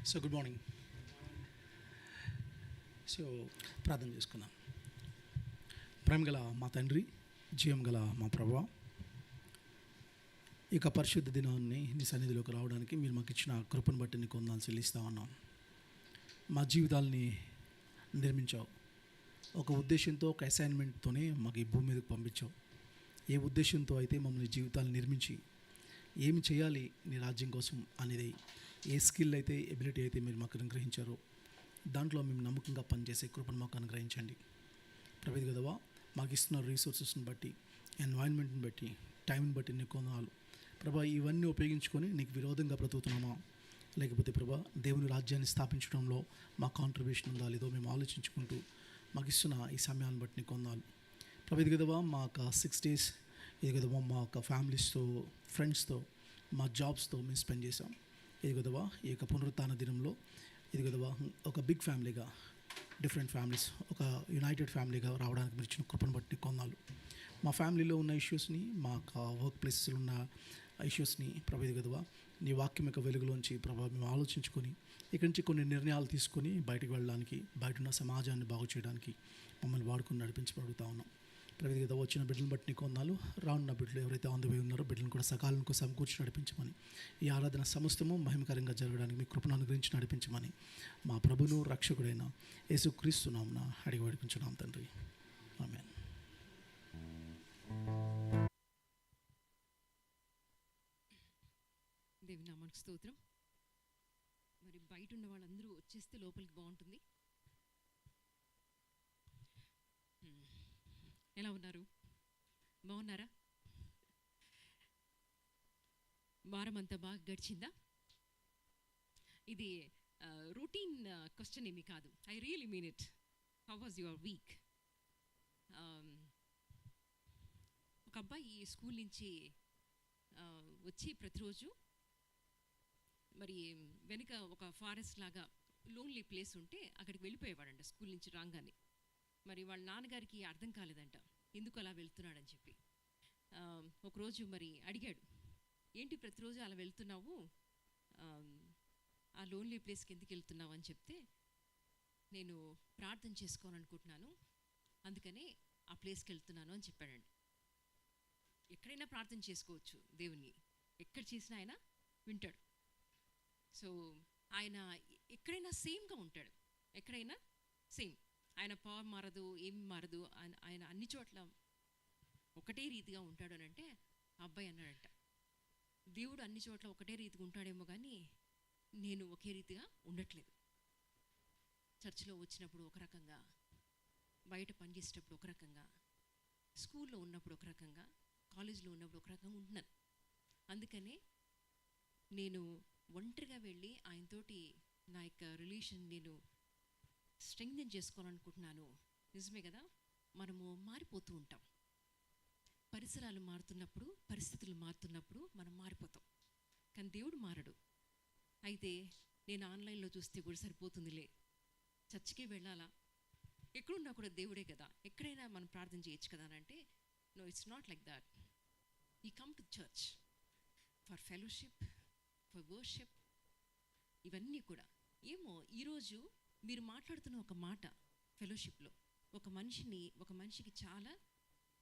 So good morning. So ప్రార్థన చేసుకుందాం. ప్రేమ గల మా తండ్రి, జీవం గల మా ప్రభువా, ఇక పరిశుద్ధ దినాన్ని నీ సన్నిధిలోకి రావడానికి మీరు మాకు ఇచ్చిన కృపను బట్టి నీకు వందనాలు చెల్లిస్తా ఉన్నాం. మా జీవితాలని నిర్మించావు. ఒక ఉద్దేశంతో, ఒక అసైన్మెంట్తోనే మాకు ఈ భూమి మీదకి పంపించావు. ఏ ఉద్దేశంతో అయితే మమ్మల్ని జీవితాలు నిర్మించి ఏమి చేయాలి నీ రాజ్యం కోసం అనేది, ఏ స్కిల్ అయితే, ఎబిలిటీ అయితే మీరు మాకు అనుగ్రహించారో దాంట్లో మేము నమ్మకంగా పనిచేసే కృపను మాకు అనుగ్రహించండి. ప్రభు గదవా, మాకు ఇస్తున్న రీసోర్సెస్ని బట్టి, ఎన్వైరన్మెంట్ని బట్టి, టైంని బట్టి నీకు వందనాలు ప్రభా. ఇవన్నీ ఉపయోగించుకొని నీకు విరోధంగా బ్రతుకుతున్నామా, లేకపోతే ప్రభా దేవుని రాజ్యాన్ని స్థాపించడంలో మా కాంట్రిబ్యూషన్ ఉందా లేదో మేము ఆలోచించుకుంటూ మాకు ఇస్తున్న ఈ సమయాన్ని బట్టి నీకు వందనాలు ప్రభు. ఇది కదవా మా యొక్క 6 days, ఇది కదవా మా యొక్క ఫ్యామిలీస్తో, ఫ్రెండ్స్తో, మా జాబ్స్తో మేము స్పెండ్ చేసాం. ఇది కదవా ఈ యొక్క పునరుత్థాన దినంలో ఇది కదవా ఒక బిగ్ ఫ్యామిలీగా, డిఫరెంట్ ఫ్యామిలీస్, ఒక యునైటెడ్ ఫ్యామిలీగా రావడానికి మీరు ఇచ్చిన కృపను బట్టి నీకు వందనాలు. మా ఫ్యామిలీలో ఉన్న ఇష్యూస్ని, మా వర్క్ ప్లేసెస్లో ఉన్న ఇష్యూస్ని ప్రభు ఇది కదవా నీ వాక్యం యొక్క వెలుగులోంచి ప్రభావ మేము ఆలోచించుకొని ఇక్కడి నుంచి కొన్ని నిర్ణయాలు తీసుకొని బయటకు వెళ్ళడానికి, బయట ఉన్న సమాజాన్ని బాగు చేయడానికి మమ్మల్ని వాడుకొని నడిపించబడుతూ ఉన్నాం. ప్రతి కదా వచ్చిన బిడ్డలను బట్టి నీకు వందనాలు. రానున్న బిడ్డలు ఎవరైతే ఆన్ ద వే ఉన్నారో బిడ్డలను కూడా సకాలంకు సమకూర్చి నడిపించమని, ఈ ఆరాధన సమస్తము మహిమకరంగా జరగడానికి మీ కృపను అనుగ్రహించి నడిపించమని మా ప్రభును రక్షకుడైన యేసుక్రీస్తు నామమున అడిగి వేడుకుంటున్నాం తండ్రి, ఆమేన్. దేవుని నామానికి స్తోత్రం. మరి బయట ఉన్న వాళ్ళందరూ వచ్చేస్తే లోపలికి బాగుంటుంది. ఎలా ఉన్నారు? బాగున్నారా? వారం అంతా బాగా గడిచిందా? ఇది రొటీన్ క్వశ్చన్ ఏమీ కాదు. I really mean it. How was your week? ఒక అబ్బాయి స్కూల్ నుంచి వచ్చి ప్రతిరోజు మరి వెనుక ఒక ఫారెస్ట్ లాగా లోన్లీ ప్లేస్ ఉంటే అక్కడికి వెళ్ళిపోయేవాడంట స్కూల్ నుంచి రాగానే. మరి వాళ్ళ నాన్నగారికి అర్థం కాలేదంట ఎందుకు అలా వెళ్తున్నాడని చెప్పి. ఒకరోజు మరి అడిగాడు, ఏంటి ప్రతిరోజు అలా వెళ్తున్నావు, ఆ లోన్లీ ప్లేస్కి ఎందుకు వెళ్తున్నావు అని చెప్తే, నేను ప్రార్థన చేసుకోవాలనుకుంటున్నాను, అందుకనే ఆ ప్లేస్కి వెళ్తున్నాను అని చెప్పాడండి. ఎక్కడైనా ప్రార్థన చేసుకోవచ్చు దేవుని, ఎక్కడ చేసినా ఆయన వింటాడు. సో ఆయన ఎక్కడైనా సేమ్గా ఉంటాడు, ఎక్కడైనా సేమ్. ఆయన పవర్ మారదు, ఏమి మారదు. ఆయన అన్ని చోట్ల ఒకటే రీతిగా ఉంటాడు అని అంటే ఆ అబ్బాయి అన్నాడంట, దేవుడు అన్ని చోట్ల ఒకటే రీతిగా ఉంటాడేమో కానీ నేను ఒకే రీతిగా ఉండట్లేదు. చర్చిలో వచ్చినప్పుడు ఒక రకంగా, బయట పనిచేసేటప్పుడు ఒక రకంగా, స్కూల్లో ఉన్నప్పుడు ఒక రకంగా, కాలేజీలో ఉన్నప్పుడు ఒక రకంగా ఉంటున్నాను. అందుకనే నేను ఒంటరిగా వెళ్ళి ఆయనతోటి నా యొక్క రిలేషన్ నేను స్ట్రెంగ్థెన్ చేసుకోవాలనుకుంటున్నాను. నిజమే కదా, మనము మారిపోతూ ఉంటాం. పరిసరాలు మారుతున్నప్పుడు, పరిస్థితులు మారుతున్నప్పుడు మనం మారిపోతాం. కానీ దేవుడు మారడు. అయితే నేను ఆన్లైన్లో చూస్తే కూడా సరిపోతుందిలే, చర్చికే వెళ్ళాలా, ఎక్కడున్నా కూడా దేవుడే కదా, ఎక్కడైనా మనం ప్రార్థన చేయొచ్చు కదా అని అంటే, no, it's not like that. You come to church for fellowship, for worship, ఇవన్నీ కూడా. ఏమో ఈరోజు మీరు మాట్లాడుతున్న ఒక మాట ఫెలోషిప్లో ఒక మనిషికి చాలా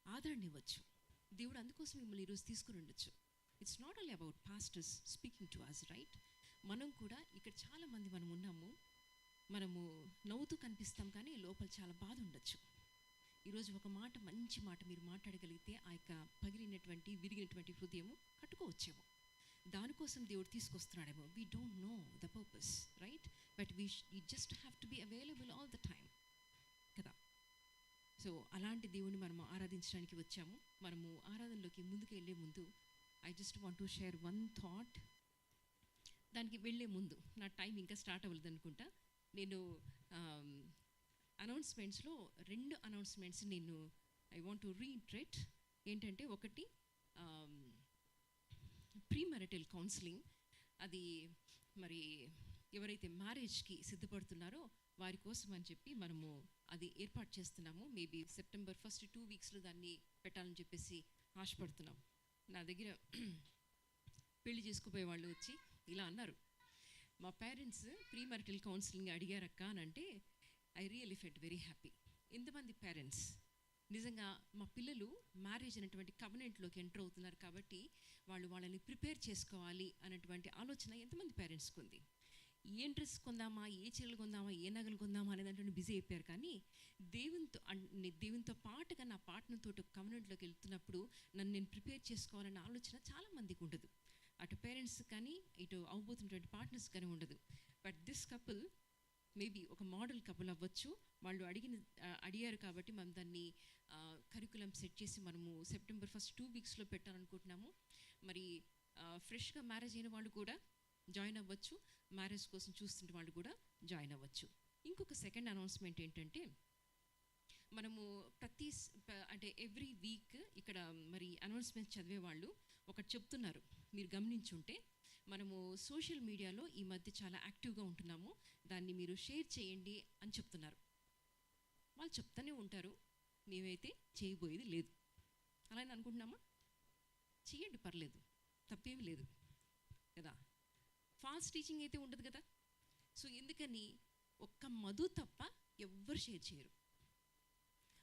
ఆదరణ ఇవ్వచ్చు. దేవుడు అందుకోసం మిమ్మల్ని ఈరోజు తీసుకుని ఉండొచ్చు. It's not only about pastors speaking to us, right? మనం కూడా ఇక్కడ చాలామంది మనం ఉన్నాము, మనము నవ్వుతూ కనిపిస్తాం కానీ లోపల చాలా బాధ ఉండొచ్చు. ఈరోజు ఒక మాట, మంచి మాట మీరు మాట్లాడగలిగితే ఆ యొక్క పగిలినటువంటి, విరిగినటువంటి హృదయము కట్టుకోవచ్చేమో. దానికోసం దేవుడు తీసుకొస్తున్నాడేమో. We don't know the purpose, right? But we just have to be available all the time కదా. సో అలాంటి దేవుని మనము ఆరాధించడానికి వచ్చాము. మనము ఆరాధనలోకి ముందుకు వెళ్ళే ముందు I just want to share one thought. దానికి వెళ్ళే ముందు నా టైం ఇంకా స్టార్ట్ అవ్వలేదు అనుకుంటా. నేను అనౌన్స్మెంట్స్లో 2 అనౌన్స్మెంట్స్ నేను ఐ వాంట్ టు రీఇటరేట్. ఏంటంటే, ఒకటి ప్రీ మ్యారిటల్ కౌన్సిలింగ్. అది మరి ఎవరైతే మ్యారేజ్కి సిద్ధపడుతున్నారో వారి కోసం అని చెప్పి మనము అది ఏర్పాటు చేస్తున్నాము. మేబీ సెప్టెంబర్ 1st 2 weeksలో దాన్ని పెట్టాలని చెప్పేసి ఆశపడుతున్నాం. నా దగ్గర పెళ్లి చేసుకుపోయే వాళ్ళు వచ్చి ఇలా అన్నారు, మా పేరెంట్స్ ప్రీ మ్యారిటల్ కౌన్సిలింగ్ అడిగారక్క అని అంటే I really felt very happy. ఎంతమంది పేరెంట్స్ నిజంగా మా పిల్లలు మ్యారేజ్ అనేటువంటి కవనెంట్లోకి ఎంటర్ అవుతున్నారు కాబట్టి వాళ్ళని ప్రిపేర్ చేసుకోవాలి అనేటువంటి ఆలోచన ఎంతమంది పేరెంట్స్కి ఉంది. ఏం డ్రెస్ కొందామా, ఏ చీరలు కొందామా, ఏ నగలు కొందామా అనే దాంట్లో బిజీ అయిపోయారు. కానీ దేవునితో పాటుగా నా పార్ట్నర్తో కవనెంట్లోకి వెళ్తున్నప్పుడు నన్ను నేను ప్రిపేర్ చేసుకోవాలన్న ఆలోచన చాలామందికి ఉండదు. అటు పేరెంట్స్ కానీ ఇటు అవబోతున్నటువంటి పార్ట్నర్స్ కానీ ఉండదు. బట్ దిస్ కపుల్ మేబీ ఒక మోడల్ కపుల్ అవ్వచ్చు. వాళ్ళు అడిగారు కాబట్టి మనం దాన్ని కరికులం సెట్ చేసి మనము సెప్టెంబర్ 1 2 వీక్స్లో పెట్టాలనుకుంటున్నాము. మరి ఫ్రెష్గా మ్యారేజ్ అయిన వాళ్ళు కూడా జాయిన్ అవ్వచ్చు, మ్యారేజ్ కోసం చూస్తున్న వాళ్ళు కూడా జాయిన్ అవ్వచ్చు. ఇంకొక సెకండ్ అనౌన్స్మెంట్ ఏంటంటే, మనము అంటే ఎవ్రీ వీక్ ఇక్కడ మరి అనౌన్స్మెంట్ చదివే వాళ్ళు ఒకటి చెప్తున్నారు, మీరు గమనించుంటే మనము సోషల్ మీడియాలో ఈ మధ్య చాలా యాక్టివ్గా ఉంటున్నాము, దాన్ని మీరు షేర్ చేయండి అని చెప్తున్నారు. వాళ్ళు చెప్తూనే ఉంటారు, మేమైతే చేయబోయేది లేదు. అలా అనుకుంటున్నామా? చేయండి, పర్లేదు, తప్పేమి లేదు కదా. ఫాల్స్ టీచింగ్ అయితే ఉండదు కదా. సో ఎందుకని ఒక్క మధు తప్ప ఎవ్వరు షేర్ చేయరు.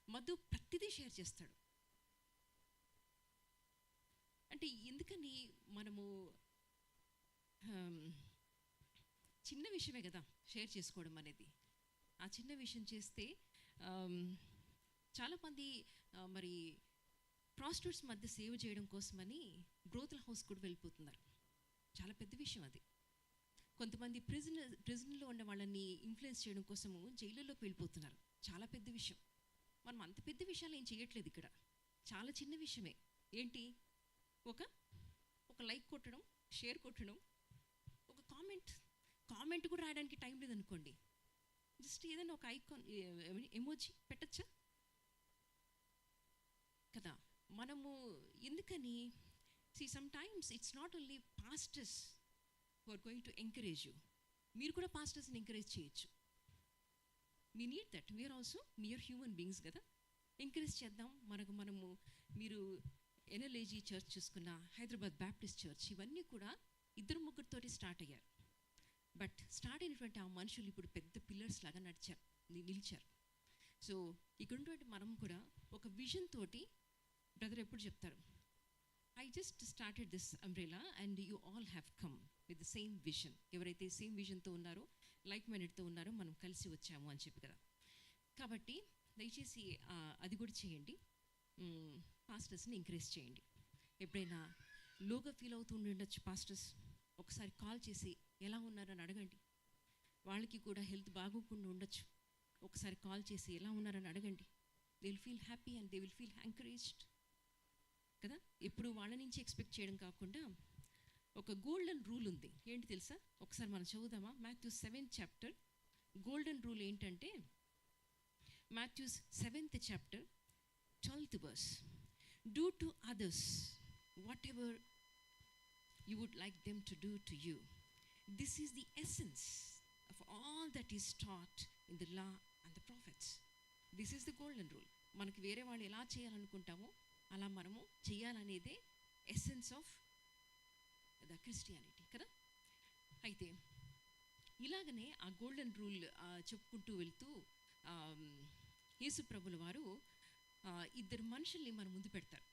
మధు ప్రతిదీ షేర్ చేస్తాడు. అంటే ఎందుకని మనము చిన్న విషయమే కదా షేర్ చేసుకోవడం అనేది. ఆ చిన్న విషయం చేస్తే చాలామంది మరి ప్రాస్టిట్యూట్స్ మధ్య సేవ్ చేయడం కోసమని బ్రోతల్ హౌస్ కూడా వెళ్ళిపోతున్నారు. చాలా పెద్ద విషయం అది. కొంతమంది ప్రిజన్లో ఉన్న వాళ్ళని ఇన్ఫ్లుయెన్స్ చేయడం కోసము జైళ్ళలోకి వెళ్ళిపోతున్నారు. చాలా పెద్ద విషయం. మనం అంత పెద్ద విషయాలు ఏం చేయట్లేదు ఇక్కడ. చాలా చిన్న విషయమే. ఏంటి? ఒక లైక్ కొట్టడం, షేర్ కొట్టడం, ఒక కామెంట్ కూడా రాయడానికి టైం లేదనుకోండి, జస్ట్ ఏదైనా ఒక ఐకాన్ ఎమోజీ పెట్టచ్చా కదా. మనము ఎందుకని sometimes it's not only pastors who are going to encourage you. మీరు కూడా పాస్టర్స్ని ఎంకరేజ్ చేయొచ్చు. we need that. we are also mere human beings కదా. ఎంకరేజ్ చేద్దాం. మనము మీరు ఎన్ఎల్ఏజీ చర్చ్ చూసుకున్న, హైదరాబాద్ బ్యాప్టిస్ట్ చర్చ్, ఇవన్నీ కూడా 2-3తోటి స్టార్ట్ అయ్యారు. బట్ స్టార్ట్ అయినటువంటి ఆ మనుషులు ఇప్పుడు పెద్ద పిల్లర్స్ లాగా నిలిచారు. సో ఇక్కడ ఉన్నటువంటి మనం కూడా ఒక విజన్ తోటి, బ్రదర్ ఎప్పుడు చెప్తారు, I just started this umbrella and you all have come with the same vision. ఎవరైతే సేమ్ విజన్తో ఉన్నారో, లైక్ మైండెడ్తో ఉన్నారో మనం కలిసి వచ్చాము అని చెప్పి కదా. కాబట్టి దయచేసి అది కూడా చేయండి. పాస్టర్స్ని ఎంకరేజ్ చేయండి. ఎప్పుడైనా లోగా ఫీల్ అవుతూ ఉండొచ్చు పాస్టర్స్, ఒకసారి కాల్ చేసి ఎలా ఉన్నారని అడగండి. వాళ్ళకి కూడా హెల్త్ బాగోకుండా ఉండొచ్చు, ఒకసారి కాల్ చేసి ఎలా ఉన్నారని అడగండి. They will feel happy and they will feel encouraged కదా. ఎప్పుడు వాళ్ళ నుంచి ఎక్స్పెక్ట్ చేయడం కాకుండా ఒక గోల్డెన్ రూల్ ఉంది. ఏంటి తెలుసా? ఒకసారి మనం చదువుదామా? Matthew 7th chapter. Golden rule ఏంటంటే, Matthew 7th chapter 12th verse. Do to others whatever you would like them to do to you. This is the essence of all that is taught in the law and the prophets. This is the golden rule. మనకి వేరే వాళ్ళు ఎలా చేయాలనుకుంటామో అలా మనము చేయాలనేదే essence of the Christianity కదా. అయితే ఇలాగనే ఆ గోల్డెన్ రూల్ చెప్పుకుంటూ వెళ్తూ యేసు ప్రభుల వారు 2 మనుషుల్ని మన ముందు పెడతారు.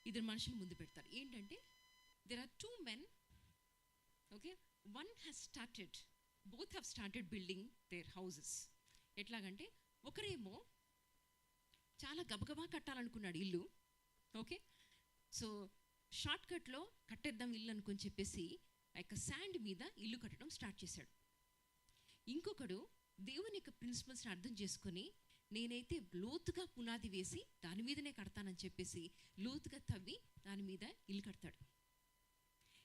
2 మనుషులు ముందు పెడతారు. ఏంటంటే, there are 2 men, okay, both have started building their houses. ఎట్లాగంటే, ఒకరేమో చాలా గబగబా కట్టాలనుకున్నాడు ఇల్లు. ఓకే, సో షార్ట్ కట్లో కట్టేద్దాం ఇల్లు అనుకొని చెప్పేసి శాండ్ మీద ఇల్లు కట్టడం స్టార్ట్ చేశాడు. ఇంకొకడు దేవుని యొక్క ప్రిన్సిపల్స్ని అర్థం చేసుకొని, నేనైతే లోతుగా పునాది వేసి దాని మీదనే కడతానని చెప్పేసి లోతుగా తవ్వి దాని మీద ఇల్లు కడతాడు.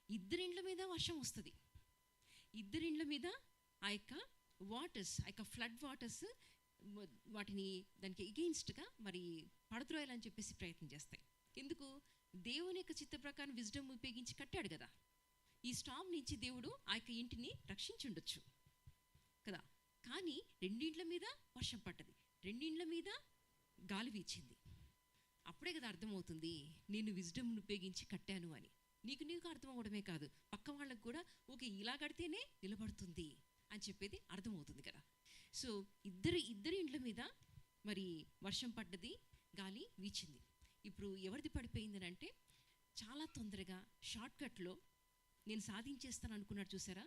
2 ఇండ్ల మీద వర్షం వస్తుంది. 2 ఇండ్ల మీద ఆ యొక్క వాటర్స్, ఆ యొక్క ఫ్లడ్ వాటర్స్ వాటిని దానికి ఎగెయిన్స్ట్గా మరి పడద్రోయాలని చెప్పేసి ప్రయత్నం చేస్తాయి. ఎందుకు? దేవుని యొక్క చిత్త ప్రకారం విజ్డమ్ ఉపయోగించి కట్టాడు కదా. ఈ స్టామ్ నుంచి దేవుడు ఆ యొక్క ఇంటిని రక్షించుండొచ్చు కదా. కానీ 2 ఇండ్ల మీద వర్షం పడ్డది, 2 ఇండ్ల మీద గాలి వీచింది. అప్పుడే కదా అర్థమవుతుంది నేను విజ్డమ్ను ఉపయోగించి కట్టాను అని. నీకు అర్థం అవ్వడమే కాదు, పక్క వాళ్ళకు కూడా ఓకే ఇలా కడితేనే నిలబడుతుంది అని చెప్పేది అర్థమవుతుంది కదా. సో ఇద్దరి ఇండ్ల మీద మరి వర్షం పడ్డది, గాలి వీచింది. ఇప్పుడు ఎవరిది పడిపోయిందని అంటే చాలా తొందరగా షార్ట్కట్లో నేను సాధించేస్తాను అనుకున్నాడు చూసారా,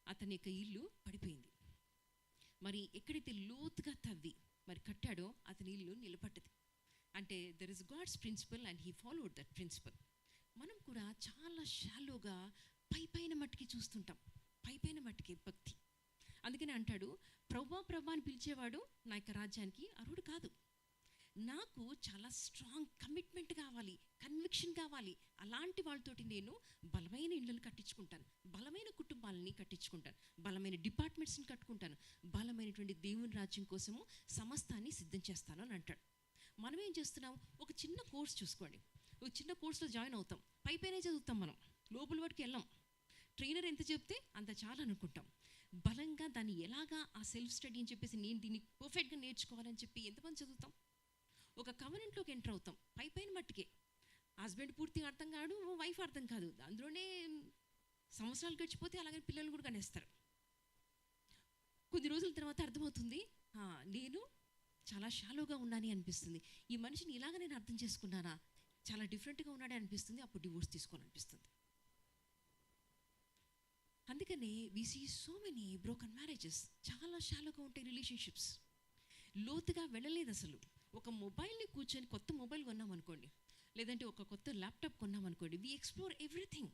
అతని యొక్క ఇల్లు పడిపోయింది. మరి ఎక్కడైతే లోతుగా తవ్వి మరి కట్టాడో అతని ఇల్లు నిలబడ్డది. అంటే there is God's principle and he followed that principle. మనం కూడా చాలా షాలోగా పైపైన మట్టికి చూస్తుంటాం, పైపైన మట్టికి భక్తి. అందుకని అంటాడు, ప్రభా అని పిలిచేవాడు నా యొక్క రాజ్యానికి అర్హుడు కాదు. నాకు చాలా స్ట్రాంగ్ కమిట్మెంట్ కావాలి, కన్విక్షన్ కావాలి. అలాంటి వాళ్ళతోటి నేను బలమైన ఇళ్ళను కట్టించుకుంటాను, బలమైన కుటుంబాలని కట్టించుకుంటాను, బలమైన డిపార్ట్మెంట్స్ని కట్టుకుంటాను, బలమైనటువంటి దేవుని రాజ్యం కోసము సమస్తాన్ని సిద్ధం చేస్తాను అని అంటాడు. మనం ఏం చేస్తున్నాం, ఒక చిన్న కోర్స్ చూసుకోండి, ఒక చిన్న కోర్సులో జాయిన్ అవుతాం, పైపైనే చదువుతాం, మనం లోపల వాటికి వెళ్ళాం. ట్రైనర్ ఎంత చెప్తే అంత చాలా అనుకుంటాం. బలంగా దాన్ని ఎలాగా ఆ సెల్ఫ్ స్టడీ అని చెప్పేసి నేను దీన్ని పర్ఫెక్ట్గా నేర్చుకోవాలని చెప్పి ఎంతమంది చదువుతాం. ఒక కవనెంట్లోకి ఎంటర్ అవుతాం, పైపైన మట్టికే. హస్బెండ్ పూర్తిగా అర్థం కాడు, వైఫ్ అర్థం కాదు, అందులోనే సంవత్సరాలు గడిచిపోతే అలాగే పిల్లలు కూడా కనేస్తారు. కొద్ది రోజుల తర్వాత అర్థమవుతుంది, నేను చాలా షాలోగా ఉన్నాను అనిపిస్తుంది, ఈ మనిషిని ఇలాగ నేను అర్థం చేసుకున్నానా, చాలా డిఫరెంట్గా ఉన్నాడే అనిపిస్తుంది. అప్పుడు డివోర్స్ తీసుకోవాలనిపిస్తుంది. అందుకనే we see so many broken marriages. చాలా షాలోగా ఉంటాయి రిలేషన్షిప్స్, లోతుగా వెళ్ళలేదు అసలు. ఒక మొబైల్ని కూర్చొని కొత్త మొబైల్ కొన్నాం అనుకోండి, లేదంటే ఒక కొత్త ల్యాప్టాప్ కొన్నాం అనుకోండి, వి ఎక్స్ప్లోర్ ఎవ్రీథింగ్.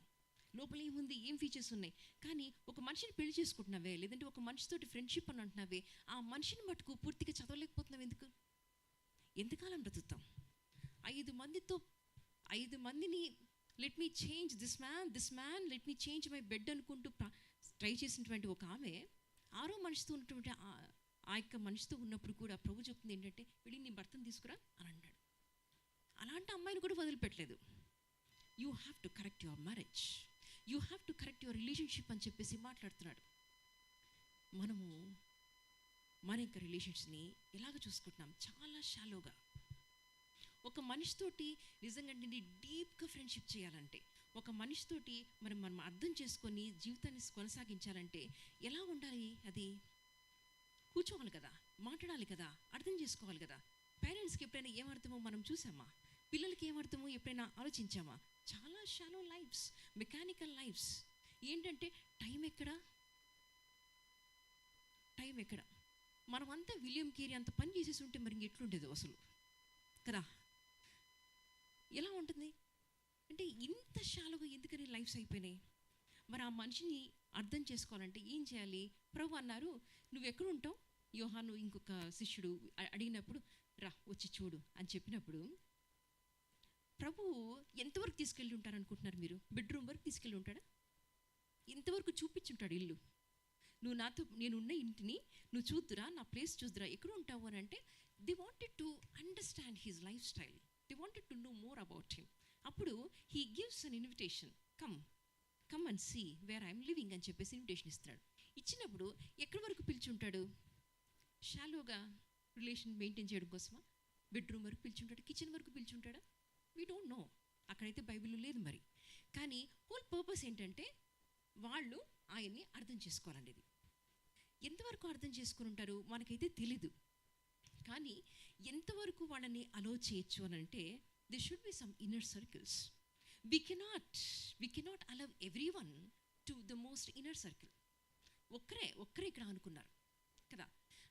లోపల ఏముంది, ఏం ఫీచర్స్ ఉన్నాయి. కానీ ఒక మనిషిని పెళ్లి చేసుకుంటున్నావే, లేదంటే ఒక మనిషితోటి ఫ్రెండ్షిప్ అని అంటున్నావే, ఆ మనిషిని మటుకు పూర్తిగా చదవలేకపోతున్నావు. ఎంతకాలం బ్రతుకుతాం? 5 మందిని let me change this man let me change my bed అనుకుంటూ ట్రై చేసినటువంటి ఒక ఆమె 6వ మనిషితో ఉన్నటువంటి ఆ యొక్క మనిషితో ఉన్నప్పుడు కూడా ప్రభు చెప్తుంది ఏంటంటే, వీడిని నీ భర్తను తీసుకురా అని అన్నాడు. అలాంటి అమ్మాయిని కూడా వదిలిపెట్టలేదు. You have to correct your marriage, you have to correct your relationship అని చెప్పేసి మాట్లాడుతున్నాడు. మనము మన యొక్క రిలేషన్స్ని ఎలాగ చూసుకుంటున్నాం? చాలా షాలోగా. ఒక మనిషితోటి నిజంగా డీప్గా ఫ్రెండ్షిప్ చేయాలంటే, ఒక మనిషితోటి మనం అర్థం చేసుకొని జీవితాన్ని కొనసాగించాలంటే ఎలా ఉండాలి? అది కూర్చోవాలి కదా, మాట్లాడాలి కదా, అర్థం చేసుకోవాలి కదా. పేరెంట్స్కి ఎప్పుడైనా ఏమర్థమో మనం చూసామా? పిల్లలకి ఏమర్థమో ఎప్పుడైనా ఆలోచించామా? చాలా షాలో లైఫ్స్, మెకానికల్ లైఫ్స్. ఏంటంటే టైం ఎక్కడ? మనమంతా విలియం కేరీ అంత పని చేసేసి ఉంటే మరి ఎట్లుండేది అసలు కదా? ఎలా ఉంటుంది అంటే ఇంత షాలోగా ఎందుకని లైఫ్స్ అయిపోయినాయి? మరి ఆ మనిషిని అర్థం చేసుకోవాలంటే ఏం చేయాలి? ప్రభు అన్నారు, నువ్వు ఎక్కడ ఉంటావు? యోహాను ఇంకొక శిష్యుడు అడిగినప్పుడు, రా వచ్చి చూడు అని చెప్పినప్పుడు ప్రభు ఎంతవరకు తీసుకెళ్ళి ఉంటారు అనుకుంటున్నారు మీరు? బెడ్రూమ్ వరకు తీసుకెళ్ళి ఉంటాడా? ఎంతవరకు చూపించుంటాడు ఇల్లు? నువ్వు నాతో, నేనున్న ఇంటిని నువ్వు చూద్దురా, నా ప్లేస్ చూద్దురా, ఎక్కడ ఉంటావు అని అంటే they wanted to understand his life style, they wanted to know more about him. అప్పుడు he gives an invitation, come and see where I'm living అని చెప్పేసి ఇన్విటేషన్ ఇస్తున్నాడు. ఇచ్చినప్పుడు ఎక్కడి వరకు పిలిచుంటాడు? షాలోగా రిలేషన్ మెయింటైన్ చేయడం కోసమా? బెడ్రూమ్ వరకు పిలిచుంటాడు, కిచెన్ వరకు పిలిచుంటాడా? We don't no. అక్కడైతే బైబిల్లో లేదు మరి. కానీ హోల్ పర్పస్ ఏంటంటే వాళ్ళు ఆయన్ని అర్థం చేసుకోవాలనేది. ఎంతవరకు అర్థం చేసుకుని ఉంటారు మనకైతే తెలీదు. కానీ ఎంతవరకు వాళ్ళని అలో చేయొచ్చు అని అంటే they should be some inner circles. We cannot allow every one to the most inner circle. ఒక్కరే ఇక్కడ అనుకున్నారు కదా.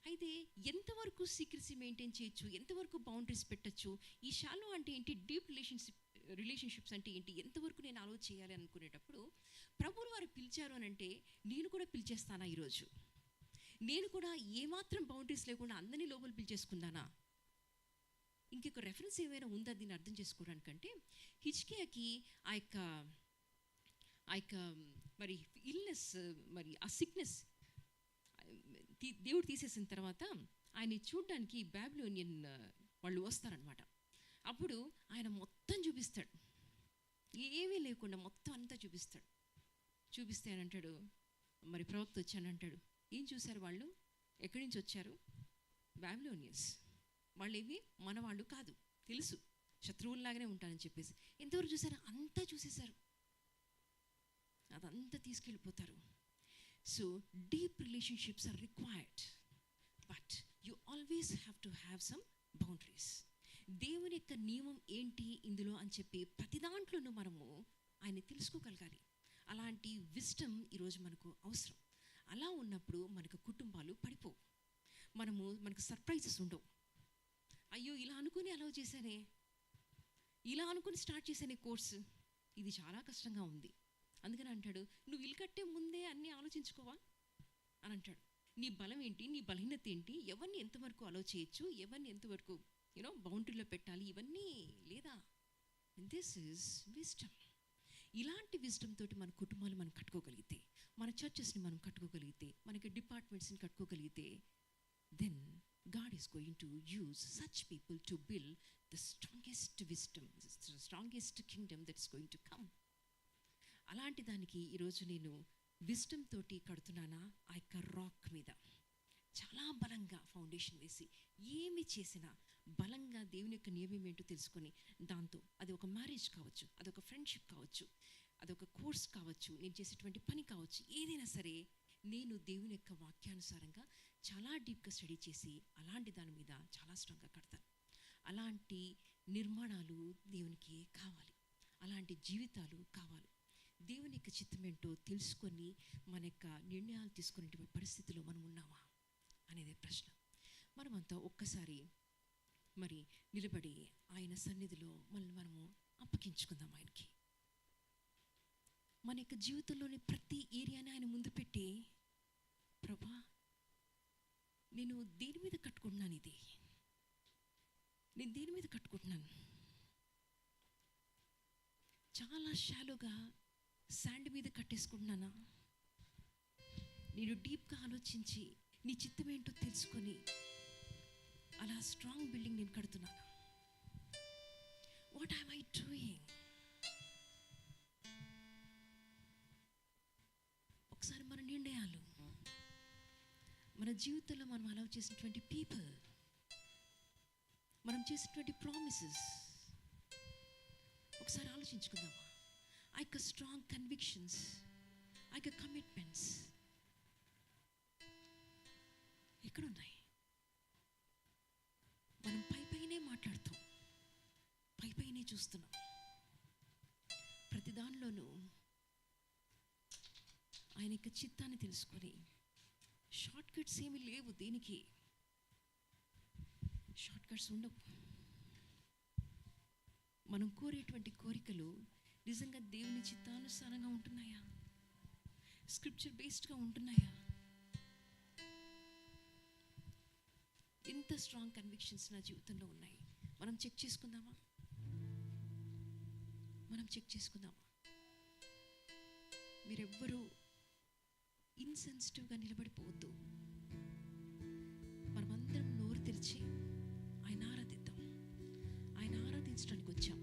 అయితే ఎంతవరకు సీక్రెసీ మెయింటైన్ చేయొచ్చు, ఎంతవరకు బౌండరీస్ పెట్టచ్చు? ఈ షాలో అంటే ఏంటి, డీప్ రిలేషన్షిప్స్ అంటే ఏంటి, ఎంతవరకు నేను అలో చేయాలి అనుకునేటప్పుడు ప్రభువులు వారు పిలిచారు అని అంటే నేను కూడా పిలిచేస్తానా? ఈరోజు నేను కూడా ఏమాత్రం బౌండరీస్ లేకుండా అందరినీ లోపల పిలిచేసుకుందానా? ఇంకొక రెఫరెన్స్ ఏమైనా ఉందా దీన్ని అర్థం చేసుకోవడానికంటే, హిజ్కియాకి ఆ యొక్క మరి ఇల్నెస్, మరి ఆ సిక్నెస్ దేవుడు తీసేసిన తర్వాత ఆయన్ని చూడడానికి బాబిలోనియన్ వాళ్ళు వస్తారనమాట. అప్పుడు ఆయన మొత్తం చూపిస్తాడు, ఏమీ లేకుండా మొత్తం అంతా చూపిస్తే అని అంటాడు, మరి ప్రవక్త వచ్చానంటాడు. ఏం చూశారు వాళ్ళు? ఎక్కడి నుంచి వచ్చారు? బాబిలోనియన్స్. వాళ్ళు ఏమి మన వాళ్ళు కాదు, తెలుసు, శత్రువుల్లాగానే ఉంటారని చెప్పేసి ఎంతవరకు చూసారు? అంతా చూసేశారు. అదంతా తీసుకెళ్ళిపోతారు. So deep relationships are required, but you always have to have some boundaries. దేవుని యొక్క నియమం ఏంటి ఇందులో అని చెప్పి ప్రతి దాంట్లోనూ మనము ఆయన తెలుసుకోగలగాలి. అలాంటి విజ్డమ్ ఈరోజు మనకు అవసరం. అలా ఉన్నప్పుడు మనకు కుటుంబాలు పడిపోవు, మనకు సర్ప్రైజెస్ ఉండవు. అయ్యో ఇలా అనుకుని అలౌ చేశానే, ఇలా అనుకుని స్టార్ట్ చేశానే కోర్సు, ఇది చాలా కష్టంగా ఉంది. అందుకని అంటాడు, నువ్వు ఇల్లు కట్టే ముందే అన్నీ ఆలోచించుకోవా అని అంటాడు. నీ బలం ఏంటి, నీ బలహీనత ఏంటి, ఎవరిని ఎంతవరకు అలౌ చేయొచ్చు, ఎవరిని ఎంతవరకు బౌండరీలో పెట్టాలి, ఇవన్నీ లేదా. This is wisdom. ఇలాంటి విజ్డమ్ తోటి మన కుటుంబాలు మనం కట్టుకోగలిగితే, మన చర్చెస్ని మనం కట్టుకోగలిగితే, మనకి డిపార్ట్మెంట్స్ని కట్టుకోగలిగితే, then God is going to use such people to build the strongest wisdom, the strongest kingdom that's going to come. అలాంటి దానికి ఈరోజు నేను విజ్డమ్ తోటి కడుతున్నానా, ఆ యొక్క రాక్ మీద చాలా బలంగా ఫౌండేషన్ వేసి ఏమి చేసినా బలంగా దేవుని యొక్క నియమం ఏంటో తెలుసుకొని, దాంతో అది ఒక మ్యారేజ్ కావచ్చు, అదొక ఫ్రెండ్షిప్ కావచ్చు, అదొక కోర్స్ కావచ్చు, నేను చేసేటువంటి పని కావచ్చు, ఏదైనా సరే నేను దేవుని యొక్క వాక్యానుసారంగా చాలా డీప్గా స్టడీ చేసి అలాంటి దాని మీద చాలా స్ట్రాంగ్గా కడతాను. అలాంటి నిర్మాణాలు దేవునికి కావాలి, అలాంటి జీవితాలు కావాలి. దేవుని యొక్క చిత్తం ఏంటో తెలుసుకొని మన యొక్క నిర్ణయాలు తీసుకునేటువంటి పరిస్థితిలో మనం ఉన్నామా అనేది ప్రశ్న. మనమంతా ఒక్కసారి మరి నిలబడి ఆయన సన్నిధిలో మనము అప్పగించుకుందాం ఆయనకి. మన యొక్క జీవితంలోని ప్రతి ఏరియాని ఆయన ముందు పెట్టి, ప్రభా నేను దేని మీద కట్టుకుంటున్నాను, నేను దేని మీద కట్టుకుంటున్నాను, చాలా షాలోగా శాండ్ మీద కట్టేసుకుంటున్నానా, నేను డీప్గా ఆలోచించి నీ చిత్తం ఏంటో తెలుసుకొని అలా స్ట్రాంగ్ బిల్డింగ్ నేను కడుతున్నానా? What am I doing? ఒకసారి మన నిర్ణయాలు, మన జీవితంలో మనం అలౌ చేసినటువంటి పీపుల్, మనం చేసినటువంటి ప్రామిసెస్ ఒకసారి ఆలోచించుకుందామా? ఆ యొక్క స్ట్రాంగ్ కన్విక్షన్స్, ఆ యొక్క కమిట్మెంట్స్ ఎక్కడున్నాయి? మనం పైనే మాట్లాడుతాం, పైనే చూస్తున్నాం. ప్రతి దానిలోనూ ఆయన యొక్క చిత్తాన్ని తెలుసుకొని, షార్ట్ కట్స్ ఏమి లేవు, దేనికి షార్ట్ కట్స్ ఉండవు. మనం కోరేటువంటి కోరికలు నిజంగా దేవుని చిత్తానుసారంగా ఉంటున్నాయా, స్క్రిప్చర్ బేస్డ్గా ఉంటున్నాయా? ఎంత స్ట్రాంగ్ కన్విక్షన్స్ నా జీవితంలో ఉన్నాయి, మనం చెక్ చేసుకుందామా? మీరెవ్వరూ ఇన్సెన్సిటివ్గా నిలబడిపోవద్దు. మనమందరం నోరు తెరిచి ఆయన ఆరాధిద్దాం. ఆయన ఆరాధించడానికి వచ్చాం.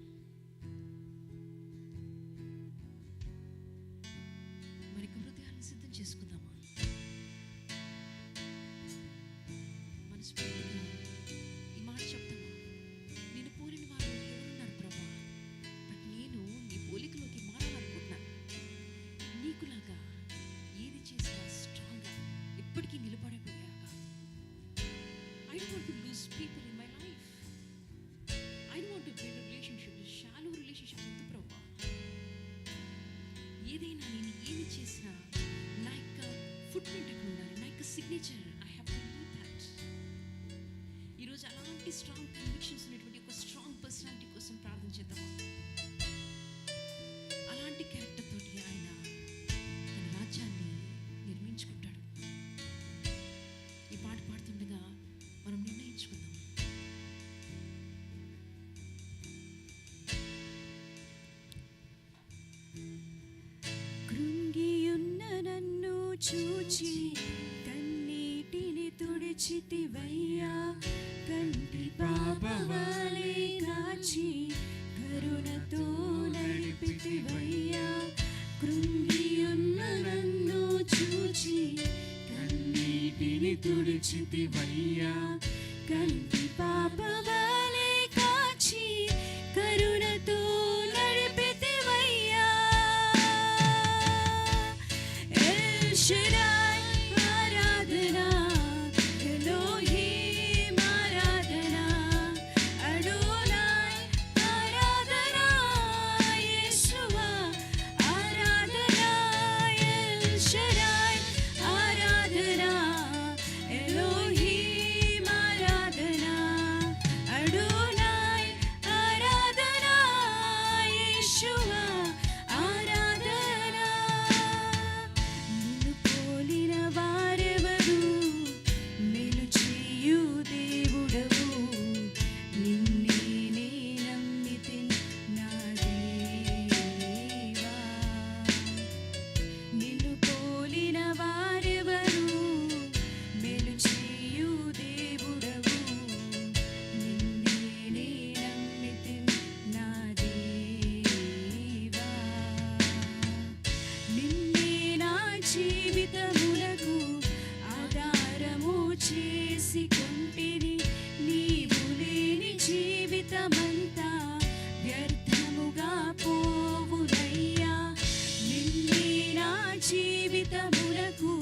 మరి హృదయాన్ని సిద్ధం చేసుకుందామా? మనస్ఫూర్తిగా ఈ మాట చెప్తామా? నేను పోలిన వారు ఎవరున్నారు ప్రభా, బట్ నేను నీ పోలికలోకి మారాలనుకుంటున్నాను. నీకులాగా ఏది చేసినా స్ట్రాంగ్గా ఎప్పటికీ నిలబడిపోయాక. I don't want to lose people in my life. I don't want to build a relationship, shallow relationships with ప్రభా. ఏదైనా నేను ఏమి చేసినా నా యొక్క ఫుట్ ప్రింట్ అక్కడ ఉండాలి, నా యొక్క signature. I have to leave that. ఈరోజు అలాంటి స్ట్రాంగ్ కన్విక్షన్స్ ఉన్నటువంటి ఒక స్ట్రాంగ్ పర్సనాలిటీ కోసం ప్రార్థన చేద్దామా? అలాంటి క్యారెక్టర్ తోటి ఆయన తన రాజ్యాన్ని నిర్మించుకుంటాడు. ఈ పాట పాడుతుండగా మనం నిర్ణయించుకుందాం. కృంగియున్న నన్ను చూచి కన్నీటిని తుడిచితివయ్యా, కంటి పాపవాలే కాచి కరుణతో నడిపితివయ్యా. కృంగియున్న నన్ను చూచి కన్నీటిని తుడిచితివయ్యా, కంటి పాపవాలే కాచి కరుణతో నడిపితివయ్యా. జీవితములకు ఆధారము చేసుకొంటిని. నీవు లేని జీవితమంతా వ్యర్థముగా పోవునయ్యా. నిన్నే నా జీవితములకు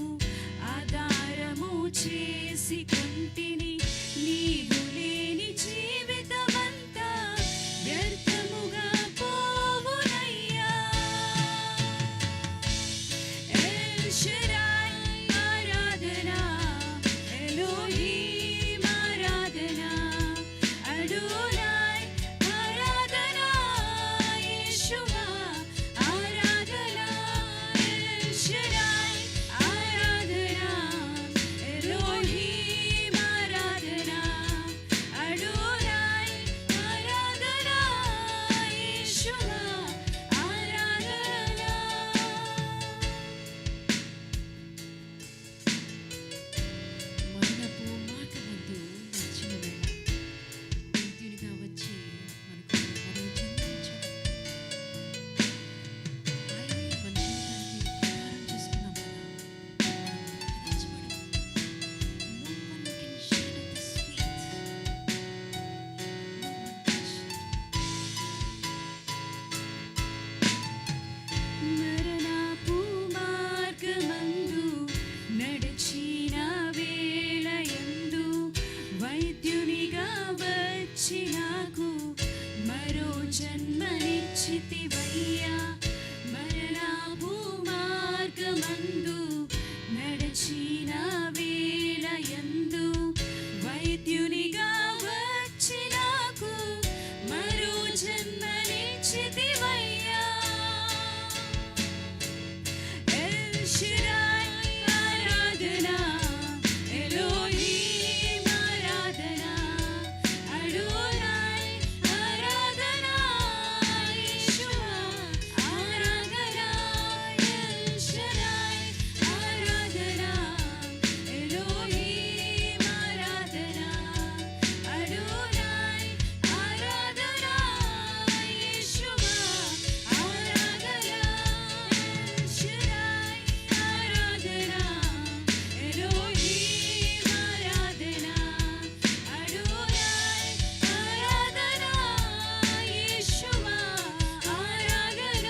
ఆధారము చేసుకొంటిని. నీవు లేని జీవితమంతా వ్యర్థముగా పోవునయ్యా. ఎల్ షడాయ్ ఆరాధన, ఎలోహీం ఆరాధన, అడోనాయ్ ఆరాధన, యేషువా ఆరాధన. ఎల్ షడాయ్ ఆరాధన, ఎలోహీం ఆరాధన, అడోనాయ్ ఆరాధన, యేషువా ఆరాధన. మరణపు మార్గమందు నడిచిన వేళ వైద్యునిగా వచ్చి మనకు మరో జన్మించాడు. ఆయనే మన జీవితానికి ఆధారం చేసుకున్నాం కదా. మనం రక్షించబడాం. No one can shadow this faith. No one can మరణపు మార్గమందు నడిచిన వేళయందు వైద్యునిగా వచ్చి నాకు మరో జన్మనిచ్చితివయ్యా. మరణపు మార్గమందు నడిచిన వేళయందు వైద్యునిగా వచ్చి నాకు మరో జన్మనిచ్చితివయ్యా. ఎల్ షడాయ్ ఆరాధన, ఎలోహీం ఆరాధన, అడోనాయ్ ఆరాధన, యేషువా ఆరాధన. ఎల్ షడాయ్ ఆరాధన, ఎలోహీం ఆరాధన, అడోనాయ్ ఆరాధన, యేషువా ఆరాధన. ఎల్ షడాయ్ ఆరాధన, ఎలోహీం ఆరాధన, అడోనాయ్ ఆరాధన, యేషువా ఆరాధన.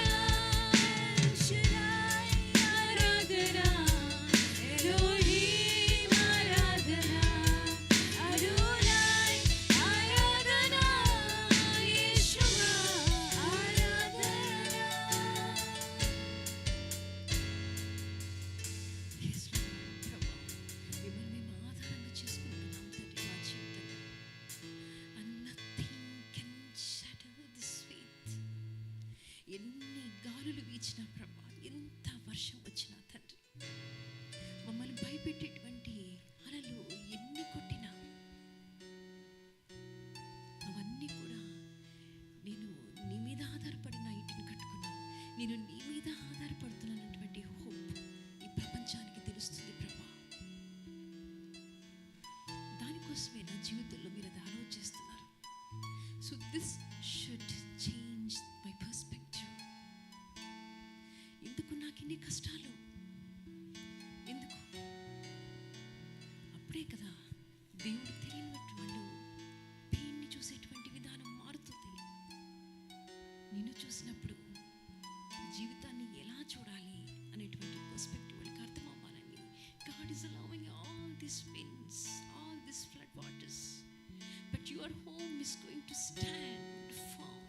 ఎల్ షడాయ్ ఆరాధన, ఎలోహీం ఆరాధన, అడోనాయ్ ఆరాధన, యేషువా ఆరాధన. Yes, Lord. ప్రభా, మిమ్మల్ని మేము ఆధారంగా చేసుకుంటున్నాం తండ్రి మా జీవితంలో. And nothing can shadow this faith. ఎన్ని గాలులు వీచినా ప్రభా, ఎంత వర్షం వచ్చినా తండ్రి, మమ్మల్ని భయపెట్టేటువంటి అలలు ఎన్ని కొట్టినా అవన్నీ కూడా నేను నీ మీద ఆధారపడిన ఇంటిని కట్టుకున్నాను. నేను నీ మీద ఆధారపడుతున్నానటువంటి హోప్ ఈ ప్రపంచానికి తెలుస్తుంది ప్రభా. దానికోసమే నా జీవితంలో మీరు అది ఆలోచిస్తున్నారు. So this should change my perspective. ఎందుకు నాకు ఇన్ని కష్టాలు? ఎందుకు? అప్పుడే కదా దేవుడు తెలియనట్టు వాళ్ళు పెయిన్ని చూసేటువంటి విధానం మారుతుంది. నిన్ను చూసినప్పుడు జీవితాన్ని ఎలా చూడాలి అనేటువంటి పర్స్పెక్టివ్ వాళ్ళకి అర్థం అవ్వాలని God is allowing all these winds, all these flood waters, but your home is going to stand firm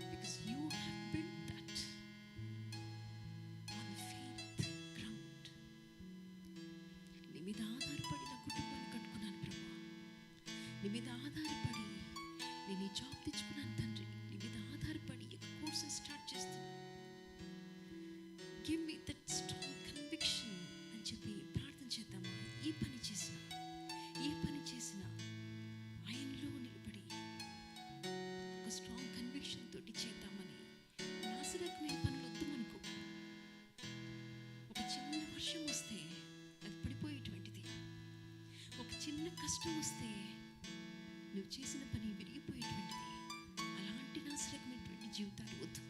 because you have built that on the faith ground. నీ మీద ఆధారపడి నా కుటుంబాన్ని కట్టుకున్నాను ప్రభా. నీ మీద ఆధారపడి నేను ఈ జాబ్ తెచ్చుకున్నాను తండ్రి. నీ మీద ఆధారపడి కోర్సెస్ స్టార్ట్ చేస్తున్నాను. Give me that strong conviction అని చెప్పి ప్రార్థన చేద్దామా? ఏ పని చేసినా ఆయనలో నిలబడి ఒక స్ట్రాంగ్ కన్విక్షన్ తోటి చేద్దామని. నాసిరకమైన పనులు వద్దు మనకు. ఒక చిన్న వర్షం వస్తే అది పడిపోయేటువంటిది. ఒక చిన్న కష్టం వస్తే నువ్వు చేసిన పని విరిగిపోయేటువంటిది. అలాంటి నాసిరకమైనటువంటి జీవితాలు వద్దు.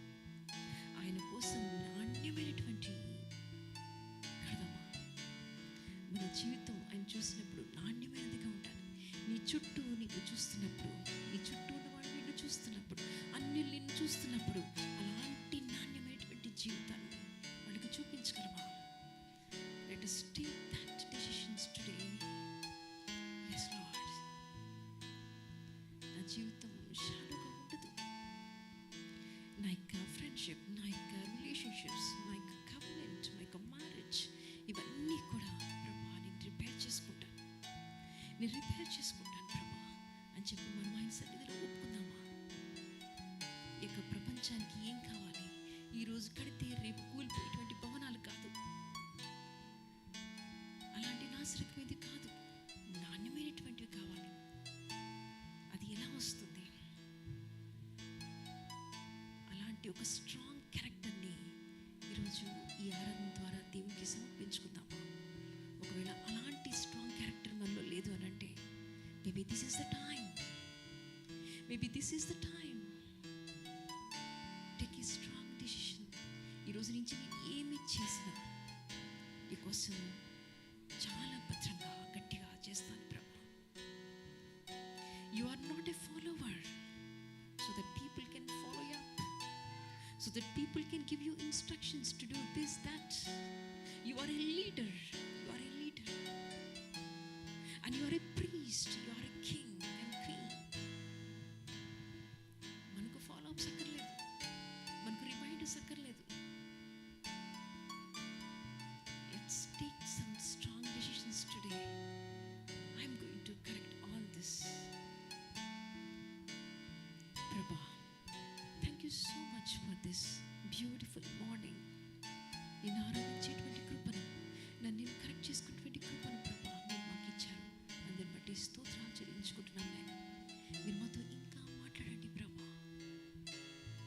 ఆయన కోసం నాణ్యమైనటువంటి చుట్టూ నిన్ను చూస్తున్నప్పుడు, నీ చుట్టూ ఉన్న వాళ్ళు నిన్ను చూస్తున్నప్పుడు, అన్యులు నిన్ను చూస్తున్నప్పుడు అలాంటి నాణ్యమైనటువంటి జీవితాన్ని వాళ్ళకి చూపించగలమా? Let us take that decisions today. Yes, Lord. నా జీవితం షాలోగా ఉండదు. నా యొక్క ఫ్రెండ్షిప్, నా యొక్క రిలేషన్షిప్స్, నా యొక్క కవెనెంట్, నా యొక్క మ్యారేజ్, ఇవన్నీ కూడా ప్రభా నేను రిపేర్ చేసుకుంటాను ప్రభా అని చెప్పి మనం ఆయన సన్నిధిలో ఒప్పుకుందామా? ఈ యొక్క ప్రపంచానికి ఏం కావాలి? ఈరోజు కడితే రేపు కూలిపోయేటువంటి భవనాలు కాదు, అలాంటి నాశరకమైనది కాదు, నాణ్యమైనటువంటివి కావాలి. అది ఎలా వస్తుంది? అలాంటి ఒక స్ట్రాంగ్ క్యారెక్టర్ని ఈరోజు ఈ ఆరాధన ద్వారా దేవునికి సమర్పించుకుందామా? ఒకవేళ అలాంటి స్ట్రాంగ్ క్యారెక్టర్ మనలో లేదు అని అంటే maybe this is the time, take a strong decision. ఈరోజు నుంచి నేను ఏమి చేసినా నీకోసం చాలా భద్రంగా గట్టిగా చేస్తాను ప్రభు. You are not a follower so that people can follow you up, so that people can give you instructions to do this, that. You are a leader, and you are a priest, you are a king and queen. మనకు follow ups అక్కర్లేదు, మనకు reminders అక్కర్లేదు. Let's take some strong decisions today. I'm going to correct all this. Prabha, thank you so much for this beautiful morning. నేను ఆరాధించేటువంటి కృపను, నన్ను నేను correct చేసుకునేటువంటి కృపను ప్రభా మీరు మాకు ఇచ్చారు. అందరిని బట్టి స్తోత్రాలు చెల్లించుకుంటున్నాను. నేను మీరు మాతో ఇంకా మాట్లాడండి ప్రభా,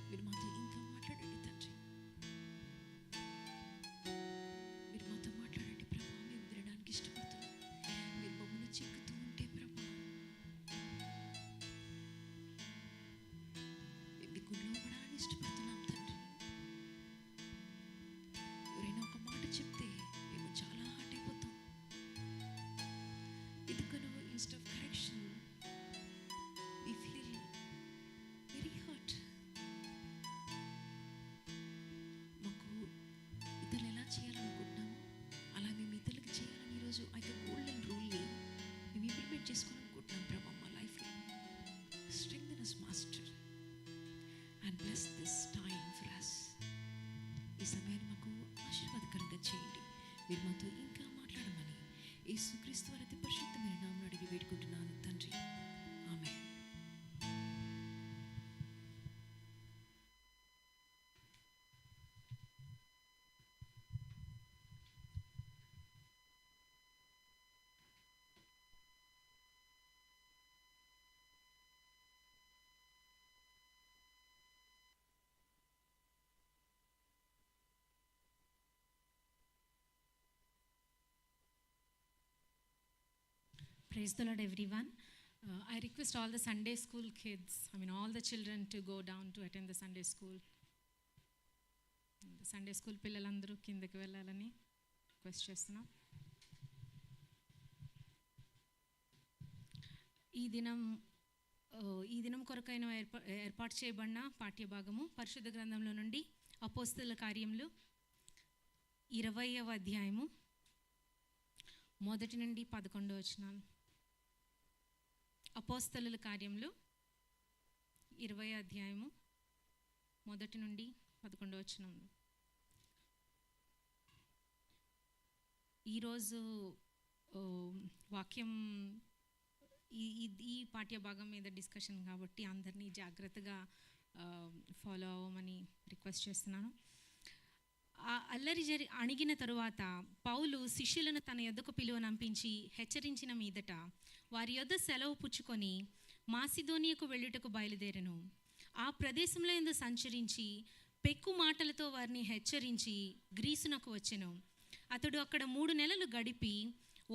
మీరు మాతో ఇంకా మాట్లాడండి తండ్రి, మీరు మాతో మాట్లాడండి ప్రభా. మేము వినడానికి ఇష్టపడుతున్నాం. మీరు మమ్మల్ని చెక్కుతూ ఉంటే ప్రభా మేము మీకు లోబడాలని ఇష్టపడుతున్నాం తండ్రి. ఎవరైనా ఒక మాట చెప్తే మేము చాలా హార్ట్ అయిపోతాం. ఎందుకనో instead of correction we feel very hurt. మాకు ఇతరులు ఎలా చేయాలనుకుంటున్నామో అలా మేము ఇతరులకు చేయాలని ఈరోజు ఆ యొక్క గోల్డెన్ రూల్ని మేము ఇంప్లిమెంట్ చేసుకోవాలనుకుంటున్నాం ప్రభా మా లైఫ్లో. Strengthen us master and bless this time for us. ఈ సమయాన్ని మాకు ఆశీర్వాదకరంగా చేయండి. మీరు మాతో ఇంకా మాట్లాడమని యేసుక్రీస్తు వారి అతి పరిశుద్ధమైన నామమున అడిగి వేడుకుంటున్నాను తండ్రి, ఆమేన్. Praise the Lord, everyone. I request all the Sunday school kids, all the children to go down to attend the Sunday school. The Sunday school పిల్లలందరూ కిందకి వెళ్ళాలని రిక్వెస్ట్ చేస్తున్నాం. ఈ దినం కొరకైన ఏర్పాటు చేయబడిన పాఠ్యభాగము పరిశుద్ధ గ్రంథంలో నుండి అపోస్తలుల కార్యములు 20వ అధ్యాయము 1 నుండి 11 వచనాలు. అపోస్తలుల కార్యములు 20వ అధ్యాయము 1 నుండి 11 వచనములు. ఈరోజు వాక్యం ఈ పాఠ్యభాగం మీద డిస్కషన్ కాబట్టి అందరినీ జాగ్రత్తగా ఫాలో అవ్వమని రిక్వెస్ట్ చేస్తున్నాను. అల్లరి అణిగిన తరువాత పౌలు శిష్యులను తన యొద్దకు పిలువనంపించి హెచ్చరించిన మీదట వారి యొద్ద సెలవు పుచ్చుకొని మాసిదోనియకు వెళ్ళుటకు బయలుదేరెను. ఆ ప్రదేశంలో ఎందు సంచరించి పెక్కు మాటలతో వారిని హెచ్చరించి గ్రీసునకు వచ్చెను. అతడు అక్కడ 3 నెలలు గడిపి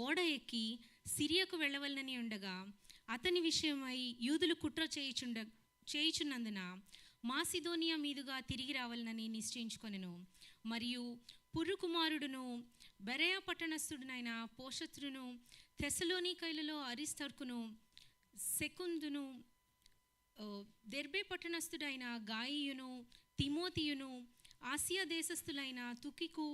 ఓడ ఎక్కి సిరియాకు వెళ్ళవలనని ఉండగా అతని విషయమై యూదులు కుట్ర చేయుచున్నందున మాసిదోనియా మీదుగా తిరిగి రావాలనని నిశ్చయించుకొనెను. మరియు పుర్రు కుమారుడును బెరయా పట్టణస్థుడునైన పోషత్రును, తెస్సలోనికైలలో అరిస్తర్కును, సెకుందును దెర్బే పట్టణస్థుడైన గాయియును తిమోతియును ఆసియా దేశస్థులైన తుకికు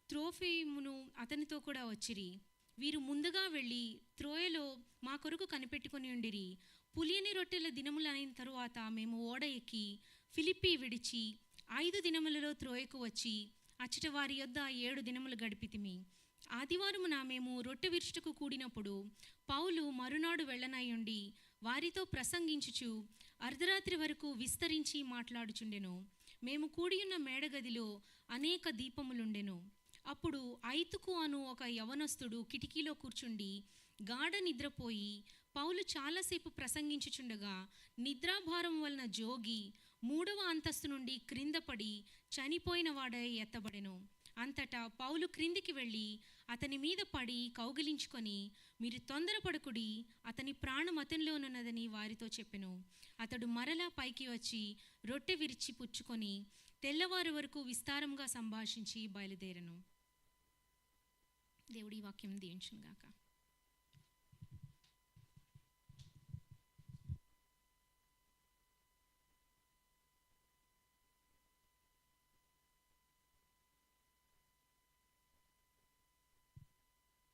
త్రోఫిమును అతనితో కూడా వచ్చిరి. వీరు ముందుగా వెళ్ళి త్రోయలో మా కొరకు కనిపెట్టుకొని ఉండిరి. పులియని రొట్టెల దినములైన తరువాత మేము ఓడ ఎక్కి ఫిలిప్పి విడిచి 5 దినములలో త్రోయకు వచ్చి అచ్చట వారి యొద్ద 7 దినములు గడిపితిమి. ఆదివారమున మేము రొట్టె విరుచుటకు కూడినప్పుడు పౌలు మరునాడు వెళ్ళనయ్యుండి వారితో ప్రసంగించుచు అర్ధరాత్రి వరకు విస్తరించి మాట్లాడుచుండెను. మేము కూడియున్న మేడగదిలో అనేక దీపములుండెను. అప్పుడు ఐతుకు అను ఒక యవనస్తుడు కిటికీలో కూర్చుండి గాఢ నిద్రపోయి పౌలు చాలాసేపు ప్రసంగించుచుండగా నిద్రాభారం వలన జోగి 3వ అంతస్తు నుండి క్రింద పడి చనిపోయిన వాడై ఎత్తబడెను. అంతటా పౌలు క్రిందికి వెళ్ళి అతని మీద పడి కౌగిలించుకొని, మీరు తొందరపడకుడి, అతని ప్రాణం అతనిలోనున్నదని వారితో చెప్పెను. అతడు మరలా పైకి వచ్చి రొట్టె విరిచి పుచ్చుకొని తెల్లవారు వరకు విస్తారంగా సంభాషించి బయలుదేరను. దేవుడి వాక్యం దీవించుగాక.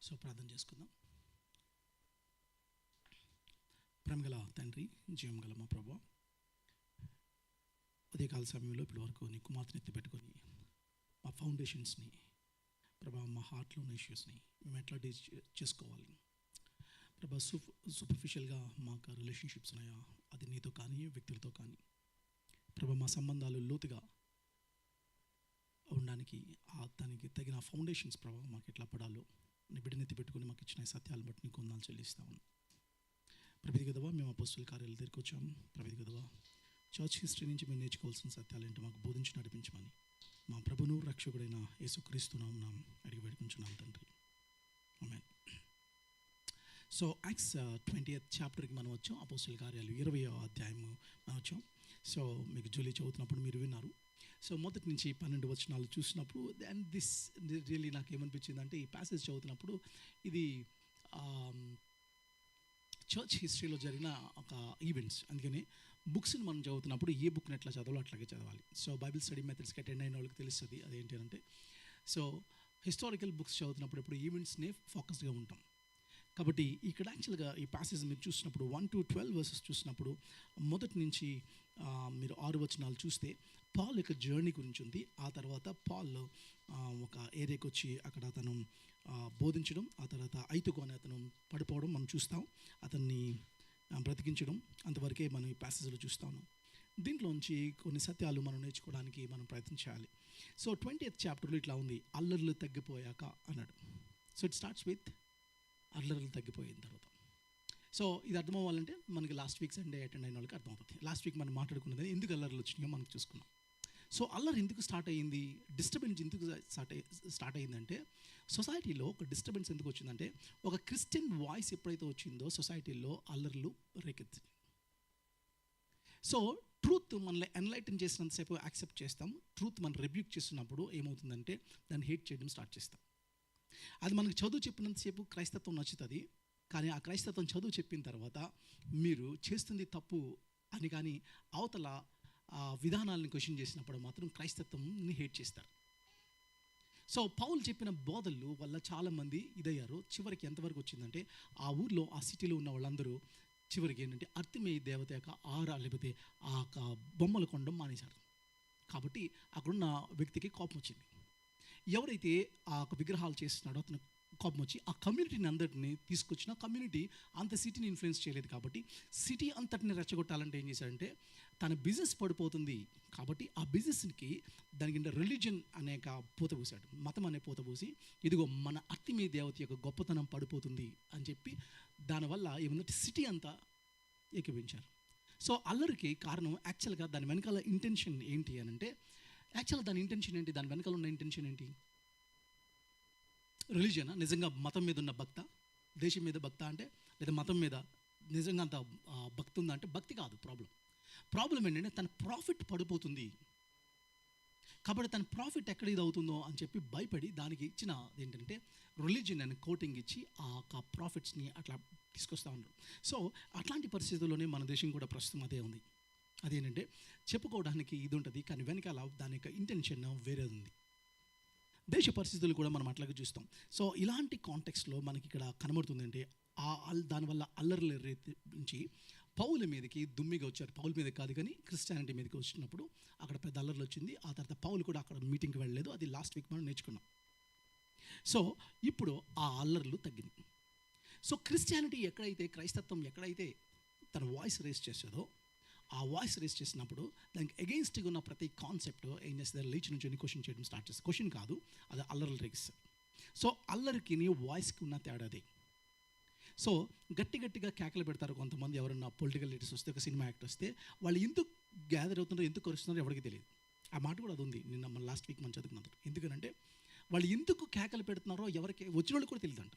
సో ప్రార్థన చేసుకుందాం. ప్రేమగల తండ్రి, జీవం గల మా ప్రభా, ఉదయకాల సమయంలో ఇప్పటి వరకు నీ కుమార్తెని ఎత్తిపెట్టుకొని మా ఫౌండేషన్స్ని ప్రభా, మా హార్ట్లో ఉన్న ఇష్యూస్ని మేము ఎట్లా డీల్ చేసుకోవాలి ప్రభా. సూపర్ఫిషియల్గా మాకు రిలేషన్షిప్స్ ఉన్నాయా, అది నీతో కానీ వ్యక్తులతో కానీ ప్రభా, మా సంబంధాలు లోతుగా ఉండడానికి దానికి తగిన ఫౌండేషన్స్ ప్రభా మాకు ఎట్లా పడాలో నీ బిడ్డని ఎత్తిపెట్టుకొని మాకు ఇచ్చిన సత్యాలు బట్టి నీకు వందనాలు చెల్లిస్తాము. ప్రభుది గదవా, మేము అపోస్తల కార్యాల దగ్గరికి వచ్చాము. ప్రభుది గదవా, చర్చ్ హిస్టరీ నుంచి మేము నేర్చుకోవాల్సిన సత్యాలు ఏంటో మాకు బోధించి నడిపించమని మా ప్రభును రక్షకుడైన యేసుక్రీస్తు నామమున అడిగి వేడుకుంటున్నాం తండ్రి, ఆమేన్. సో యాక్ట్స్ 20th చాప్టర్కి మనం వచ్చాం. అపోస్తల కార్యాలు 20వ అధ్యాయము మనం వచ్చాం. సో మీకు జూలీ చదువుతున్నప్పుడు మీరు విన్నారు. సో మొదటి నుంచి 12 వచనాలు చూసినప్పుడు అండ్ దిస్ రియల్లీ నాకు ఏమనిపించింది అంటే, ఈ ప్యాసేజ్ చదువుతున్నప్పుడు ఇది చర్చ్ హిస్టరీలో జరిగిన ఒక ఈవెంట్స్. అందుకని బుక్స్ని మనం చదువుతున్నప్పుడు ఏ బుక్ని ఎట్లా చదవాలో అట్లాగే చదవాలి. సో బైబిల్ స్టడీ మెథడ్స్కి అటెండ్ అయిన వాళ్ళకి తెలుస్తుంది అదేంటి అంటే, సో హిస్టారికల్ బుక్స్ చదువుతున్నప్పుడు ఇప్పుడు ఈవెంట్స్ని ఫోకస్డ్గా ఉంటాం. కాబట్టి ఇక్కడ యాక్చువల్గా ఈ ప్యాసేజ్ మీరు చూసినప్పుడు 1 to 12 వర్సెస్ చూసినప్పుడు మొదటి నుంచి మీరు 6 వచనాలు చూస్తే పాల్ యొక్క జర్నీ గురించి ఉంది. ఆ తర్వాత పాల్ ఒక ఏరియాకి వచ్చి అక్కడ అతను బోధించడం, ఆ తర్వాత ఐతుకు అని అతను పడిపోవడం మనం చూస్తాం, అతన్ని బ్రతికించడం, అంతవరకే మనం ఈ ప్యాసేజ్లో చూస్తాము. దీంట్లోంచి కొన్ని సత్యాలు మనం నేర్చుకోవడానికి మనం ప్రయత్నించాలి. సో 20th చాప్టర్లో ఇట్లా ఉంది, అల్లర్లు తగ్గిపోయాక అన్నాడు. సో ఇట్ స్టార్ట్స్ విత్ అల్లర్లు తగ్గిపోయిన తర్వాత. సో ఇది అర్థం అవ్వాలంటే మనకి లాస్ట్ వీక్ సండే అటెండ్ అయిన వాళ్ళకి అర్థమవుతుంది. లాస్ట్ వీక్ మనం మాట్లాడుకున్నది ఎందుకు అల్లర్లు వచ్చినాయో మనం చూసుకున్నాం. సో అల్లరి ఎందుకు స్టార్ట్ అయ్యింది, డిస్టర్బెన్స్ ఎందుకు స్టార్ట్ అయ్యిందంటే, సొసైటీలో ఒక డిస్టర్బెన్స్ ఎందుకు వచ్చిందంటే, ఒక క్రిస్టియన్ వాయిస్ ఎప్పుడైతే వచ్చిందో సొసైటీలో అల్లర్లు రేకెత్తింది. సో ట్రూత్ మనల్ని ఎన్లైటన్ చేసినంతసేపు యాక్సెప్ట్ చేస్తాం, ట్రూత్ మనం రిబ్యూక్ చేస్తున్నప్పుడు ఏమవుతుందంటే దాన్ని హేట్ చేయడం స్టార్ట్ చేస్తాం. అది మనకు చదువు చెప్పినంతసేపు క్రైస్తత్వం నచ్చుతుంది, కానీ ఆ క్రైస్తత్వం చదువు చెప్పిన తర్వాత మీరు చేస్తుంది తప్పు అని కానీ అవతల విధానాలను క్వశ్చన్ చేసినప్పుడు మాత్రం క్రైస్తత్వంని హేట్ చేస్తారు. సో పౌలు చెప్పిన బోధలు వల్ల చాలామంది ఇదయ్యారు. చివరికి ఎంతవరకు వచ్చిందంటే, ఆ ఊర్లో ఆ సిటీలో ఉన్న వాళ్ళందరూ చివరికి ఏంటంటే అర్తిమేయ దేవత యొక్క లేకపోతే ఆ బొమ్మలు కొనడం మానేశారు. కాబట్టి అక్కడున్న వ్యక్తికి కోపం వచ్చింది. ఎవరైతే ఆ విగ్రహాలు చేస్తున్నాడో అతను కోపం వచ్చి ఆ కమ్యూనిటీని అందరిని తీసుకొచ్చిన కమ్యూనిటీ అంత సిటీని ఇన్ఫ్లుయెన్స్ చేయలేదు. కాబట్టి సిటీ అంతటిని రెచ్చగొట్టాలంటే ఏం చేశాడంటే, తన బిజినెస్ పడిపోతుంది కాబట్టి ఆ బిజినెస్కి దానికి రిలీజన్ అనే పూత పూసాడు, మతం అనే పూత పూసి, ఇదిగో మన అర్తిమేయ దేవత యొక్క గొప్పతనం పడిపోతుంది అని చెప్పి దానివల్ల ఏమంటే సిటీ అంతా ఏకీపించారు. సో అల్లరికి కారణం యాక్చువల్గా దాని వెనకాల ఇంటెన్షన్ ఏంటి అని అంటే, యాక్చువల్గా దాని ఇంటెన్షన్ ఏంటి, దాని వెనకాల ఉన్న ఇంటెన్షన్ ఏంటి? రిలీజనా? నిజంగా మతం మీద ఉన్న భక్త, దేశం మీద భక్త అంటే, లేదా మతం మీద నిజంగా అంత భక్తి ఉందా అంటే భక్తి కాదు ప్రాబ్లం. ప్రాబ్లం ఏంటంటే తన ప్రాఫిట్ పడిపోతుంది. కాబట్టి తన ప్రాఫిట్ ఎక్కడ ఇది అవుతుందో అని చెప్పి భయపడి దానికి ఇచ్చిన ఏంటంటే రిలీజియన్ అని కోటింగ్ ఇచ్చి ఆ ప్రాఫిట్స్ని అట్లా తీసుకొస్తూ ఉన్నారు. సో అట్లాంటి పరిస్థితుల్లోనే మన దేశం కూడా ప్రస్తుతం అదే ఉంది. అదేంటంటే చెప్పుకోవడానికి ఇది ఉంటుంది, కానీ వెనకాల దాని యొక్క ఇంటెన్షన్ వేరేది ఉంది. దేశ పరిస్థితులు కూడా మనం అట్లాగే చూస్తాం. సో ఇలాంటి కాంటెక్స్లో మనకి ఇక్కడ కనబడుతుందంటే దానివల్ల అల్లర్ల రేతి నుంచి పౌలు మీదకి దుమ్మిగా వచ్చారు. పౌలు మీద కాదు కానీ క్రిస్టియానిటీ మీదకి వచ్చినప్పుడు అక్కడ పెద్ద అల్లర్లు వచ్చింది. ఆ తర్వాత పౌలు కూడా అక్కడ మీటింగ్కి వెళ్ళలేదు. అది లాస్ట్ వీక్ మనం నేర్చుకున్నాం. సో ఇప్పుడు ఆ అల్లర్లు తగ్గినాయి. సో క్రిస్టియానిటీ ఎక్కడైతే, క్రైస్తత్వం ఎక్కడైతే తన వాయిస్ రేస్ చేసేదో, ఆ వాయిస్ రేస్ చేసినప్పుడు దానికి అగెయిన్స్ట్గా ఉన్న ప్రతి కాన్సెప్ట్ ఏం చేస్తుంది, లేచి నుంచి క్వశ్చన్ చేయడం స్టార్ట్ చేస్తుంది. క్వశ్చన్ కాదు, అది అల్లర్లు రేగిస్తుంది. సో అల్లరికి వాయిస్కి ఉన్న తేడా అదే. సో గట్టిగా కేకలు పెడతారు కొంతమంది. ఎవరన్నా పొలిటికల్ లీడర్స్ వస్తే, ఒక సినిమా యాక్టర్ వస్తే, వాళ్ళు ఎందుకు గ్యాదర్ అవుతున్నారో, ఎందుకు కరుస్తున్నారో ఎవరికి తెలియదు. ఆ మాట కూడా అది ఉంది, నిన్న మన లాస్ట్ వీక్ మనం చదువుకున్నారు. ఎందుకంటే వాళ్ళు ఎందుకు కేకలు పెడుతున్నారో ఎవరికి వచ్చిన వాళ్ళు కూడా తెలియదంట.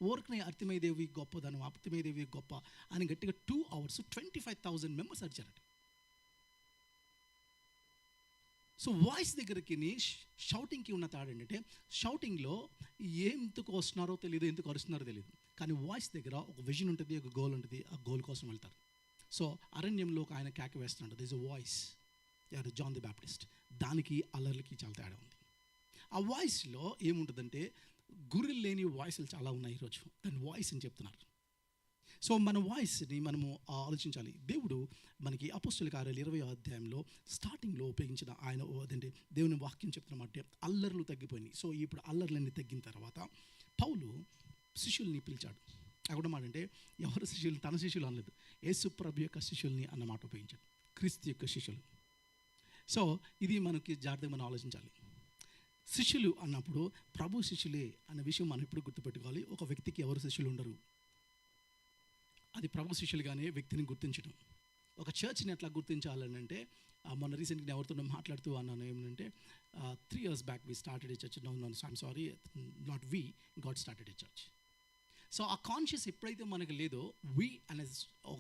ఊరికి అర్తిమయ్యదేవి గొప్పదనం, అర్తిమయ్యదేవి గొప్ప అని గట్టిగా 2 hours 25,000 మెంబర్స్ అడిచారట. సో వాయిస్ దగ్గరికి షౌటింగ్కి ఉన్న తేడా ఏంటంటే, షౌటింగ్లో ఎందుకు వస్తున్నారో తెలియదు, ఎందుకు అరుస్తున్నారో తెలియదు. కానీ వాయిస్ దగ్గర ఒక విజన్ ఉంటుంది, ఒక గోల్ ఉంటుంది. ఆ గోల్ కోసం వెళ్తారు. సో అరణ్యంలో ఒక ఆయన కేక వేస్తున్నాడు, దిస్ అ వాయిస్, ఎవరు, జాన్ ది బ్యాప్టిస్ట్. దానికి అల్లర్లకి చాలా తేడా ఉంది. ఆ వాయిస్లో ఏముంటుందంటే, గుర్రెలు లేని వాయిస్లు చాలా ఉన్నాయి ఈరోజు. దాని వాయిస్ అని చెప్తున్నారు. సో మన వాయిస్ని మనము ఆలోచించాలి. దేవుడు మనకి అపోస్తల కార్యాలు 20వ అధ్యాయంలో స్టార్టింగ్లో ఉపయోగించిన ఆయన అదంటే దేవుని వాక్యం చెప్తున్నమాట, అల్లర్లు తగ్గిపోయినాయి. సో ఇప్పుడు అల్లర్లన్నీ తగ్గిన తర్వాత పౌలు శిష్యుల్ని పిలిచాడు. అక్కడ మాట అంటే ఎవరు శిష్యులు, తన శిష్యులు అనలేదు, యేసు ప్రభు యొక్క శిష్యుల్ని అన్నమాట ఉపయోగించాడు, క్రీస్తు యొక్క శిష్యులు. సో ఇది మనకి జాగ్రత్తగా మనం ఆలోచించాలి. శిష్యులు అన్నప్పుడు ప్రభు శిష్యులే అనే విషయం మనం ఎప్పుడు గుర్తుపెట్టుకోవాలి. ఒక వ్యక్తికి ఎవరు శిష్యులు ఉండరు, అది ప్రభు శిష్యులుగానే వ్యక్తిని గుర్తించడం. ఒక చర్చ్ని ఎట్లా గుర్తించాలని అంటే, మొన్న రీసెంట్గా ఎవరితో మాట్లాడుతూ అన్నాను ఏమంటే, 3 years back we started a church. No I'm sorry, not we, God started a church. So uh conscious ఎప్పుడైతే మనకు లేదో, వీ అనే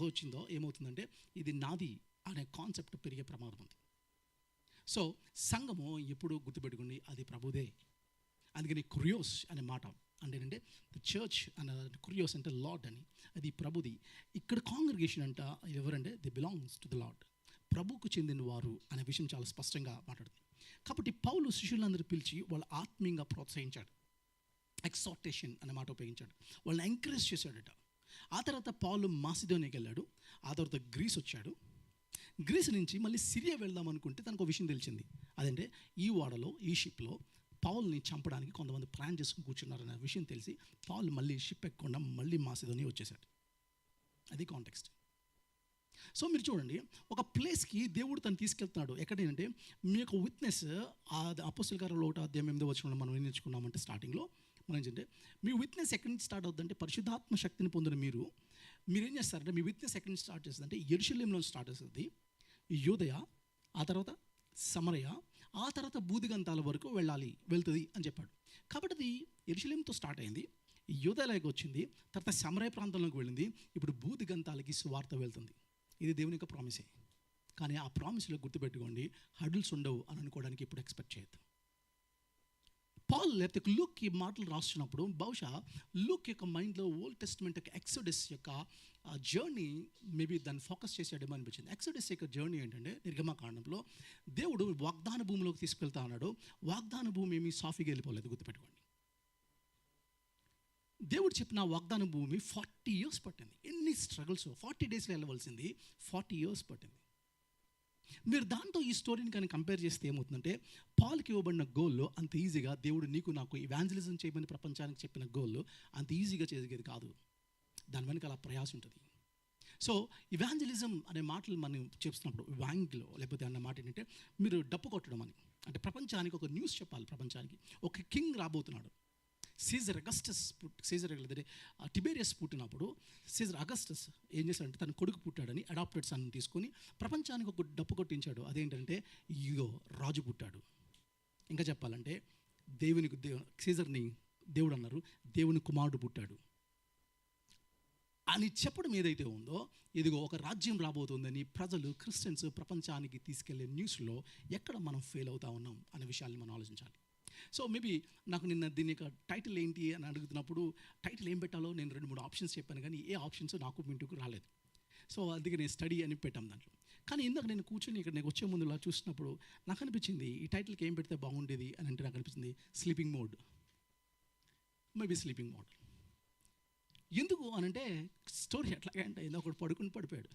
వచ్చిందో ఏమవుతుందంటే, ఇది నాది అనే కాన్సెప్ట్ పెరిగే ప్రమాదం ఉంది. సో సంఘము ఎప్పుడు గుర్తుపెట్టుకోండి, అది ప్రభుదే. అందుకని కురియోస్ అనే మాట అంటే ఏంటంటే, ద చర్చ్ అనే కురియోస్ అంటే లార్డ్ అని, అది ప్రభుది. ఇక్కడ కాంగ్రిగేషన్ అంట ఎవరంటే, the belongs to the lord, ప్రభుకు చెందిన వారు అనే విషయం చాలా స్పష్టంగా మాట్లాడుతుంది. కాబట్టి పౌలు శిష్యులందరూ పిలిచి వాళ్ళు ఆత్మీయంగా ప్రోత్సహించాడు. ఎక్సార్టేషన్ అనే మాట ఉపయోగించాడు, వాళ్ళని ఎంకరేజ్ చేశాడట. ఆ తర్వాత పౌలు మాసిదోనియాకి వెళ్ళాడు. ఆ తర్వాత గ్రీస్ వచ్చాడు. గ్రీస్ నుంచి మళ్ళీ సిరియా వెళ్దాం అనుకుంటే తనకు ఒక విషయం తెలిసింది. అదంటే ఈ ఓడలో, ఈ షిప్లో పౌల్ని చంపడానికి కొంతమంది ప్లాన్ చేసుకుని కూర్చున్నారనే విషయం తెలిసి పౌల్ మళ్ళీ షిప్ ఎక్కకుండా మళ్ళీ మాసిదోనియా వచ్చేసాడు. అది కాంటెక్స్ట్. సో మీరు చూడండి, ఒక ప్లేస్కి దేవుడు తను తీసుకెళ్తున్నాడు. ఎక్కడేంటంటే, మీ యొక్క విట్నెస్, అపోస్తల కార్యాలు 1వ అధ్యాయం 8వ వచనంలో మనం ఏం నేర్చుకున్నామంటే, స్టార్టింగ్లో మనం ఏంటంటే, మీ విట్నెస్ ఎక్కడి నుంచి స్టార్ట్ అవుతుందంటే, పరిశుద్ధాత్మ శక్తిని పొందిన మీరేం చేస్తారంటే, మీ విట్నెస్ ఎక్కడి నుంచి స్టార్ట్ చేస్తుందంటే, యెరూషలేములో స్టార్ట్ అవుతుంది, యూదయ, ఆ తర్వాత సమరయ, ఆ తర్వాత బూదిగంతాల వరకు వెళ్తుంది అని చెప్పాడు. కాబట్టి అది యెరూషలేముతో స్టార్ట్ అయింది, యూదయలోకి వచ్చింది, తర్వాత సమరయ ప్రాంతంలోకి వెళ్ళింది, ఇప్పుడు బూదిగంతాలకి సువార్త వెళ్తుంది. ఇది దేవుని యొక్క ప్రామిసే. కానీ ఆ ప్రామిస్లో గుర్తుపెట్టుకోండి, హడిల్స్ ఉండవు అని అనుకోవడానికి ఇప్పుడు ఎక్స్పెక్ట్ చేయొద్దు. పాల్ లేకపోతే లూక్ ఈ మాటలు రాస్తున్నప్పుడు బహుశా లూక్ యొక్క మైండ్లో ఓల్డ్ టెస్ట్మెంట్ యొక్క ఎక్సోడస్ యొక్క జర్నీ మేబీ దాన్ని ఫోకస్ చేసేయడమో అనిపించింది. ఎక్సోడస్ యొక్క జర్నీ ఏంటంటే, నిర్గమకాండంలో దేవుడు వాగ్దాన భూమిలోకి తీసుకెళ్తా అన్నాడు. వాగ్దాన భూమి ఏమీ సాఫీగా వెళ్ళిపోలేదు, గుర్తుపెట్టుకోండి. దేవుడు చెప్పిన వాగ్దాన భూమి 40 years పట్టింది. ఎన్ని స్ట్రగుల్స్, 40 daysలో వెళ్ళవలసింది 40 years పట్టింది. మీరు దాంతో ఈ స్టోరీని కానీ కంపేర్ చేస్తే ఏమవుతుందంటే, పాల్కి ఇవ్వబడిన గోల్లో అంత ఈజీగా దేవుడు నాకు ఇవాంజలిజం చేయమని ప్రపంచానికి చెప్పిన గోల్లో అంత ఈజీగా చేయగలిగేది కాదు. దాని వెనక అలా ప్రయాసం ఉంటుంది. సో ఇవాంజలిజం అనే మాటలు మనం చెప్తున్నప్పుడు, వ్యాంగ్లో లేకపోతే అన్న మాట ఏంటంటే, మీరు డప్పు కొట్టడం అని, అంటే ప్రపంచానికి ఒక న్యూస్ చెప్పాలి. ప్రపంచానికి ఒక కింగ్ రాబోతున్నాడు. సీజర్ టిబేరియస్ పుట్టినప్పుడు సీజర్ అగస్టస్ ఏం చేశాడంటే, తన కొడుకు పుట్టాడని అడాప్టెడ్ సన్ తీసుకొని ప్రపంచానికి ఒక డప్పు కొట్టించాడు. అదేంటంటే, ఇగో రాజు పుట్టాడు. ఇంకా చెప్పాలంటే, సీజర్ని దేవుడు అన్నారు, దేవుని కుమారుడు పుట్టాడు. అని చెప్పడం ఏదైతే ఉందో, ఇదిగో ఒక రాజ్యం రాబోతుందని ప్రజలు క్రిస్టియన్స్ ప్రపంచానికి తీసుకెళ్లే న్యూస్లో ఎక్కడ మనం ఫెయిల్ అవుతా ఉన్నాం అనే విషయాన్ని మనం ఆలోచించాలి. సో మేబీ నాకు నిన్న దీని యొక్క టైటిల్ ఏంటి అని అడుగుతున్నప్పుడు టైటిల్ ఏం పెట్టాలో నేను 2-3 ఆప్షన్స్ చెప్పాను, కానీ ఏ ఆప్షన్స్ నాకు మింటుకు రాలేదు. సో అందుకే నేను స్టడీ అని పెట్టాం దాంట్లో. కానీ ఇందాక నేను కూర్చొని ఇక్కడ నేను వచ్చే ముందు ఇలా చూసినప్పుడు నాకు అనిపించింది ఈ టైటిల్కి ఏం పెడితే బాగుండేది అని అంటే నాకు అనిపించింది sleeping mode. Maybe sleeping mode. ఎందుకు అనంటే స్టోరీ ఎట్లాగంటే ఏదో ఒకటి పడిపోయాడు.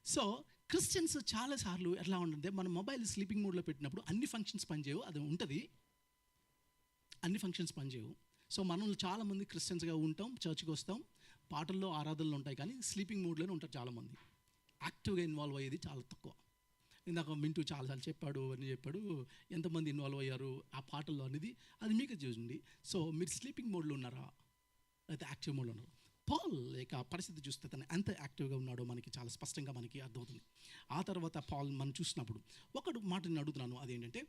సో క్రిస్టియన్స్ చాలాసార్లు ఎట్లా ఉంటుంది, మన మొబైల్ స్లీపింగ్ మోడ్లో పెట్టినప్పుడు అన్ని ఫంక్షన్స్ పనిచేయవు, అది ఉంటుంది, అన్ని ఫంక్షన్స్ పనిచేయవు. సో మనం చాలామంది క్రిస్టియన్స్గా ఉంటాం, చర్చ్కి వస్తాం, పాటల్లో ఆరాధనలు ఉంటాయి, కానీ స్లీపింగ్ మోడ్లోనే ఉంటారు చాలామంది. యాక్టివ్గా ఇన్వాల్వ్ అయ్యేది చాలా తక్కువ. ఇందాక మింటూ చాలాసార్లు చెప్పాడు అని చెప్పాడు, ఎంతమంది ఇన్వాల్వ్ అయ్యారు ఆ పాటల్లో అనేది అది మీకు చూడండి. సో మీరు స్లీపింగ్ మోడ్లో ఉన్నారా అయితే యాక్టివ్ మోడ్లో ఉన్నారు? పాల్ యొక్క పరిస్థితి చూస్తే తను ఎంత యాక్టివ్గా ఉన్నాడో మనకి చాలా స్పష్టంగా మనకి అర్థమవుతుంది. ఆ తర్వాత పాల్ మనం చూసినప్పుడు ఒకటి మాట నేను అడుగుతున్నాను, అదేంటంటే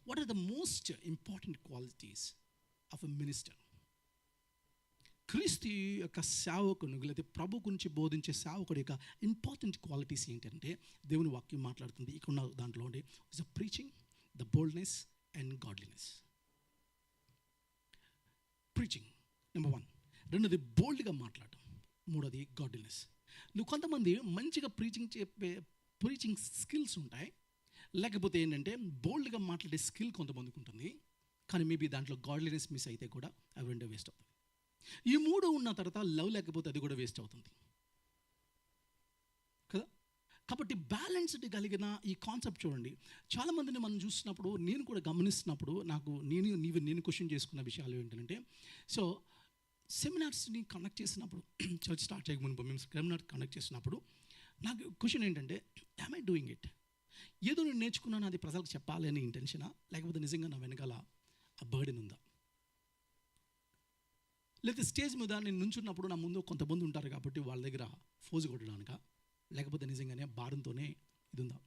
what are the most important qualities of a minister? క్రీస్తు యొక్క సేవకుని లేదా ప్రభు గురించి బోధించే సేవకుడి యొక్క ఇంపార్టెంట్ క్వాలిటీస్ ఏంటంటే దేవుని వాక్యం మాట్లాడుతుంది ఇక్కడ ఉన్న దాంట్లో ఉండే is the preaching, the boldness and godliness. Preaching number 1. రెండోది బోల్డ్గా మాట్లాడటం. మూడోది గాడ్లీనెస్. నువ్వు కొంతమంది మంచిగా ప్రీచింగ్ స్కిల్స్ ఉంటాయి, లేకపోతే ఏంటంటే బోల్డ్గా మాట్లాడే స్కిల్ కొంతమందికి ఉంటుంది, కానీ మేబీ దాంట్లో గాడ్లీనెస్ మిస్ అయితే కూడా అవి రెండో వేస్ట్ అవుతుంది. ఈ 3 ఉన్న తర్వాత లవ్ లేకపోతే అది కూడా వేస్ట్ అవుతుంది కదా. కాబట్టి బ్యాలెన్స్డ్ కలిగిన ఈ కాన్సెప్ట్ చూడండి. చాలామందిని మనం చూసినప్పుడు నేను కూడా గమనిస్తున్నప్పుడు నేను క్వశ్చన్ చేసుకున్న విషయాలు ఏంటంటే, సో సెమినార్స్ని కండక్ట్ చేసినప్పుడు చర్చ్ స్టార్ట్ చేయకముందు మేము సెమినార్ కండక్ట్ చేసినప్పుడు నాకు క్వశ్చన్ ఏంటంటే, యామ్ ఐ డూయింగ్ ఇట్? ఏదో నేను నేర్చుకున్నాను అది ప్రజలకు చెప్పాలి అనే ఇంటెన్షనా, లేకపోతే నిజంగా నా వెనకాల ఆ బర్డెన్ ఉందా? లేదా స్టేజ్ మీద నేను నుంచున్నప్పుడు నా ముందు కొంతమంది ఉంటారు కాబట్టి వాళ్ళ దగ్గర ఫోజు కొట్టడానిక, లేకపోతే నిజంగానే భారంతోనే ఇది ఉందా?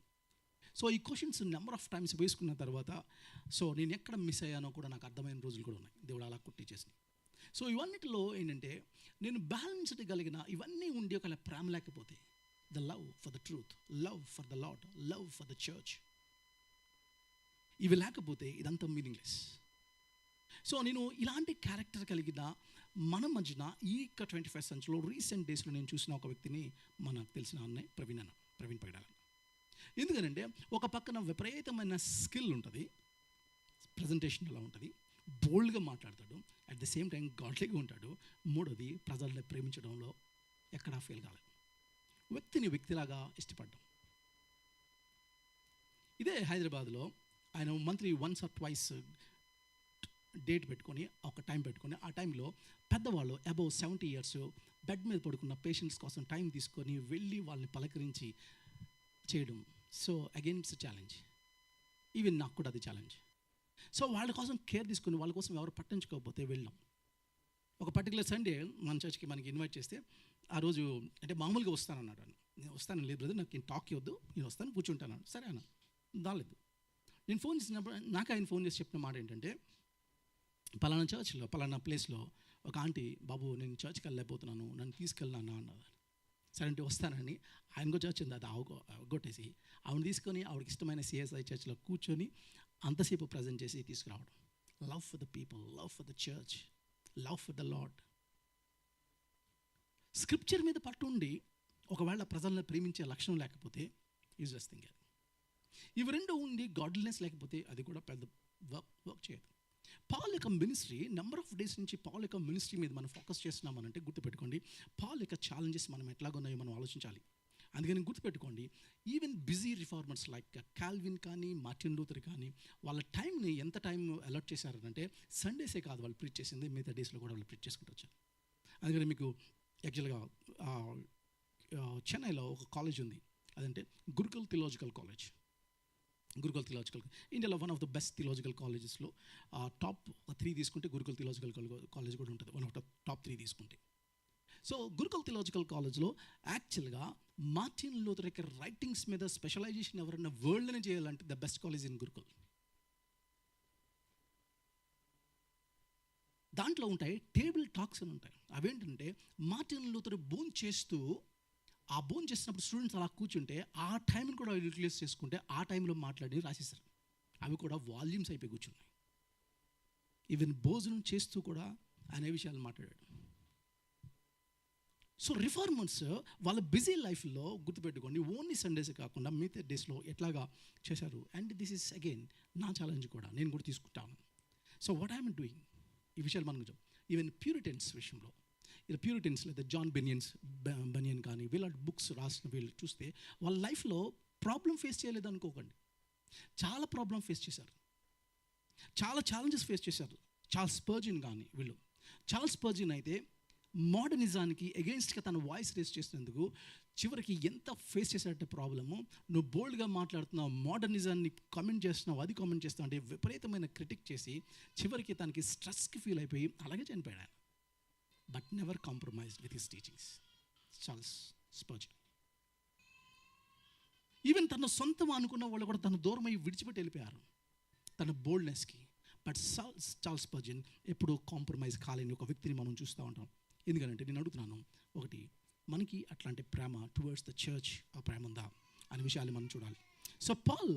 సో ఈ క్వశ్చన్స్ నెంబర్ ఆఫ్ టైమ్స్ వేసుకున్న తర్వాత సో నేను ఎక్కడ మిస్ అయ్యానో కూడా నాకు అర్థమైన రోజులు కూడా ఉన్నాయి, దేవుడు అలా కుట్టించేసి. సో ఇవన్నిటిలో ఏంటంటే నేను బ్యాలెన్స్డ్ కలిగిన ఇవన్నీ ఉండి ఒకవేళ ప్రేమ లేకపోతే, the love for the truth, love for the lord, love for the church, ఇవి లేకపోతే ఇదంతా మీనింగ్లెస్. సో నేను ఇలాంటి క్యారెక్టర్ కలిగిన మన మధ్యన ఈ 21st centuryలో రీసెంట్ డేస్లో నేను చూసిన ఒక వ్యక్తిని మనకు తెలిసిన అన్నయ్య ప్రవీణ్ పగడాల. ఎందుకనంటే ఒక పక్కన విపరీతమైన స్కిల్ ఉంటుంది, ప్రజెంటేషన్ ఎలా ఉంటుంది, బోల్డ్గా మాట్లాడతాడు, అట్ ద సేమ్ టైం గాడ్లీగా ఉంటాడు. మూడోది ప్రజల్ని ప్రేమించడంలో ఎక్కడా ఫెయిల్ కాలేదు, వ్యక్తిలాగా ఇష్టపడ్డాం. ఇదే హైదరాబాద్లో ఆయన monthly once or twice date పెట్టుకొని ఒక టైం పెట్టుకొని ఆ టైంలో పెద్దవాళ్ళు అబౌవ్ 70 years బెడ్ మీద పడుకున్న పేషెంట్స్ కోసం టైం తీసుకొని వెళ్ళి వాళ్ళని పలకరించి చేయడం. So again it's challenge, even నాకు కూడా అది ఛాలెంజ్. సో వాళ్ళ కోసం కేర్ తీసుకుని వాళ్ళ కోసం ఎవరు పట్టించుకోకపోతే వెళ్ళాం. ఒక పర్టికులర్ సండే మన చర్చ్కి మనకి ఇన్వైట్ చేస్తే ఆ రోజు అంటే మామూలుగా వస్తానన్నాడు. నేను వస్తాను, లేదు బ్రదర్ నాకు టాక్ ఇవ్వద్దు, నేను వస్తాను కూర్చుంటాను. సరే అన్న, దాలేదు. నేను ఫోన్ చేసినప్పుడు నాకు ఆయన ఫోన్ చేసి చెప్పిన మాట ఏంటంటే, పలానా చర్చ్లో పలానా ప్లేస్లో ఒక ఆంటీ, బాబు నేను చర్చ్కి వెళ్ళలేకపోతున్నాను, నన్ను తీసుకెళ్ళినా అన్నది. సరే అంటే వస్తానని ఆయనకో చర్చ్ ఉంది, అది అవగొట్టేసి ఆవిడ తీసుకొని ఆవిడకి ఇష్టమైన CSI చర్చ్లో కూర్చొని అంతసేపు ప్రజెంట్ చేసి తీసుకురావడం. Love for the people, love for the church, love for the lord. Scripture మీద పట్టుండి ఒకవేళ ప్రజలను ప్రేమించే లక్షణం లేకపోతే యూజ్లెస్ థింగ్. ఇవి రెండు ఉండి గాడ్లీనెస్ లేకపోతే అది కూడా పెద్ద వర్క్ చేయదు. పాల్ యొక్క మినిస్ట్రీ నెంబర్ ఆఫ్ డేస్ నుంచి పాల్ యొక్క మినిస్ట్రీ మీద మనం ఫోకస్ చేస్తున్నామనంటే గుర్తుపెట్టుకోండి, పాల్ యొక్క ఛాలెంజెస్ మనం ఎట్లాగున్నాయో మనం ఆలోచించాలి. అందుకని గుర్తుపెట్టుకోండి, even busy reformers like Calvin కానీ మార్టిన్ లూథర్ కానీ వాళ్ళ టైంని ఎంత టైం అలాట్ చేశారంటే సండేసే కాదు వాళ్ళు ప్రీచ్ చేసింది, మిగతా డేస్లో కూడా వాళ్ళు ప్రీచ్ చేసుకుంటూ వచ్చారు. అందుకని మీకు యాక్చువల్గా చెన్నైలో ఒక కాలేజ్ ఉంది, అదంటే గురుకుల్ థియలాజికల్ కాలేజ్. ఇండియాలో one of the best theological కాలేజెస్లో టాప్ 3 తీసుకుంటే గురుకుల్ థియలాజికల్ కాలేజ్ కూడా ఉంటుంది, వన్ ఆఫ్ ద టాప్ 3 తీసుకుంటే. సో గురుకుల్ థియలాజికల్ కాలేజ్లో యాక్చువల్గా మార్టిన్ లూథర్ యొక్క రైటింగ్స్ మీద స్పెషలైజేషన్ ఎవరైనా వరల్డ్నే చేయాలంటే the best college in Gurukul. దాంట్లో ఉంటాయి టేబుల్ టాక్స్ అని ఉంటాయి. అవేంటంటే మార్టిన్ లూథర్ బోన్ చేస్తూ, ఆ బోన్ చేసినప్పుడు స్టూడెంట్స్ అలా కూర్చుంటే ఆ టైంని కూడా యూటిలైజ్ చేసుకుంటే ఆ టైంలో మాట్లాడి రాసేసారు. అవి కూడా వాల్యూమ్స్ అయిపోయి కూర్చున్నాయి. ఈవెన్ భోజనం చేస్తూ కూడా అనే విషయాలు మాట్లాడాడు. సో రిఫార్మర్స్ వాళ్ళ బిజీ లైఫ్లో గుర్తుపెట్టుకోండి, ఓన్లీ సండేస్ కాకుండా మిగతా డేస్లో ఎట్లాగా చేశారు. అండ్ దిస్ ఈస్ అగైన్ నా ఛాలెంజ్ కూడా, నేను కూడా తీసుకుంటాను. సో వాట్ ఐఎమ్ డూయింగ్, ఈ విషయాలు మనం కొంచెం ఈవెన్ ప్యూరిటన్స్ విషయంలో, ఇలా ప్యూరిటన్స్ లేదా జాన్ బనియన్ కానీ వీళ్ళ బుక్స్ రాసిన వీళ్ళు చూస్తే వాళ్ళ లైఫ్లో ప్రాబ్లం ఫేస్ చేయలేదు అనుకోకండి, చాలా ప్రాబ్లం ఫేస్ చేశారు, చాలా ఛాలెంజెస్ ఫేస్ చేశారు. చార్ల్స్ స్పర్జన్ కానీ వీళ్ళు, చార్ల్స్ స్పర్జన్ అయితే మోడర్నిజానికి అగెయిన్స్ట్గా తన వాయిస్ రేస్ చేసినందుకు చివరికి ఎంత ఫేస్ చేసేట ప్రాబ్లము, నువ్వు బోల్డ్గా మాట్లాడుతున్నావు, మోడర్నిజాన్ని కామెంట్ చేస్తున్నావు, అది కామెంట్ చేస్తున్నావు అంటే విపరీతమైన క్రిటిక్ చేసి చివరికి తనకి స్ట్రెస్కి ఫీల్ అయిపోయి అలాగే చనిపోయాడు ఆయన. But never compromise with his teachings, Charles Spurgeon. Even తన సొంతం అనుకున్న వాళ్ళు కూడా తన దూరమై విడిచిపెట్టి వెళ్ళిపోయారు తన బోల్డ్నెస్కి. బట్ చార్ల్స్ స్పర్జన్ ఎప్పుడూ కాంప్రమైజ్ కాలేని ఒక వ్యక్తిని మనం చూస్తూ ఉంటాం. ఎందుకంటే నేను అడుగుతున్నాను, ఒకటి మనకి అట్లాంటి ప్రేమ టువర్డ్స్ ద చర్చ్ ఆ ప్రేమ ఉందా అనే విషయాలు మనం చూడాలి. సో పాల్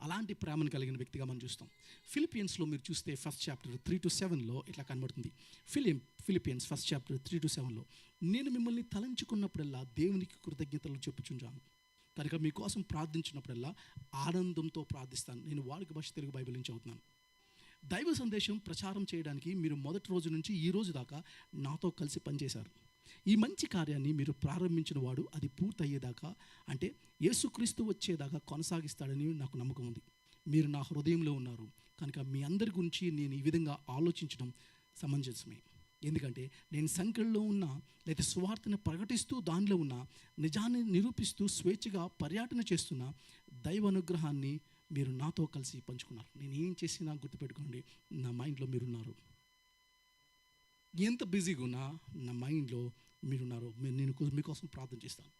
అలాంటి ప్రేమను కలిగిన వ్యక్తిగా మనం చూస్తాం. ఫిలిపియన్స్లో మీరు చూస్తే 1st chapter 3-7 ఇట్లా కనబడుతుంది. ఫిలిపియన్స్ 1st chapter 3-7 నేను మిమ్మల్ని తలంచుకున్నప్పుడల్లా దేవునికి కృతజ్ఞతలు చెప్పుచుంటాను, కనుక మీకోసం ప్రార్థించినప్పుడల్లా ఆనందంతో ప్రార్థిస్తాను. నేను వాడుక భాష తెలుగు బైబిల్ నుంచి చదువుతున్నాను. దైవ సందేశం ప్రచారం చేయడానికి మీరు మొదటి రోజు నుంచి ఈ రోజు దాకా నాతో కలిసి పనిచేశారు. ఈ మంచి కార్యాన్ని మీరు ప్రారంభించిన వాడు అది పూర్తయ్యేదాకా, అంటే యేసుక్రీస్తు వచ్చేదాకా కొనసాగిస్తాడని నాకు నమ్మకం ఉంది. మీరు నా హృదయంలో ఉన్నారు కనుక మీ అందరి గురించి నేను ఈ విధంగా ఆలోచించడం సమంజసమే. ఎందుకంటే నేను సంఖ్యలో ఉన్న లేదా సువార్తను ప్రకటిస్తూ దానిలో ఉన్న నిజాన్ని నిరూపిస్తూ స్వేచ్ఛగా పర్యటన చేస్తున్న దైవ అనుగ్రహాన్ని మీరు నాతో కలిసి పంచుకున్నారు. నేను ఏం చేసినా గుర్తుపెట్టుకోండి, నా మైండ్లో మీరున్నారు. ఎంత బిజీగా ఉన్నా నా మైండ్లో మీరున్నారు. నేను మీకోసం ప్రార్థన చేస్తాను.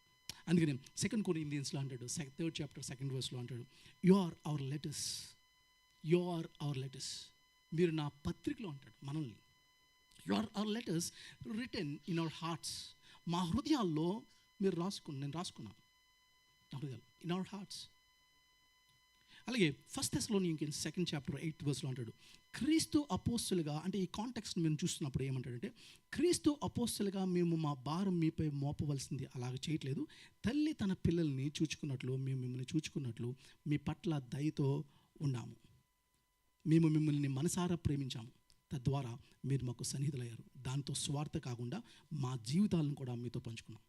అందుకని 2 Corinthiansలో అంటాడు, 3rd chapter 2nd verse అంటాడు, you are our letters, you are our letters. మీరు నా పత్రికలో అంటాడు మనల్ని. You are our letters written in our hearts. మా హృదయాల్లో మీరు నేను రాసుకున్నాను నా హృదయాలు, ఇన్ అవర్ హార్ట్స్. అలాగే 1 Thessalonians 2nd chapter 8th verse అంటాడు, క్రీస్తు అపోస్తులుగా, అంటే ఈ కాంటెక్స్ట్ మేము చూస్తున్నప్పుడు ఏమంటాడంటే, క్రీస్తు అపోస్తులుగా మేము మా భారం మీపై మోపవలసింది అలాగ చేయట్లేదు, తల్లి తన పిల్లల్ని చూచుకున్నట్లు మేము మిమ్మల్ని చూచుకున్నట్లు మీ పట్ల దయతో ఉన్నాము. మేము మిమ్మల్ని మనసారా ప్రేమించాము, తద్వారా మీరు మాకు సన్నిహితులయ్యారు. దాంతో స్వార్థ కాకుండా మా జీవితాలను కూడా మీతో పంచుకున్నాం.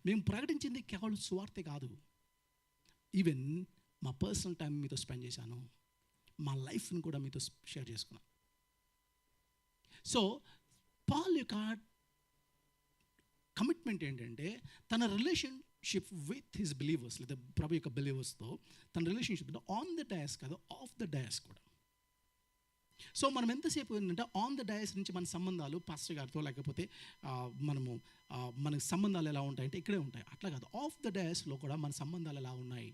మేము ప్రకటించింది కేవలం స్వార్థే కాదు, ఈవెన్ మా పర్సనల్ టైం మీతో స్పెండ్ చేశాను, మా లైఫ్ని కూడా మీతో షేర్ చేసుకున్నాను. సో పాల్ యొక్క కమిట్మెంట్ ఏంటంటే తన రిలేషన్షిప్ విత్ హిస్ బిలీవర్స్ లేదా ప్రభు యొక్క బిలీవర్స్తో తన రిలేషన్షిప్ ఆన్ ద డయాస్ కాదు, ఆఫ్ ద డయాస్ కూడా. సో మనం ఎంతసేపు ఏంటంటే ఆన్ ద డయాస్ నుంచి మన సంబంధాలు పాస్టర్ గారితో లేకపోతే మన సంబంధాలు ఎలా ఉంటాయంటే ఇక్కడే ఉంటాయి, అట్లా కాదు. ఆఫ్ ద డయాస్లో కూడా మన సంబంధాలు ఎలా ఉన్నాయి,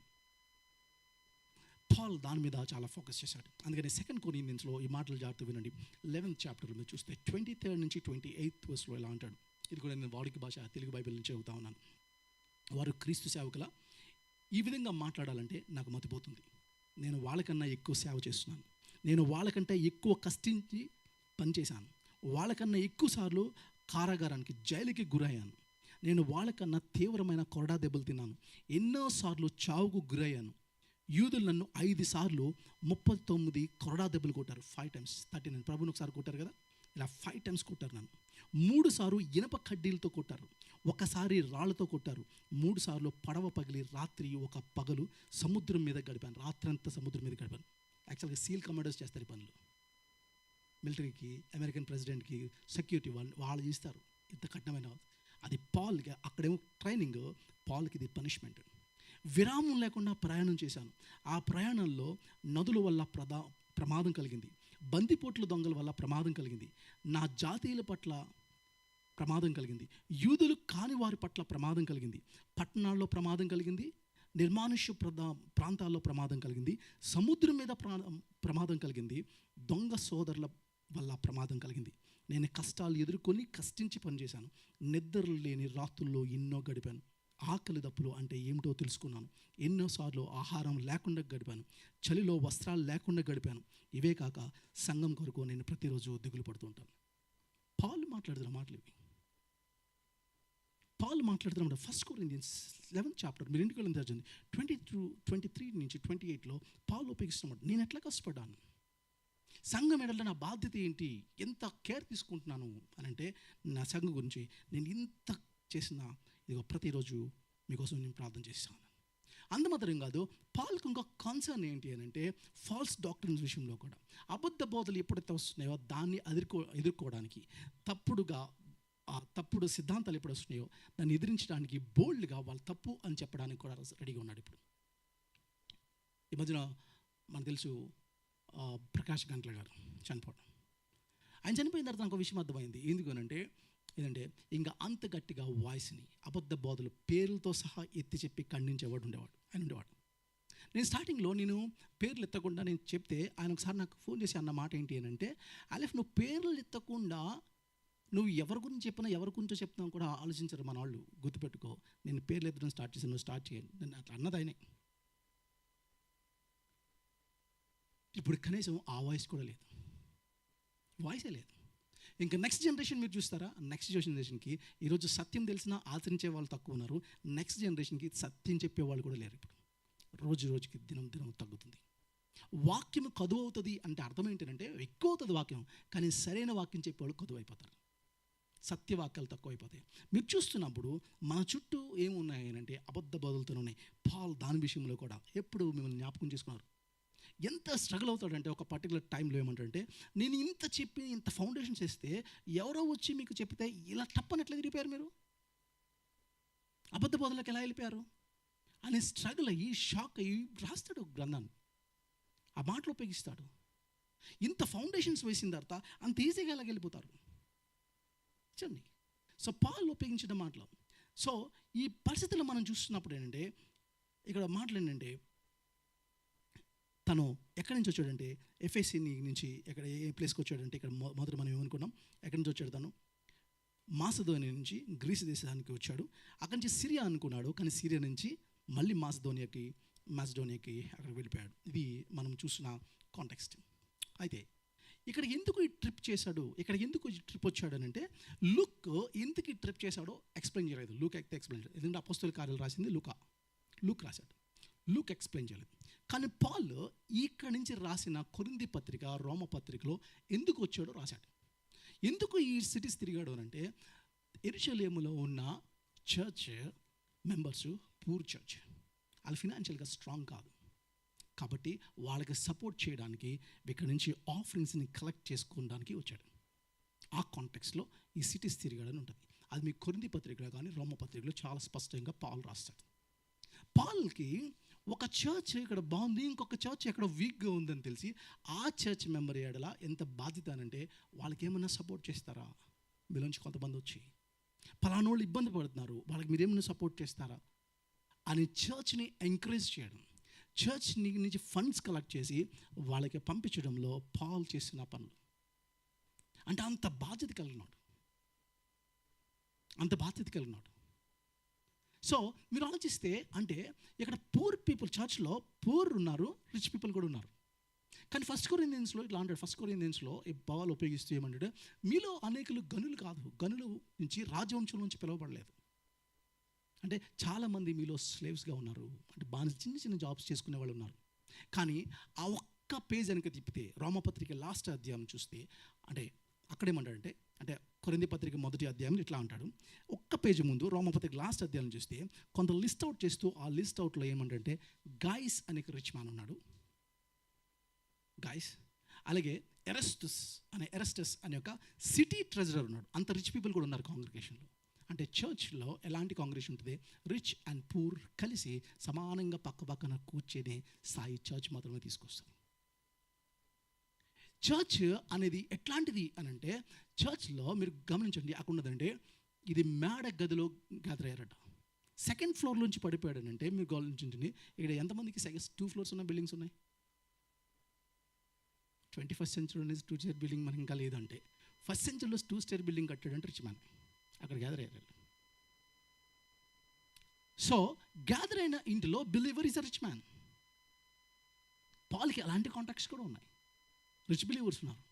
పాల్ దాని మీద చాలా ఫోకస్ చేశాడు. అందుకని 2 Corinthiansలో ఈ మాటలు జాగ్రత్త వినండి. 11th chapter మీరు చూస్తే 23rd నుంచి 28th verse ఇలా అంటాడు. ఇది కూడా నేను వాడుక భాష తెలుగు బైబిల్ నుంచి చదువుతా ఉన్నాను. వారు క్రీస్తు సేవకుల ఈ విధంగా మాట్లాడాలంటే నాకు మతిపోతుంది. నేను వాళ్ళకన్నా ఎక్కువ సేవ చేస్తున్నాను, నేను వాళ్ళకంటే ఎక్కువ కష్టించి పనిచేశాను, వాళ్ళకన్నా ఎక్కువ సార్లు కారాగారానికి జైలుకి గురయ్యాను, నేను వాళ్ళకన్నా తీవ్రమైన కొరడా దెబ్బలు తిన్నాను, ఎన్నోసార్లు చావుకు గురయ్యాను. యూదులు నన్ను 5 సార్లు 39 కొరడా దెబ్బలు కొట్టారు, 5 times 39. ప్రభుని ఒకసారి కొట్టారు కదా, ఇలా 5 times కొట్టారు నన్ను. 3 సార్లు ఇనప కడ్డీలతో కొట్టారు, ఒకసారి రాళ్లతో కొట్టారు, 3 సార్లు పడవ పగిలి రాత్రి ఒక పగలు సముద్రం మీద గడిపాను, రాత్రంతా సముద్రం మీద గడిపాను. యాక్చువల్గా సీల్ కమాండర్స్ చేస్తారు ఈ పనులు, మిలిటరీకి అమెరికన్ ప్రెసిడెంట్కి సెక్యూరిటీ వాళ్ళు చేస్తారు ఇంత కఠినమైన. అది పాల్కి అక్కడేమో ట్రైనింగ్, పాల్కి ఇది పనిష్మెంట్. విరామం లేకుండా ప్రయాణం చేశాను. ఆ ప్రయాణంలో నదుల వల్ల ప్రమాదం కలిగింది, బందిపోట్ల దొంగల వల్ల ప్రమాదం కలిగింది, నా జాతీయుల పట్ల ప్రమాదం కలిగింది, యూదులు కాని వారి పట్ల ప్రమాదం కలిగింది, పట్టణాల్లో ప్రమాదం కలిగింది, నిర్మానుష్య ప్రాంతాల్లో ప్రమాదం కలిగింది, సముద్రం మీద ప్రమాదం కలిగింది, దొంగ సోదరుల వల్ల ప్రమాదం కలిగింది. నేను కష్టాలు ఎదుర్కొని కష్టించి పనిచేశాను. నిద్ర లేని రాత్రుల్లో ఎన్నో గడిపాను. ఆకలి దప్పులు అంటే ఏమిటో తెలుసుకున్నాను. ఎన్నోసార్లు ఆహారం లేకుండా గడిపాను. చలిలో వస్త్రాలు లేకుండా గడిపాను. ఇవే కాక సంఘం కొరకు నేను ప్రతిరోజు దిగులు పడుతుంటాను. పాలు మాట్లాడుతున్న మాటలు ఇవి. పాలు మాట్లాడుతున్నమాట 1 Corinthians 11th చాప్టర్, మీరు ఇంటికి వెళ్ళిన చదివింది 23 నుంచి 28లో పాలు ఉపయోగిస్తున్నమాట. నేను ఎట్లా కష్టపడ్డాను, సంఘం ఎడల నా బాధ్యత ఏంటి, ఎంత కేర్ తీసుకుంటున్నాను అని అంటే, నా సంఘం గురించి నేను ఇంత చేసిన ఇదిగో ప్రతిరోజు మీకోసం నేను ప్రార్థన చేస్తాను. అందుమాత్రం కాదు, పాల్కు ఇంకా కాన్సర్న్ ఏంటి అని అంటే ఫాల్స్ డాక్టరీన్స్ విషయంలో కూడా అబద్ధ బోధలు ఎప్పుడైతే వస్తున్నాయో దాన్ని ఎదుర్కోవడానికి, తప్పుడు సిద్ధాంతాలు ఎప్పుడు వస్తున్నాయో దాన్ని ఎదిరించడానికి బోల్డ్గా వాళ్ళు తప్పు అని చెప్పడానికి కూడా రెడీగా ఉన్నాడు. ఇప్పుడు ఈ మధ్యన మనకు తెలుసు ప్రకాష్ గంట్ల గారు చనిపోవడం. ఆయన చనిపోయిన తర్వాత నాకు విషయం అర్థమైంది. ఎందుకనంటే ఏంటంటే ఇంకా అంత గట్టిగా వాయిస్ని అబద్ధ బోధలు పేర్లతో సహా ఎత్తి చెప్పి ఖండించేవాడు ఆయన ఉండేవాడు. నేను స్టార్టింగ్లో నేను పేర్లు ఎత్తకుండా నేను చెప్తే ఆయన ఒకసారి నాకు ఫోన్ చేసి అన్న మాట ఏంటి అని అంటే, అలెఫ్ నువ్వు పేర్లు ఎత్తకుండా నువ్వు ఎవరి గురించి చెప్పినా ఎవరి గురించో చెప్తున్నావు కూడా ఆలోచించరు మన వాళ్ళు, గుర్తుపెట్టుకో. నేను పేర్లు ఎత్తడం స్టార్ట్ చేశాను, నువ్వు స్టార్ట్ చేయండి. నేను అట్లా అన్నది ఆయనే. ఇప్పుడు కనీసం ఆ వాయిస్ కూడా లేదు, వాయిసే లేదు. ఇంకా నెక్స్ట్ జనరేషన్ మీరు చూస్తారా, నెక్స్ట్ జనరేషన్కి ఈరోజు సత్యం తెలిసినా ఆచరించే వాళ్ళు తక్కువ ఉన్నారు. నెక్స్ట్ జనరేషన్కి సత్యం చెప్పేవాళ్ళు కూడా లేరు. ఇప్పుడు రోజుకి దినం తగ్గుతుంది. వాక్యం కదువు అవుతుంది అంటే అర్థం ఏంటంటే ఎక్కువ అవుతుంది వాక్యం, కానీ సరైన వాక్యం చెప్పేవాళ్ళు కదువు అయిపోతారు, సత్యవాక్యాలు తక్కువ అయిపోతాయి. మీరు చూస్తున్నప్పుడు మన చుట్టూ ఏమున్నాయి అంటే అబద్ధ బోధలతో ఉన్నాయి. పాల్ దాని విషయంలో కూడా ఎప్పుడు మిమ్మల్ని జ్ఞాపకం చేసుకున్నారు. ఎంత స్ట్రగుల్ అవుతాడంటే ఒక పర్టికులర్ టైంలో ఏమంటాడంటే, నేను ఇంత చెప్పి ఇంత ఫౌండేషన్స్ వేస్తే ఎవరో వచ్చి మీకు చెప్తే ఇలా తప్పని ఎట్లా తిరిగిపోయారు, మీరు అబద్ధ బోధలకు ఎలా వెళ్ళిపోయారు అని స్ట్రగుల్ అయ్యి షాక్ అయ్యి రాస్తాడు గ్రంథాన్ని, ఆ మాటలు ఉపయోగిస్తాడు. ఇంత ఫౌండేషన్స్ వేసిన తర్వాత అంత ఈజీగా ఎలా వెళ్ళిపోతారు చూడండి. సో పాల్ ఉపయోగించిన మాటలు. సో ఈ పరిస్థితుల్లో మనం చూస్తున్నప్పుడు ఏంటంటే ఇక్కడ మాటలు ఏంటంటే, తను ఎక్కడి నుంచి వచ్చాడంటే ఎఫ్ఎస్సి నుంచి ఎక్కడ ఏ ప్లేస్కి వచ్చాడంటే, ఇక్కడ మొదట మనం ఏమనుకున్నాం, ఎక్కడి నుంచి వచ్చాడు తను, మాసిదోనియా నుంచి గ్రీస్ దేశానికి వచ్చాడు. అక్కడి నుంచి సిరియా అనుకున్నాడు, కానీ సిరియా నుంచి మళ్ళీ మాసిదోనియాకి అక్కడికి వెళ్ళిపోయాడు. ఇది మనం చూసిన కాంటెక్స్ట్. అయితే ఇక్కడ ఎందుకు ఈ ట్రిప్ చేశాడు, ఇక్కడ ఎందుకు ఈ ట్రిప్ వచ్చాడు అని అంటే, లుక్ ఎందుకు ఈ ట్రిప్ చేశాడో ఎక్స్ప్లెయిన్ చేయలేదు. లుక్ అయితే ఎక్స్ప్లెయిన్ చేయలేదు, ఎందుకంటే అపోస్తలుల కార్యాలు రాసింది లుక్ రాశాడు. లుక్ ఎక్స్ప్లెయిన్ చేయలేదు. కానీ పాల్ ఇక్కడి నుంచి రాసిన కొరింథీ పత్రిక, రోమ పత్రికలో ఎందుకు వచ్చాడో రాశాడు. ఎందుకు ఈ సిటీస్ తిరిగాడు అని అంటే, యెరూషలేములో ఉన్న చర్చ్ మెంబర్స్ పూర్ చర్చ్, వాళ్ళు ఫినాన్షియల్గా స్ట్రాంగ్ కాదు కాబట్టి వాళ్ళకి సపోర్ట్ చేయడానికి ఇక్కడ నుంచి ఆఫరింగ్స్ని కలెక్ట్ చేసుకోవడానికి వచ్చాడు. ఆ కాంటెక్స్లో ఈ సిటీస్ తిరిగాడని ఉంటుంది. అది మీ కొరింథీ పత్రికలో కానీ రోమ పత్రికలో చాలా స్పష్టంగా పాల్ రాస్తాడు. పాల్కి ఒక చర్చ్ ఇక్కడ బాగుంది, ఇంకొక చర్చ్ ఎక్కడ వీక్గా ఉందని తెలిసి ఆ చర్చ్ మెంబర్ ఏడల ఎంత బాధ్యత అనంటే, వాళ్ళకి ఏమైనా సపోర్ట్ చేస్తారా, మీలోంచి కొంతమంది వచ్చి పలానోళ్ళు ఇబ్బంది పడుతున్నారు, వాళ్ళకి మీరేమైనా సపోర్ట్ చేస్తారా అని చర్చ్ని ఎంకరేజ్ చేయడం, చర్చ్ నుంచి ఫండ్స్ కలెక్ట్ చేసి వాళ్ళకి పంపించడంలో పాల్ చేసిన పనులు. అంటే అంత బాధ్యత కలిగినాడు. సో మీరు ఆలోచిస్తే అంటే ఇక్కడ పూర్ పీపుల్, చర్చ్లో పూర్ ఉన్నారు, రిచ్ పీపుల్ కూడా ఉన్నారు. కానీ 1 Corinthiansలో ఇట్లా అంటాడు. 1 Corinthiansలో ఈ పౌలు ఉపయోగిస్తూ ఏమంటాడు, మీలో అనేకులు గనులు కాదు, గనులు నుంచి రాజవంశం నుంచి పిలువబడలేదు. అంటే చాలామంది మీలో స్లేవ్స్గా ఉన్నారు, అంటే బాగా చిన్న జాబ్స్ చేసుకునే వాళ్ళు ఉన్నారు. కానీ ఆ ఒక్క పేజ్ వెనక తిప్పితే రోమపత్రిక లాస్ట్ అధ్యాయం చూస్తే అంటే అక్కడేమంటాడంటే, అంటే కొరింథీ పత్రిక మొదటి అధ్యాయం ఇట్లా అంటాడు, ఒక్క పేజీ ముందు రోమపత్రిక లాస్ట్ అధ్యాయం చూస్తే కొంత లిస్ట్ అవుట్ చేస్తూ ఆ లిస్ట్ అవుట్లో ఏమంటే గైస్ అనే రిచ్ మ్యాన్ ఉన్నాడు, గైస్. అలాగే ఎరస్టస్ అనే ఒక సిటీ ట్రెజరర్ ఉన్నాడు. అంత రిచ్ పీపుల్ కూడా ఉన్నారు కాంగ్రిగేషన్లో. అంటే చర్చ్లో ఎలాంటి కాంగ్రిగేషన్ ఉంటుంది, రిచ్ అండ్ పూర్ కలిసి సమానంగా పక్కన కూర్చొని స్థాయి చర్చ్ మాత్రమే తీసుకొస్తారు. చర్చ్ అనేది ఎట్లాంటిది అని అంటే, చర్చ్లో మీరు గమనించండి, అక్కడ ఉన్నదంటే ఇది మేడ గదిలో గ్యాదర్ అయ్యారట. 2nd floor నుంచి పడిపోయాడనంటే మీరు గమనించండి, ఇక్కడ ఎంతమందికి 2 floors ఉన్న బిల్డింగ్స్ ఉన్నాయి. 21st century అనేది 2-tier బిల్డింగ్ మనకి ఇంకా లేదంటే ఫస్ట్ సెంచరీలో 2-స్టేర్ బిల్డింగ్ కట్టాడంటే రిచ్ మ్యాన్. అక్కడ గ్యాదర్ అయ్యారు. సో గ్యాదర్ అయిన ఇంటిలో believer is a rich man. పాల్కి అలాంటి కాంటాక్ట్స్ కూడా ఉన్నాయి, రిచ్ బిలీవర్స్ ఉన్నారు.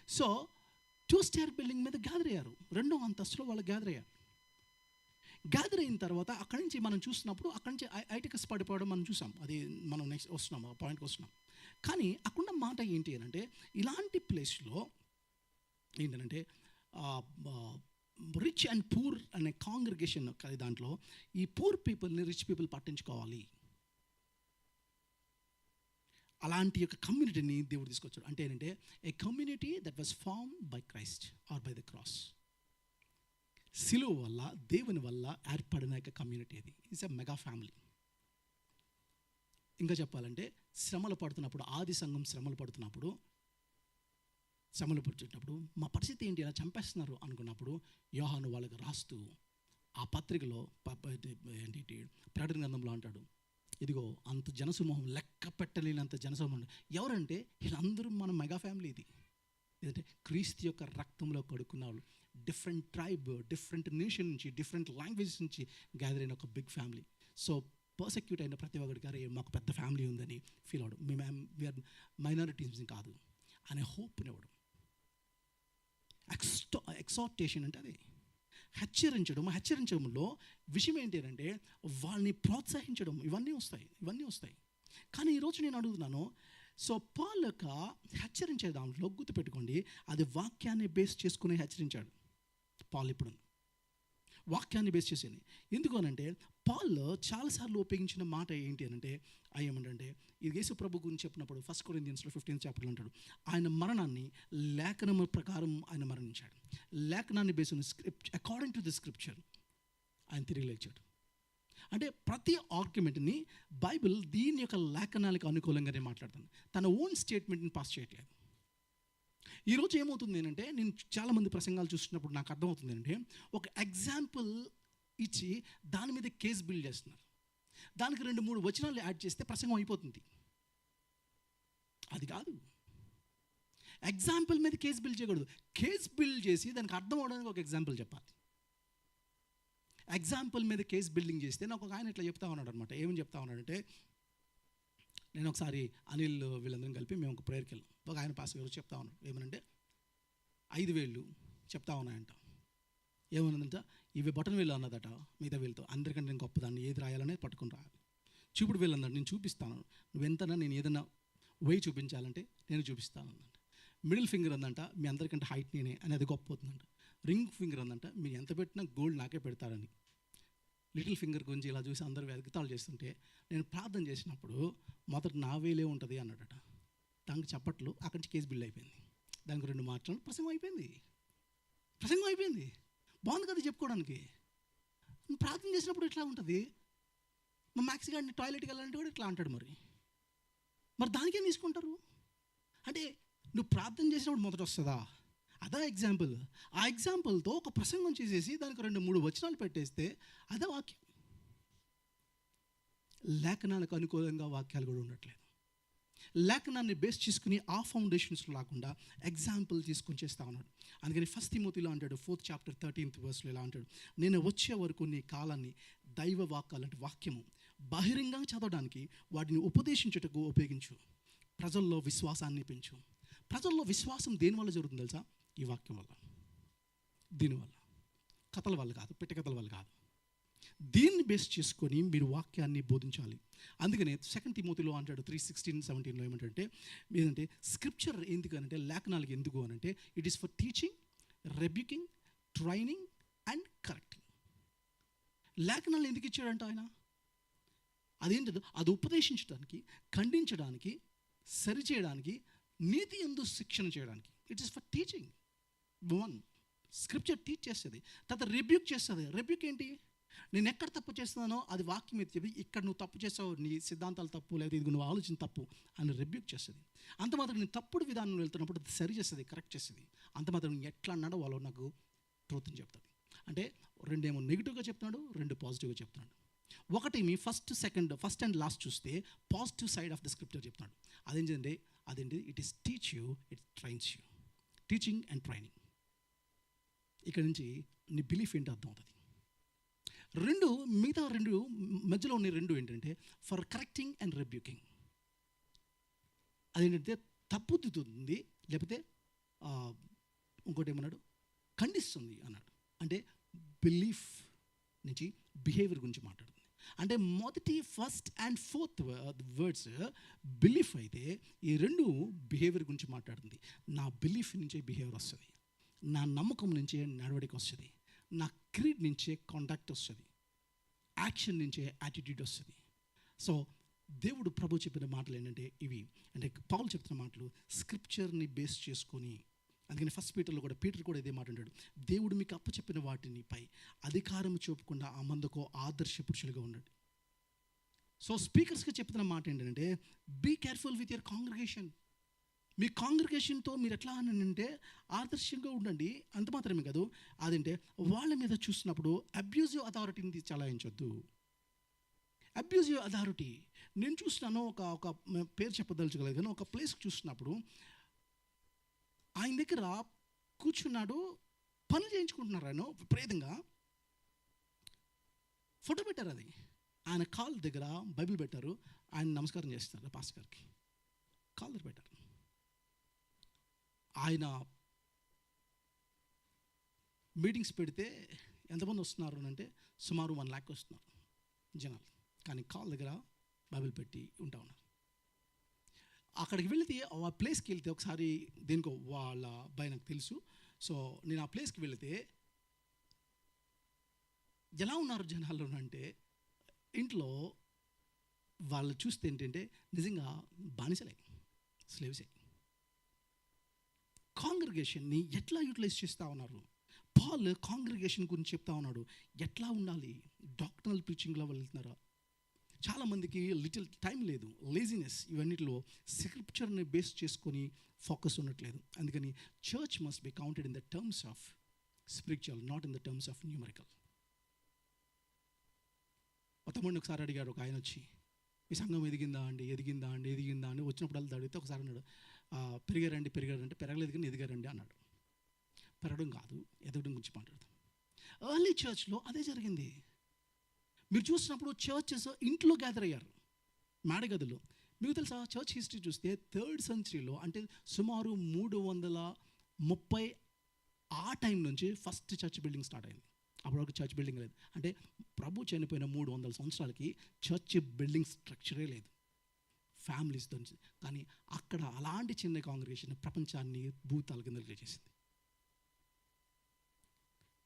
సో 2-స్టార్ బిల్డింగ్ మీద గ్యాదర్ అయ్యారు, 2వ అంతస్తులో వాళ్ళు గ్యాదర్ అయ్యారు. గ్యాదర్ అయిన తర్వాత అక్కడి నుంచి మనం చూసినప్పుడు అక్కడి నుంచి ఐటికస్ పడిపోవడం మనం చూసాం. అది మనం నెక్స్ట్ వస్తున్నాం, ఆ పాయింట్కి వస్తున్నాం. కానీ అక్కడ మాట ఏంటి అని అంటే, ఇలాంటి ప్లేస్లో ఏంటంటే రిచ్ అండ్ పూర్ అనే కాంగ్రిగేషన్ దాంట్లో ఈ పూర్ పీపుల్ని రిచ్ పీపుల్ పట్టించుకోవాలి. అలాంటి యొక్క కమ్యూనిటీని దేవుడు తీసుకొచ్చాడు. అంటే ఏంటంటే a community that was form by Christ or by the cross. సిలువ వల్ల, దేవుని వల్ల ఏర్పడిన యొక్క కమ్యూనిటీ అది. It's a mega family. ఇంకా చెప్పాలంటే శ్రమలు పడుతున్నప్పుడు, ఆది సంఘం శ్రమలు పడుతున్నప్పుడు మా పరిస్థితి ఏంటి, ఇలా చంపేస్తున్నారు అనుకున్నప్పుడు యోహాను వాళ్ళకి రాస్తూ ఆ పత్రికలో ఏంటి ప్రకటన గ్రంథంలో అంటాడు, ఇదిగో అంత జనసమూహం, లెక్క పెట్టలేనంత జనసమూహం. ఎవరంటే వీళ్ళందరూ మన మెగా ఫ్యామిలీ. ఇది ఏంటంటే క్రీస్తు యొక్క రక్తంలో కడుక్కున్న వాళ్ళు, డిఫరెంట్ ట్రైబ్, డిఫరెంట్ నేషన్ నుంచి, డిఫరెంట్ లాంగ్వేజెస్ నుంచి గ్యాదర్ అయిన ఒక బిగ్ ఫ్యామిలీ. సో పర్సెక్యూట్ అయిన ప్రతి ఒక్కరి గారు మాకు పెద్ద ఫ్యామిలీ ఉందని ఫీల్ అవడం, వీఆర్ మైనారిటీస్ కాదు అనే హోప్ని ఇవ్వడం. ఎక్సార్టేషన్ అంటే అది హెచ్చరించడంలో విషయం ఏంటి అంటే వాళ్ళని ప్రోత్సహించడం. ఇవన్నీ వస్తాయి. కానీ ఈరోజు నేను అడుగుతున్నాను, సో పాల్ యొక్క హెచ్చరించే దాంట్లో గుర్తుపెట్టుకోండి, అది వాక్యాన్ని బేస్ చేసుకుని హెచ్చరించాడు పాల్. ఇప్పుడు వాక్యాన్ని బేస్ చేసేది ఎందుకు అనంటే, పాల్ చాలాసార్లు ఉపయోగించిన మాట ఏంటి అనంటే, ఏమంటే ఇది యేసు ప్రభు గురించి చెప్పినప్పుడు 1 కొరింథియన్స్లో 15th చాప్టర్లో అంటాడు, ఆయన మరణాన్ని లేఖనం ప్రకారం ఆయన మరణించాడు. లేఖనాన్ని base according to the scripture ఆయన తిరిగి లేచాడు. అంటే ప్రతి ఆర్గ్యుమెంట్ని బైబిల్ దీని యొక్క లేఖనాలకు అనుకూలంగానే మాట్లాడుతుంది, తన ఓన్ స్టేట్మెంట్ని పాస్ చేయట్లేదు. ఈరోజు ఏమవుతుంది ఏంటంటే, నేను చాలామంది ప్రసంగాలు చూసినప్పుడు నాకు అర్థమవుతుంది ఏంటంటే, ఒక ఎగ్జాంపుల్ ఇచ్చి దాని మీద కేసు బిల్డ్ చేస్తున్నారు. దానికి 2-3 వచనాలు యాడ్ చేస్తే ప్రసంగం అయిపోతుంది. అది కాదు, ఎగ్జాంపుల్ మీద కేసు బిల్డ్ చేయకూడదు. కేసు బిల్డ్ చేసి దానికి అర్థం అవడానికి ఒక ఎగ్జాంపుల్ చెప్పాలి. ఎగ్జాంపుల్ మీద కేసు బిల్డింగ్ చేస్తే నాకు ఒక ఆయన ఇట్లా చెప్తా ఉన్నాడు అనమాట. ఏమని చెప్తా ఉన్నాడంటే, నేను ఒకసారి అనిల్ వీళ్ళందరం కలిపి మేము ఒక ప్రేయర్కి వెళ్ళాం. ఒక ఆయన పాస్ గారు చెప్తా ఉన్నాడు, ఏమనంటే 5 వేళ్ళు చెప్తా ఉన్నాయంట. ఏమన్నదంట, ఇవి బటన్ వేలు అన్నదట, మిగతా వేలుతో అందరికంటే నేను గొప్పదాన్ని, ఏది రాయాలనేది పట్టుకుని రాయాలి. చూపుడు వేలు అన్నాడు, నేను చూపిస్తాను, నువ్వెంతనా నేను ఏదైనా వేయి చూపించాలంటే నేను చూపిస్తాను అన్నమాట. మిడిల్ ఫింగర్ అందంట, మీ అందరికంటే హైట్ నేనే అని, అది గొప్ప అవుతుందంట. రింగ్ ఫింగర్ అందంట, మీరు ఎంత పెట్టినా గోల్డ్ నాకే పెడతారని. లిటిల్ ఫింగర్ గురించి ఇలా చూసి అందరూ వెతకతాలు చేస్తుంటే నేను ప్రార్థన చేసినప్పుడు మొదట నా వేలే ఉంటుంది అన్నాడట. దానికి చప్పట్లు, అక్కడి నుంచి కేసు బిల్డ్ అయిపోయింది. దానికి 2 మాటలు ప్రసంగం అయిపోయింది. బాగుంది కదా చెప్పుకోవడానికి. ప్రార్థన చేసినప్పుడు ఇట్లా ఉంటుంది. మా మ్యాక్స్ గారిని టాయిలెట్కి వెళ్ళాలంటే కూడా ఇట్లా అంటాడు. మరి దానికేం తీసుకుంటారు అంటే, నువ్వు ప్రార్థన చేసినప్పుడు మొదట వస్తుందా? అదే ఎగ్జాంపుల్. ఆ ఎగ్జాంపుల్తో ఒక ప్రసంగం చేసేసి దానికి 2-3 వచనాలు పెట్టేస్తే అదే వాక్యం. లేఖనాలకు అనుకూలంగా వాక్యాలు కూడా ఉండట్లేదు. లేఖనాన్ని బేస్ చేసుకుని ఆ ఫౌండేషన్స్లో లేకుండా ఎగ్జాంపుల్ తీసుకొని చేస్తా ఉన్నాడు. అందుకని 1 తిమోతిలో అంటాడు 4th chapter 13th verseలో ఇలా అంటాడు, నేను వచ్చే వరకు నీ కాలాన్ని దైవ వాక్యాలంటే వాక్యము బహిరంగంగా చదవడానికి, వాటిని ఉపదేశించుటకు ఉపయోగించు. ప్రజల్లో విశ్వాసాన్ని పెంచు. ప్రజల్లో విశ్వాసం దేనివల్ల జరుగుతుంది తెలుసా? ఈ వాక్యం వల్ల. దీనివల్ల, కథల వల్ల కాదు, పెట్టకథల వల్ల కాదు. దీన్ని బేస్ చేసుకొని మీరు వాక్యాన్ని బోధించాలి. అందుకనే 2 తిమోతిలో అంటాడు 3:16-17లో ఏమంటే, ఏంటంటే స్క్రిప్చర్ ఎందుకనంటే, లేఖనాలకి ఎందుకు అనంటే, it is for teaching, rebuking, training and correcting. లేఖనాలు ఎందుకు ఇచ్చాడంట ఆయన? అదేంటో అది ఉపదేశించడానికి, ఖండించడానికి, సరిచేయడానికి, నీతి యందు శిక్షణ చేయడానికి. It is for teaching. 1 scripture teach చేస్తుంది, తర్వాత రిబ్యూక్ చేస్తుంది. రిబ్యూక్ ఏంటి? నేను ఎక్కడ తప్పు చేస్తున్నానో అది వాక్యం మీద చెప్పి, ఇక్కడ నువ్వు తప్పు చేస్తావు, నీ సిద్ధాంతాలు తప్పు, లేదా ఇది నువ్వు ఆలోచన తప్పు అని రిబ్యూక్ చేస్తుంది. అంత మాత్రం నేను తప్పుడు విధానం వెళ్తున్నప్పుడు అది సరి చేస్తుంది, కరెక్ట్ చేస్తుంది. అంత మాత్రం నేను ఎట్లా అన్నాడో వాళ్ళు నాకు ట్రూత్ని చెప్తుంది. అంటే 2 ఏమో నెగిటివ్గా చెప్తున్నాడు, 2 పాజిటివ్గా చెప్తున్నాడు. ఒకటి మీ ఫస్ట్ అండ్ లాస్ట్ చూస్తే positive side of the scripture చెప్తున్నాడు. అదేంటి, it is teach you, it trains you. Teaching and training. ఇక్కడ నుంచి నీ బిలీఫ్ ఏంటో అర్థమవుతుంది. మిగతా మధ్యలో ఉన్న రెండు ఏంటంటే ఫర్ కరెక్టింగ్ అండ్ రెబ్యూకింగ్. అదేంటంటే తప్పుతుంది, లేకపోతే ఇంకోటి ఏమన్నాడు, ఖండిస్తుంది అన్నాడు. అంటే బిలీఫ్ నుంచి బిహేవియర్ గురించి మాట్లాడుతుంది. అంటే first and fourth words belief అయితే, ఈ రెండు బిహేవియర్ గురించి మాట్లాడుతుంది. నా బిలీఫ్ నుంచే బిహేవియర్ వస్తుంది, నా నమ్మకం నుంచే నడవడిక వస్తుంది, నా క్రీడ్ నుంచే కాంటాక్ట్ వస్తుంది, యాక్షన్ నుంచే యాటిట్యూడ్ వస్తుంది. సో దేవుడు ప్రభు చెప్పిన మాటలు ఏంటంటే ఇవి, అంటే పౌలు చెప్తున్న మాటలు స్క్రిప్చర్ని బేస్ చేసుకొని. అందుకని ఫస్ట్ పీటర్ కూడా ఇదే మాట అంటాడు, దేవుడు మీకు అప్పచెప్పిన వాటినిపై అధికారం చూపకుండా ఆ మందుకు ఆదర్శ పురుషులుగా ఉండండి. సో స్పీకర్స్కి చెప్తున్న మాట ఏంటంటే be careful with your congregation. మీ కాంగ్రిగేషన్తో మీరు ఎట్లా అని అంటే ఆదర్శంగా ఉండండి. అంత మాత్రమే కాదు, అదంటే వాళ్ళ మీద చూసినప్పుడు అబ్యూజివ్ అథారిటీని చలాయించొద్దు. అబ్యూజివ్ అథారిటీ నేను చూస్తున్నాను, ఒక పేరు చెప్పదలుచుకోలేదు కానీ, ఒక ప్లేస్కి చూసినప్పుడు ఆయన దగ్గర కూర్చున్నాడు, పనులు చేయించుకుంటున్నారు. ఆయన విపరీతంగా ఫోటో పెట్టారు, అది ఆయన కాల్ దగ్గర బైబిల్ పెట్టారు, ఆయన నమస్కారం చేస్తారు పాస్టర్ గారికి, కాల్ దగ్గర పెట్టారు. ఆయన మీటింగ్స్ పెడితే ఎంతమంది వస్తున్నారు అంటే సుమారు 1 lakh వస్తున్నారు జనాలు, కానీ కాల్ దగ్గర బైబిల్ పెట్టి ఉంటా ఉన్నారు. అక్కడికి వెళితే ఆ ప్లేస్కి వెళ్తే ఒకసారి దేనికో వాళ్ళ అబ్బాయి నాకు తెలుసు. సో నేను ఆ ప్లేస్కి వెళితే ఎలా ఉన్నారు జనాలు అంటే, ఇంట్లో వాళ్ళు చూస్తే ఏంటంటే నిజంగా బానిసలే, స్లేవ్సే. కాంగ్రిగేషన్ని ఎట్లా యూటిలైజ్ చేస్తూ ఉన్నారు. పాల్ కాంగ్రిగేషన్ గురించి చెప్తా ఉన్నాడు, ఎట్లా ఉండాలి. డాక్టరల్ ప్రీచింగ్లో వెళ్తున్నారా? చాలామందికి లిటిల్ టైం లేదు, లేజినెస్, ఇవన్నిటిలో స్క్రిప్చర్ని బేస్ చేసుకొని ఫోకస్ ఉండట్లేదు. అందుకని church must be counted in the terms of spiritual, not in the terms of numerical. తమ్ముడిని ఒకసారి అడిగాడు ఒక ఆయన వచ్చి, మీ సంఘం ఎదిగిందా అండి అని వచ్చినప్పుడు వాళ్ళు అడిగితే ఒకసారి అన్నాడు, పెరిగారంటే పెరగలేదు కానీ ఎదిగారండి అన్నాడు. పెరగడం కాదు, ఎదగడం గురించి మాట్లాడతాం. ఎర్లీ చర్చ్లో అదే జరిగింది. మీరు చూసినప్పుడు చర్చెస్ ఇంట్లో గ్యాదర్ అయ్యారు, మేడగదులు. మీకు తెలుసా, చర్చ్ హిస్టరీ చూస్తే 3rd centuryలో, అంటే సుమారు 330 ఆ టైం నుంచి ఫస్ట్ చర్చ్ బిల్డింగ్ స్టార్ట్ అయింది. అప్పటివరకు చర్చ్ బిల్డింగ్ లేదు. అంటే ప్రభు చనిపోయిన 300 సంవత్సరాలకి చర్చ్ బిల్డింగ్ స్ట్రక్చరే లేదు, ఫ్యామిలీస్తో. కానీ అక్కడ అలాంటి చిన్న కాంగ్రిగేషన్ ప్రపంచాన్ని భూతాల కింద చేసింది.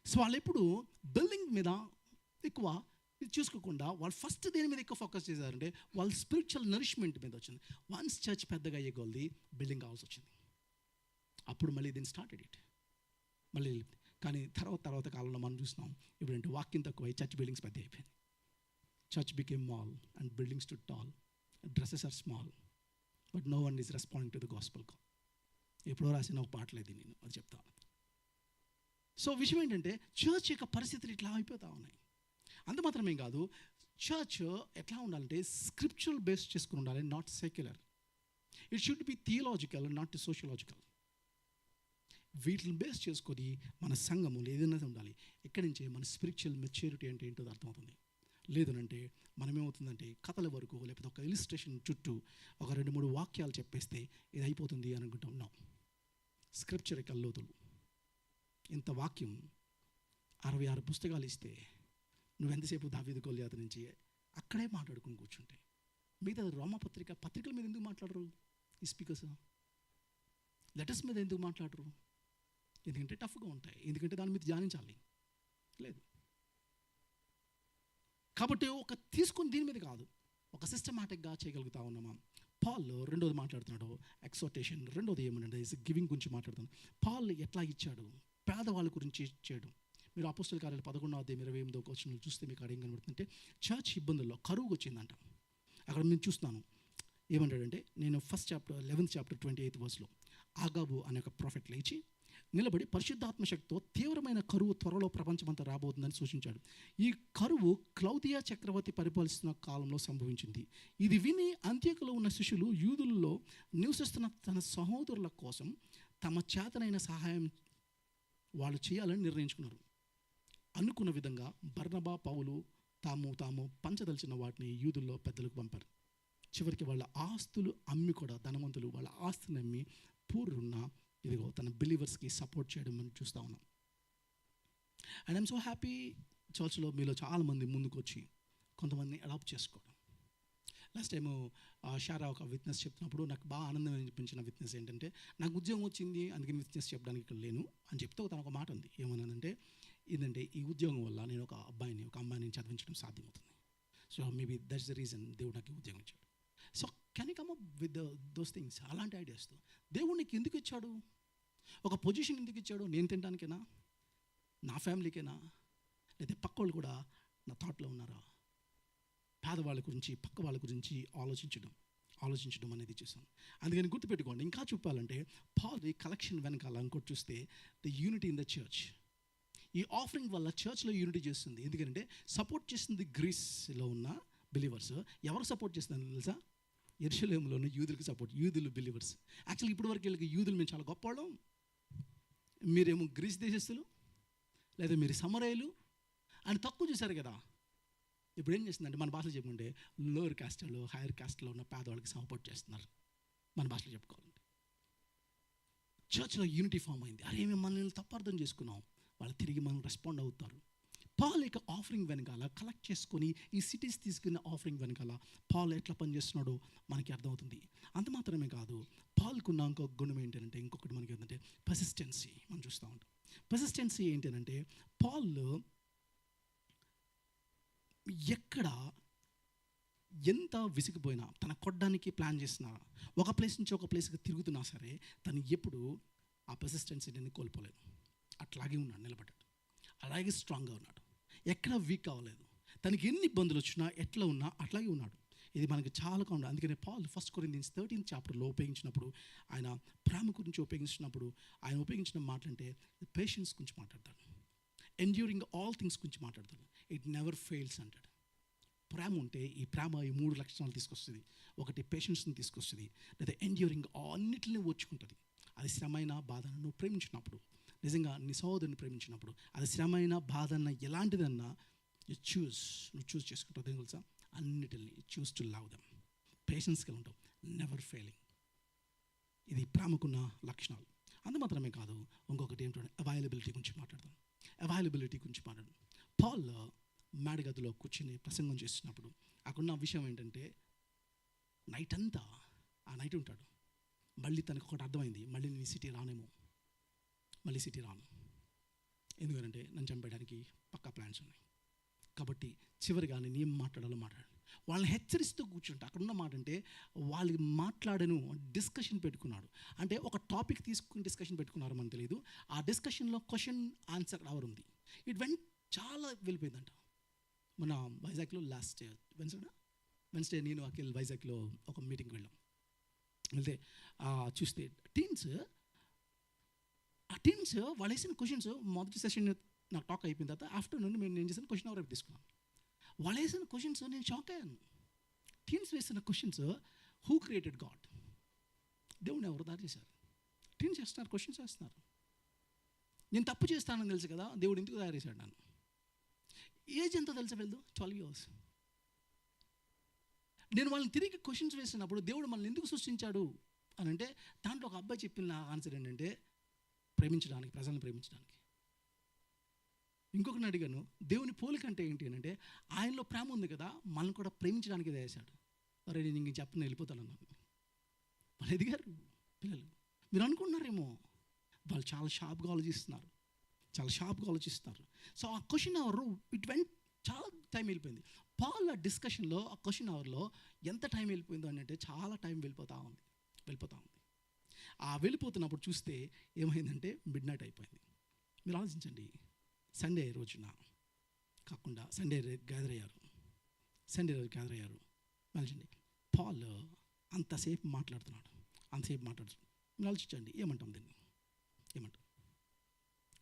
సో వాళ్ళు ఎప్పుడు బిల్డింగ్ మీద ఎక్కువ ఇది చూసుకోకుండా వాళ్ళు ఫస్ట్ దేని మీద ఎక్కువ ఫోకస్ చేశారంటే వాళ్ళ స్పిరిచువల్ నరిష్మెంట్ మీద వచ్చింది. వన్స్ చర్చ్ పెద్దగా అయ్యే కొలది బిల్డింగ్ కావాల్సి వచ్చింది. అప్పుడు మళ్ళీ దీన్ని స్టార్టెడ్ ఇట్ మళ్ళీ. కానీ తర్వాత కాలంలో మనం చూస్తున్నాం, ఇప్పుడంటే వాక్యం తక్కువై చర్చ్ బిల్డింగ్స్ పెద్ద అయిపోయింది. Church became mall and buildings too tall, dresses are small, but no one is responding to the gospel call. ఎప్పుడో రాసిన ఒక పాటలేదు, నేను అది చెప్తాను. సో విషయం ఏంటంటే చర్చ్ యొక్క పరిస్థితులు ఇట్లా అయిపోతూ ఉన్నాయి. అంత మాత్రమే కాదు, చర్చ్ ఎట్లా ఉండాలంటే స్క్రిప్చువల్ బేస్ చేసుకుని ఉండాలి, not secular. It should be theological, not sociological. వీటిని బేస్ చేసుకొని మన సంఘము ఏదైనా ఉండాలి. ఇక్కడి నుంచే మన స్పిరిచువల్ మెచ్యూరిటీ అంటే ఏంటో అర్థమవుతుంది. లేదనంటే మనమేమవుతుందంటే కథల వరకు, లేకపోతే ఒక ఇలిస్ట్రేషన్ చుట్టూ ఒక 2-3 వాక్యాలు చెప్పేస్తే ఇది అయిపోతుంది అని అనుకుంటూ ఉన్నాం. స్క్రిప్చరికల్ లోతులు, ఇంత వాక్యం 66 పుస్తకాలు ఇస్తే నువ్వెంతసేపు దావీదు గొల్యాతు నుంచి అక్కడే మాట్లాడుకుని కూర్చుంటే, మిగతా పత్రికల మీద ఎందుకు మాట్లాడరు ఈ స్పీకర్స్? లెటర్స్ మీద ఎందుకు మాట్లాడరు? ఎందుకంటే టఫ్గా ఉంటాయి, ఎందుకంటే దాని మీద ధ్యానించాలి. లేదు కాబట్టి ఒక తీసుకొని దీని మీద కాదు, ఒక సిస్టమాటిక్గా చేయగలుగుతా ఉన్నామా. పాల్ రెండోది మాట్లాడుతున్నాడు ఎక్సోటేషన్, రెండోది ఏమంటే గివింగ్ గురించి మాట్లాడుతున్నాడు. పాల్ ఎట్లా ఇచ్చాడు, పేదవాళ్ళ గురించి ఇచ్చాడు. మీరు అపోస్తల కార్యాలు 11:28 చూస్తే మీకు అక్కడ ఏం కనబడుతుందంటే చర్చ్ ఇబ్బందుల్లో కరువుకు వచ్చిందంట. అక్కడ నేను చూస్తున్నాను ఏమంటాడంటే, నేను 11th chapter 28th verse ఆగాబు అనే ఒక ప్రాఫెట్ లేచి నిలబడి పరిశుద్ధాత్మ శక్తితో తీవ్రమైన కరువు త్వరలో ప్రపంచమంతా రాబోతుందని సూచించాడు. ఈ కరువు క్లౌదియా చక్రవర్తి పరిపాలిస్తున్న కాలంలో సంభవించింది. ఇది విని అంత్యోకలో ఉన్న శిష్యులు యూదులలో నివసిస్తున్న తన సహోదరుల కోసం తమ చేతనైన సహాయం వాళ్ళు చేయాలని నిర్ణయించుకున్నారు. అనుకున్న విధంగా బర్నబా, పౌలు తాము పంచదలిచిన వాటిని యూదుల్లో పెద్దలకు పంపారు. చివరికి వాళ్ళ ఆస్తులు అమ్మి కూడా, ధనవంతులు వాళ్ళ ఆస్తుని అమ్మి పూర్వున్న ఇదిగో తన బిలీవర్స్కి సపోర్ట్ చేయడం మనం చూస్తూ ఉన్నాం. అండ్ ఐఎమ్ సో హ్యాపీ, చర్చ్లో మీలో చాలామంది ముందుకు వచ్చి కొంతమందిని అడాప్ట్ చేసుకోవడం. లాస్ట్ టైము షారా ఒక విట్నెస్ చెప్తున్నప్పుడు నాకు బాగా ఆనందం అనిపించిన విట్నెస్ ఏంటంటే, నాకు ఉద్యోగం వచ్చింది అందుకని విట్నెస్ చెప్పడానికి ఇక్కడ లేను అని చెప్తే తను ఒక మాట ఉంది. ఏమన్నానంటే, ఏంటంటే ఈ ఉద్యోగం వల్ల నేను ఒక అమ్మాయిని చదివించడం సాధ్యమవుతుంది. So maybe that's the reason దేవుడు నాకు ఉద్యోగం ఇచ్చాడు. So can you come up with those things. అలాంటి ఐడియాస్తో దేవుడు నీకు ఎందుకు ఇచ్చాడు, ఒక పొజిషన్ ఎందుకు ఇచ్చాడు? నేను తినడానికేనా, నా ఫ్యామిలీకేనా, లేదా పక్క వాళ్ళు కూడా నా థాట్లో ఉన్నారా? పేదవాళ్ళ గురించి, పక్క వాళ్ళ గురించి ఆలోచించడం అనేది చేశాను. అందుకని గుర్తుపెట్టుకోండి. ఇంకా చెప్పాలంటే పాల్ ఈ కలెక్షన్ వెనకాల ఇంకోటి చూస్తే the unity in the church. ఈ ఆఫరింగ్ వల్ల చర్చ్లో యూనిటీ చేస్తుంది. ఎందుకంటే సపోర్ట్ చేస్తుంది గ్రీస్లో ఉన్న బిలీవర్స్. ఎవరు సపోర్ట్ చేస్తున్నారు తెలుసా? యెరూషలేములోని యూదులకు సపోర్ట్, యూదులు బిలీవర్స్. యాక్చువల్లీ ఇప్పటివరకు వీళ్ళకి యూదులు మేము చాలా గొప్పవాళ్ళం, మీరేమో గ్రీస్ దేశస్తులు లేదా మీరు సమరయులు అని తక్కువ చూశారు కదా. ఇప్పుడు ఏం చేస్తుందంటే మన భాషలో చెప్పుకుంటే లోయర్ కాస్ట్లో, హైయర్ కాస్ట్లో ఉన్న పేదవాళ్ళకి సపోర్ట్ చేస్తున్నారు. మన భాషలో చెప్పుకోవాలంటే చర్చ్లో యూనిటీ ఫామ్ అయింది. అరే మేము మనల్ని తప్పార్థం చేసుకున్నాం, వాళ్ళు తిరిగి మనం రెస్పాండ్ అవుతారు. పాల్ యొక్క ఆఫరింగ్ వెనకాల కలెక్ట్ చేసుకొని ఈ సిటీస్ తీసుకున్న ఆఫరింగ్ వెనకాల పాల్ ఎట్లా పనిచేస్తున్నాడో మనకి అర్థమవుతుంది. అంత మాత్రమే కాదు, పాల్కున్న ఇంకొక గుణం ఏంటంటే, ఇంకొకటి మనకి ఏంటంటే పర్సిస్టెన్సీ. మనం చూస్తూ ఉంటాం. పర్సిస్టెన్సీ ఏంటంటే పాల్ ఎక్కడ ఎంత విసిగిపోయినా, తన కొట్టడానికి ప్లాన్ చేసినా, ఒక ప్లేస్ నుంచి ఒక ప్లేస్కి తిరుగుతున్నా సరే తను ఎప్పుడు ఆ పర్సిస్టెన్సీని కోల్పోలేదు. అట్లాగే ఉన్నాడు, నిలబడ్డాడు. అలాగే స్ట్రాంగ్గా ఉన్నాడు, ఎక్కడ వీక్ అవ్వలేదు. తనకి ఎన్ని ఇబ్బందులు వచ్చినా, ఎట్లా ఉన్నా అట్లాగే ఉన్నాడు. ఇది మనకి చాలా కావాలి. అందుకనే పాల్ 1 Corinthians 13th చాప్టర్లో ఉపయోగించినప్పుడు, ఆయన ప్రేమ గురించి ఉపయోగించినప్పుడు ఆయన ఉపయోగించిన మాటలంటే పేషెన్స్ గురించి మాట్లాడతాడు, ఎండ్యూరింగ్ ఆల్ థింగ్స్ గురించి మాట్లాడతాడు, ఇట్ నెవర్ ఫెయిల్స్ అంటాడు. ప్రేమ ఉంటే ఈ ప్రేమ ఈ 3 లక్షణాలు తీసుకొస్తుంది. ఒకటి పేషెన్స్ని తీసుకొస్తుంది, లేదా ఎండ్యూరింగ్ అన్నిటిని ఓర్చుకుంటుంది. అది శ్రమైన బాధను నువ్వు ప్రేమించినప్పుడు, నిజంగా నీ సహోదరుని ప్రేమించినప్పుడు, అది శ్రమైన బాధన్న ఎలాంటిదన్నా నువ్వు చూస్ చేసుకుంటావు. తెలుసా, అన్నిటిని చూస్ టు లవ్ దెమ్. పేషెన్స్గా ఉంటావు, నెవర్ ఫెయిలింగ్. ఇది ప్రేమకున్న లక్షణాలు. అంత మాత్రమే కాదు, ఇంకొకటి ఏంటంటే అవైలబిలిటీ గురించి మాట్లాడడం. పాల్ మేడగదిలో కూర్చుని ప్రసంగం చేస్తున్నప్పుడు అక్కడున్న విషయం ఏంటంటే, నైట్ అంతా ఆ నైట్ ఉంటాడు. మళ్ళీ తనకు ఒకటి అర్థమైంది, మళ్ళీ నేను సిటీ రాను, ఎందుకంటే నన్ను చంపేయడానికి పక్కా ప్లాన్స్ ఉన్నాయి. కాబట్టి చివరిగా నేను ఏం మాట్లాడాలో మాట్లాడాను. వాళ్ళని హెచ్చరిస్తూ కూర్చుంటే అక్కడున్న మాట అంటే, వాళ్ళకి మాట్లాడను డిస్కషన్ పెట్టుకున్నాడు. అంటే ఒక టాపిక్ తీసుకుని డిస్కషన్ పెట్టుకున్నారు మనకు తెలియదు. ఆ డిస్కషన్లో క్వశ్చన్ ఆన్సర్ అవర్ ఉంది. చాలా వెళ్ళిపోయిందంట. మన వైజాగ్లో లాస్ట్ వెన్స్డే నేను అఖిల్ వైజాగ్లో ఒక మీటింగ్కి వెళ్తే చూస్తే టీన్స్ వాళ్ళు వేసిన క్వశ్చన్స్, మొదటి సెషన్ నాకు టాక్ అయిపోయిన తర్వాత ఆఫ్టర్నూన్ నేను ఏం చేశాను, క్వశ్చన్ అవర్ తీసుకున్నాను. వాళ్ళు వేసిన క్వశ్చన్స్ నేను షాక్ అయ్యాను. టీన్స్ వేసిన క్వశ్చన్స్, హూ క్రియేటెడ్ గాడ్, దేవుడిని ఎవరు తయారు చేశారు? టీన్స్ చేస్తున్నారు, క్వశ్చన్స్ వేస్తున్నారు. నేను తప్పు చేస్తానని తెలుసు కదా, దేవుడు ఎందుకు తయారు చేశాడు నన్ను? ఏజ్ ఎంతో తెలుసా వెళ్దు, 12 years. నేను వాళ్ళని తిరిగి క్వశ్చన్స్ వేసినప్పుడు దేవుడు మనల్ని ఎందుకు సృష్టించాడు అని అంటే, దాంట్లో ఒక అబ్బాయి చెప్పిన ఆన్సర్ ఏంటంటే, ప్రజల్ని ప్రేమించడానికి. ఇంకొకరిని అడిగాను, దేవుని పోలిక అంటే ఏంటి అని అంటే, ఆయనలో ప్రేమ ఉంది కదా, మనల్ని కూడా ప్రేమించడానికి వేశాడు. అరే నేను ఇంక చెప్పని వెళ్ళిపోతాను అన్నాను. వాళ్ళు ఎదిగారు పిల్లలు. మీరు అనుకుంటున్నారేమో, వాళ్ళు చాలా షార్ప్గా ఆలోచిస్తున్నారు. సో ఆ క్వశ్చన్ అవర్ చాలా టైం వెళ్ళిపోయింది. పాల్ ఆ డిస్కషన్లో, ఆ క్వశ్చన్ అవర్లో ఎంత టైం వెళ్ళిపోయిందో అని అంటే, చాలా టైం వెళ్ళిపోతూ ఉంది. ఆ వెళ్ళిపోతున్నప్పుడు చూస్తే ఏమైందంటే మిడ్నైట్ అయిపోయింది. మీరు ఆలోచించండి, సండే రోజున కాకుండా సండే గ్యాదర్ అయ్యారు. ఆలోచించండి, పాల్ అంతసేపు మాట్లాడుతున్నాడు. మీరు ఆలోచించండి, ఏమంటాం దీన్ని?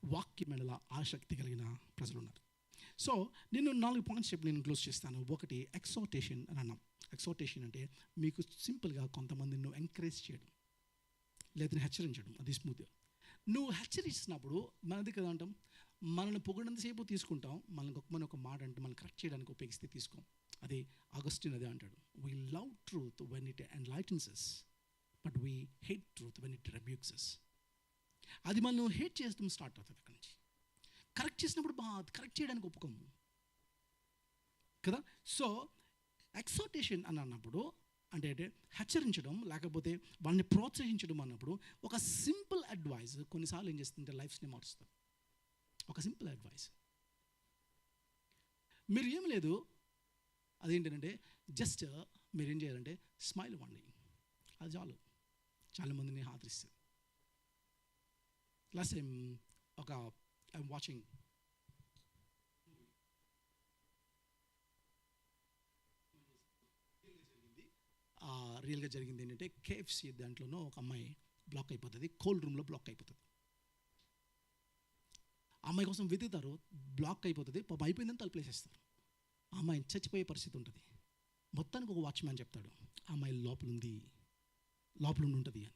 వాక్యం మెడల ఆసక్తి కలిగిన ప్రజలు ఉన్నారు. సో నేను 4 పాయింట్స్ చెప్పి నేను క్లోజ్ చేస్తాను. ఒకటి ఎక్సోటేషన్ అని అన్నాం. ఎక్సోటేషన్ అంటే మీకు సింపుల్గా కొంతమందిని ఎంకరేజ్ చేయడం, లేదని హెచ్చరించడం, అది స్మూత్గా. నువ్వు హెచ్చరించినప్పుడు మనది కదా అంటాం, మనల్ని పొగిడినంతసేపు తీసుకుంటాం, మన ఒక మాట అంటే మనం కరెక్ట్ చేయడానికి ఉపయోగిస్తే తీసుకోం. అది ఆగస్టిన్ అదే అంటాడు, we love truth when it enlightens us, but we hate truth when it rebukes us. అది మనం హేట్ చేస్తాం స్టార్ట్ అవుతుంది అక్కడి నుంచి. కరెక్ట్ చేసినప్పుడు కరెక్ట్ చేయడానికి ఒప్పుకోము కదా. సో ఎక్సోటేషన్ అని అన్నప్పుడు అంటే హెచ్చరించడం లేకపోతే వాళ్ళని ప్రోత్సహించడం అన్నప్పుడు ఒక సింపుల్ అడ్వైస్ కొన్నిసార్లు ఏం చేస్తుంటే లైఫ్స్ని మారుస్తుంది. ఒక సింపుల్ అడ్వైస్, మీరు ఏం లేదు, అదేంటంటే జస్ట్ మీరు ఏం చేయాలంటే స్మైల్ ఇవ్వండి, అది చాలు, చాలా మందిని ఆదరిస్తుంది. లాస్ట్ టైం ఒక ఐఎమ్ వాచింగ్ రియల్గా జరిగింది ఏంటంటే KFC దాంట్లోనూ ఒక అమ్మాయి బ్లాక్ అయిపోతుంది, కోల్డ్ రూమ్లో బ్లాక్ అయిపోతుంది. అమ్మాయి కోసం వెతుకుతారు, బ్లాక్ అయిపోతుంది, పాపం అయిపోయిందని తలుపులేసేస్తారు. ఆ అమ్మాయి చచ్చిపోయే పరిస్థితి ఉంటుంది. మొత్తానికి ఒక వాచ్మ్యాన్ చెప్తాడు ఆ అమ్మాయి లోపల ఉండి ఉంటుంది అని.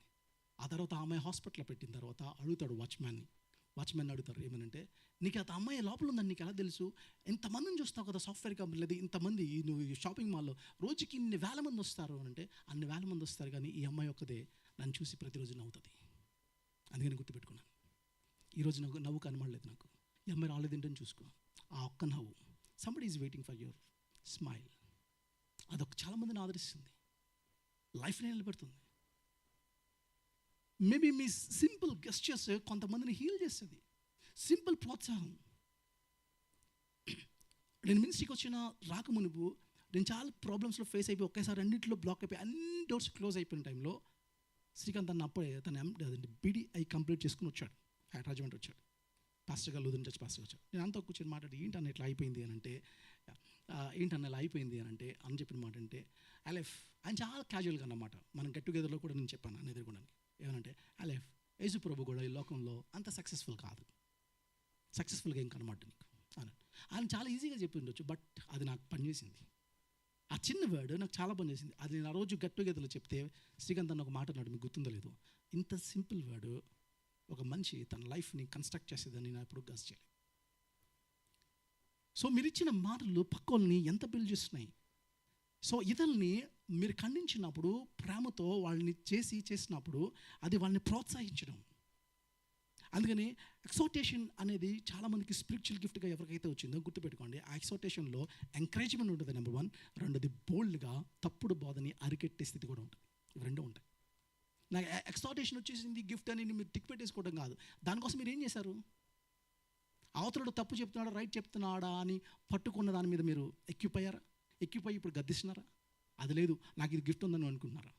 ఆ తర్వాత ఆ అమ్మాయి హాస్పిటల్లో పెట్టిన తర్వాత అడుగుతాడు వాచ్మ్యాన్ అడుగుతారు ఏమనంటే, నీకు ఆ అమ్మాయి లోపల ఉందని నీకు ఎలా తెలుసు? ఇంతమందిని చూస్తావు కదా సాఫ్ట్వేర్ కంపెనీలది, ఇంతమంది నువ్వు షాపింగ్ మాల్లో రోజుకి ఇన్ని వేల మంది వస్తారు అని అంటే, అన్ని వేల మంది వస్తారు కానీ ఈ అమ్మాయి ఒక్కదే నన్ను చూసి ప్రతిరోజు నవ్వుతుంది. అందుకని గుర్తుపెట్టుకున్నాను. ఈరోజు నవ్వు కనబడలేదు నాకు, ఈ అమ్మాయి రాలేదేంటని చూసుకో, ఆ ఒక్క నవ్వు, somebody is waiting for your smile, అదొక చాలామందిని ఆదరిస్తుంది, లైఫ్ని నిలబెడుతుంది. మేబీ మీ సింపుల్ గెస్చర్స్ కొంతమందిని హీల్ చేస్తుంది, సింపుల్ ప్రోత్సాహం. నేను మినిస్ట్రీకి వచ్చిన రాకమునుపు నేను చాలా ప్రాబ్లమ్స్లో ఫేస్ అయిపోయి ఒకేసారి అన్నింటిలో బ్లాక్ అయిపోయి అన్ని డోర్స్ క్లోజ్ అయిపోయిన టైంలో శ్రీకాంత్ అన్న అప్పుడే తన BDI కంప్లీట్ చేసుకుని వచ్చాడు, రాజమండ్రి వచ్చాడు, పాస్టర్ గారు లూథరన్ చర్చ్ పాస్టర్ వచ్చాడు. నేను అంతా కూర్చొని మాట్లాడి ఏంటన్న ఇట్లా అయిపోయింది అని అంటే, ఏంటన్న ఇలా అయిపోయింది అని చెప్పిన మాట అంటే అలెఫ్, ఆయన చాలా క్యాజువల్గా అన్నమాట. మనం గెట్ టుగెదర్లో కూడా నేను చెప్పాను అని ఎదుర్కొన్నాను ఏమనంటే, అలెఫ్ యేసు ప్రభు కూడా ఈ లోకంలో అంత సక్సెస్ఫుల్గా ఏం కనమాట నీకు అని ఆయన చాలా ఈజీగా చెప్పి ఉండొచ్చు, బట్ అది నాకు పనిచేసింది. ఆ చిన్న వర్డ్ నాకు చాలా పనిచేసింది. అది నేను ఆ రోజు గెట్ టుగెదర్లో చెప్తే శ్రీకాంత్ అన్న ఒక మాట అన్నాడు, మీకు గుర్తుందో లేదు, ఇంత సింపుల్ వర్డ్ ఒక మనిషి తన లైఫ్ని కన్స్ట్రక్ట్ చేసేదని నేను ఎప్పుడు గస్ చేయలేదు. సో మీరు ఇచ్చిన మాటలు పక్కోల్ని ఎంత బిల్డ్ చేస్తున్నాయి. సో ఇతరుల్ని మీరు ఖండించినప్పుడు ప్రేమతో వాళ్ళని చేసినప్పుడు అది వాళ్ళని ప్రోత్సహించడం. అందుకని ఎక్సోటేషన్ అనేది చాలామందికి స్పిరిచువల్ గిఫ్ట్గా ఎవరికైతే వచ్చిందో గుర్తుపెట్టుకోండి. ఆ ఎక్సోటేషన్లో ఎంకరేజ్మెంట్ ఉంటుంది నెంబర్ 1, రెండోది బోల్డ్గా తప్పుడు బోధని అరికెట్టే స్థితి కూడా ఉంటుంది. ఇవి రెండూ ఉంటాయి. నాకు ఎక్సోటేషన్ వచ్చేసింది గిఫ్ట్ అని మీరు టిక్ పెట్టేసుకోవడం కాదు, దానికోసం మీరు ఏం చేశారు? అవతలుడు తప్పు చెప్తున్నాడా రైట్ చెప్తున్నాడా అని పట్టుకున్న దాని మీద మీరు ఎక్కిపోయి ఇప్పుడు గద్దిస్తున్నారా? అది లేదు, నాకు ఇది గిఫ్ట్ ఉందని అనుకుంటున్నారా?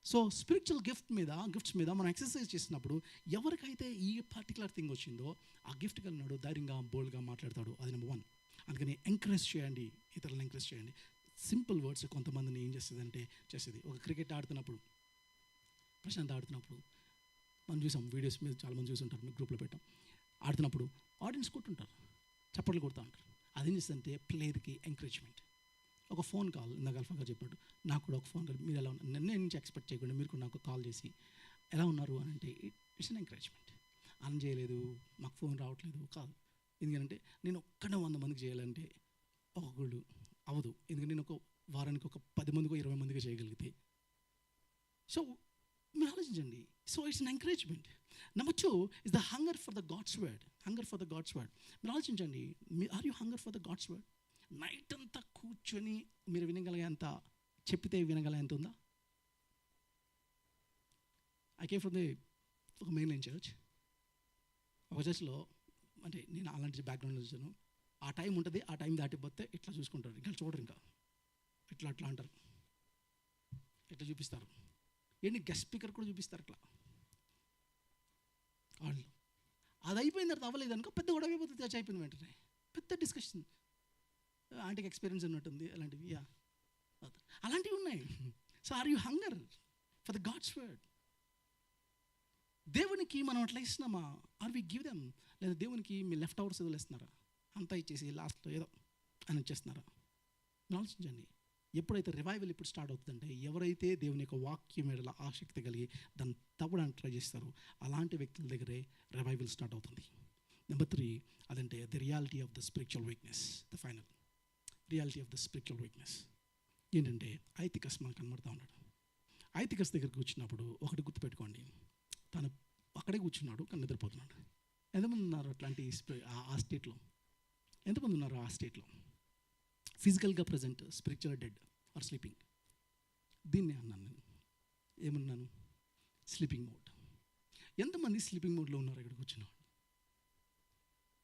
సో స్పిరిచువల్ గిఫ్ట్స్ మీద మనం ఎక్సర్సైజ్ చేసినప్పుడు ఎవరికైతే ఈ పర్టికులర్ థింగ్ వచ్చిందో ఆ గిఫ్ట్ కలిగినాడు ధైర్యంగా బోల్డ్గా మాట్లాడతాడు. అది నెంబర్ 1. అందుకని ఎంకరేజ్ చేయండి, ఇతరులను ఎంకరేజ్ చేయండి. సింపుల్ వర్డ్స్ కొంతమందిని ఏం చేసేది. ఒక క్రికెట్ ఆడుతున్నప్పుడు, ప్రశాంత్ ఆడుతున్నప్పుడు మనం చూసాం, వీడియోస్ మీద చాలామంది చూసుంటారు, మీ గ్రూప్లో పెట్టాం. ఆడుతున్నప్పుడు ఆడియన్స్ కొట్టుంటారు, చప్పట్లు కొడుతూ ఉంటారు. అదేం చేస్తుందంటే ప్లేయర్కి ఎంకరేజ్మెంట్. ఒక ఫోన్ కాల్, ఇందాక అల్ఫాగా చెప్పాడు, నాకు కూడా ఒక ఫోన్ కాల్, మీరు ఎలా ఉన్నారు, నేను నుంచి ఎక్స్పెక్ట్ చేయకుండా మీరు కూడా నాకు కాల్ చేసి ఎలా ఉన్నారు అని అంటే ఇట్స్ అన్ ఎంకరేజ్మెంట్. అని చేయలేదు, మాకు ఫోన్ రావట్లేదు కాదు. ఎందుకంటే నేను ఒక్కడే 100 మందికి చేయాలంటే ఒక్కొక్కళ్ళు అవ్వదు. ఎందుకంటే నేను ఒక వారానికి ఒక 10 మందికో 20 మందికో చేయగలిగితే. సో మీరు ఆలోచించండి. So it's an encouragement. Number 2 is the hunger for the God's word. మీరు ఆలోచించండి, are you hunger for the God's word? Night అంతా కూర్చొని మీరు వినగలిగేంత, చెప్పితే వినగలిగేంత ఉందా? ఐ కేమ్ ఫ్రమ్ ది ఒక మెయిన్ లైన్ చర్చ్. ఒక చర్చ్లో అంటే నేను అలాంటి బ్యాక్గ్రౌండ్లో చూసాను. ఆ టైం ఉంటుంది, ఆ టైం దాటిపోతే ఇట్లా చూసుకుంటారు, ఇంకా చూడరు, ఇంకా ఇట్లా అంటారు, ఇట్లా చూపిస్తారు. ఏంటి గెస్ట్ స్పీకర్ కూడా చూపిస్తారు ఇట్లా వాళ్ళు. అది అయిపోయిన తర్వాత అవ్వలేదు అనుకో, పెద్ద గొడవ అయిపోతుంది. చర్చ్ అయిపోయింది వెంటనే పెద్ద డిస్కషన్, ఆంటీకి ఎక్స్పీరియన్స్ ఉన్నట్టుంది, అలాంటివి అలాంటివి ఉన్నాయి. So are you hunger for the God's word? దేవునికి మనం అట్లా ఇస్తున్నామా? Are we give them? లేదా దేవునికి మీ లెఫ్ట్ అవర్స్ వదిలేస్తున్నారా? అంతా ఇచ్చేసి లాస్ట్లో ఏదో అని వచ్చేస్తున్నారా? ఆలోచించండి. ఎప్పుడైతే రివైవల్ ఇప్పుడు స్టార్ట్ అవుతుందంటే ఎవరైతే దేవుని యొక్క వాక్యం మీద ఆసక్తి కలిగి దాన్ని తవ్వడానికి ట్రై చేస్తారో అలాంటి వ్యక్తుల దగ్గరే రివైవల్ స్టార్ట్ అవుతుంది. నెంబర్ 3 అదంటే the reality of the spiritual weakness. The final reality of the spiritual weakness ఏంటంటే ఐతికస్ మనకు కనబడుతూ ఉన్నాడు. ఐతికస్ దగ్గరికి వచ్చినప్పుడు ఒకటి గుర్తుపెట్టుకోండి, తను అక్కడే కూర్చున్నాడు కానీ నిద్రపోతున్నాడు. ఎంతమంది ఉన్నారు అట్లాంటి ఆ స్టేట్లో? ఎంతమంది ఉన్నారు ఆ స్టేట్లో? ఫిజికల్గా present, spiritual dead or sleeping. దీన్నే అన్నాను నేను. ఏమన్నాను? Sleeping mode. ఎంతమంది స్లీపింగ్ మోడ్లో ఉన్నారు ఇక్కడికి వచ్చిన?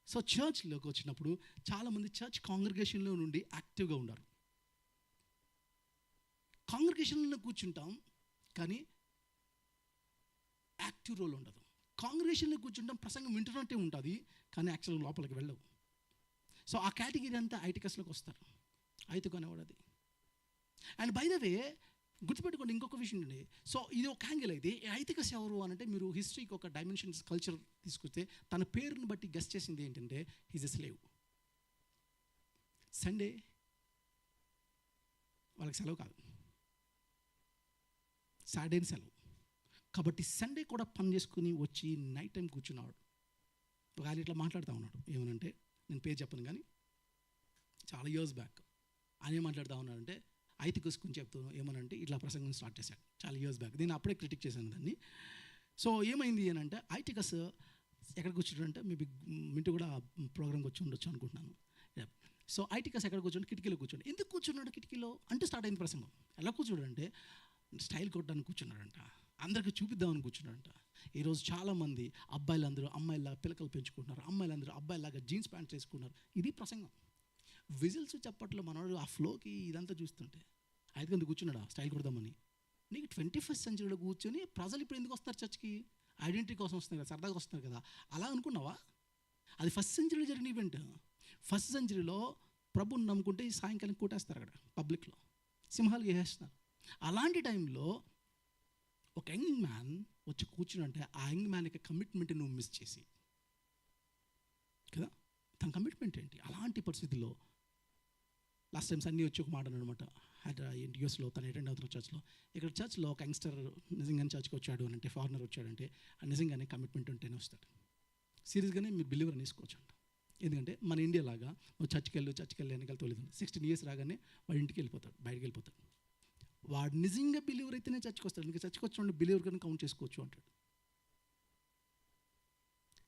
సో చర్చ్లోకి వచ్చినప్పుడు చాలామంది చర్చ్ కాంగ్రిగేషన్లో నుండి యాక్టివ్గా ఉన్నారు. కాంగ్రిగేషన్లో కూర్చుంటాం కానీ యాక్టివ్ రోల్ ఉండదు. కాంగ్రిగేషన్లో కూర్చుంటాం, ప్రసంగం వింటున్నట్టే ఉంటుంది కానీ యాక్చువల్గా లోపలికి వెళ్ళవు. సో ఆ కేటగిరీ అంతా ఐటికస్లోకి వస్తారు. ఐతిక అనేవాడు అది. అండ్ బై ద వే గుర్తుపెట్టుకోండి ఇంకొక విషయం అండి. సో ఇది ఒక యాంగిల్ అయితే ఐతికస్ ఎవరు అని అంటే మీరు హిస్టరీకి ఒక డైమెన్షన్స్ కల్చర్ తీసుకొస్తే తన పేరుని బట్టి గెస్ట్ చేసింది ఏంటంటే హీజ్ ఎ స్లేవ్. సండే వాళ్ళకి సెలవు కాదు, సాటర్డే సెలవు. కాబట్టి సండే కూడా పని చేసుకుని వచ్చి నైట్ టైం కూర్చున్నాడు. ఒక ఆయన ఇట్లా మాట్లాడుతూ ఉన్నాడు. ఏమనంటే నేను పేరు చెప్పను కానీ చాలా ఇయర్స్ బ్యాక్ ఆయన ఏం మాట్లాడుతూ ఉన్నాడంటే ఐతికస్ గురించి చెప్తూ ఏమనంటే ఇట్లా ప్రసంగం స్టార్ట్ చేశాడు చాలా ఇయర్స్ బ్యాక్. నేను అప్పుడే క్రిటిక్ చేశాను దాన్ని. సో ఏమైంది అని అంటే ఐతికస్ ఎక్కడ కూర్చుంటాడంటే మేబీ మింటూ కూడా ప్రోగ్రామ్కి వచ్చి ఉండొచ్చు అనుకుంటున్నాను. సో ఐటికస్ ఎక్కడ కూర్చోండి? కిటికీలో కూర్చోండి. ఎందుకు కూర్చున్నాడు కిటికీలో అంటే స్టార్ట్ అయింది ప్రసంగం. ఎలా కూర్చోడంటే స్టైల్ కొట్టడానికి కూర్చున్నాడంట, అందరికీ చూపిద్దామని కూర్చున్నాడంట. ఈరోజు చాలామంది అబ్బాయిలందరూ అమ్మాయిలాగా పిలకలు పెంచుకుంటున్నారు, అమ్మాయిలందరూ అబ్బాయిలాగా జీన్స్ ప్యాంట్స్ వేసుకున్నారు. ఇది ప్రసంగం. విజిల్స్ చప్పట్లో మనవాడు ఆ ఫ్లోకి ఇదంతా చూస్తుంటే ఐదుకందుకు కూర్చున్నాడా స్టైల్ కొడదామని. నీకు 21st సెంచరీలో కూర్చొని ప్రజలు ఇప్పుడు ఎందుకు వస్తారు చర్చ్కి? ఐడెంటిటీ కోసం వస్తున్నారు కదా, సరదాగా వస్తున్నారు కదా, అలా అనుకున్నావా? అది 1st సెంచరీలో జరిగిన ఈవెంట్. 1st సెంచరీలో ప్రభుని నమ్ముకుంటే ఈ సాయంకాలం కొట్టేస్తారు అక్కడ పబ్లిక్లో, సింహాలు వేసేస్తున్నారు. అలాంటి టైంలో ఒక యంగ్ మ్యాన్ వచ్చి కూర్చుంటే ఆ యంగ్ మ్యాన్ యొక్క కమిట్మెంట్ నువ్వు మిస్ చేసి కదా, తన కమిట్మెంట్ ఏంటి? అలాంటి పరిస్థితుల్లో లాస్ట్ టైమ్స్ అన్నీ వచ్చి ఒక మాట అనమాట. యూఎస్లో తను అటెండ్ అవుతున్న చర్చ్లో, ఇక్కడ చర్చ్లో ఒక యంగ్స్టర్ నిజంగానే చర్చ్కి వచ్చాడు అని అంటే, ఫారినర్ వచ్చాడంటే నిజంగానే కమిట్మెంట్ ఉంటేనే వస్తాడు. సీరియస్గానే మీరు బిలీవర్ అనేసుకోవచ్చు అంట. ఎందుకంటే మన ఇండియా లాగా నువ్వు చర్చ్కి వెళ్ళి వెనకాల తోలేదు 16 years రాగానే వాడి ఇంటికి వెళ్ళిపోతాడు, బయటికి వెళ్ళిపోతాడు. వాడు నిజంగా బిలీవర్ అయితేనే చర్చ్కి వస్తాడు. ఇంకా చర్చ్కి వచ్చిన బిలీవర్ కానీ కౌంట్ చేసుకోవచ్చు అంటాడు.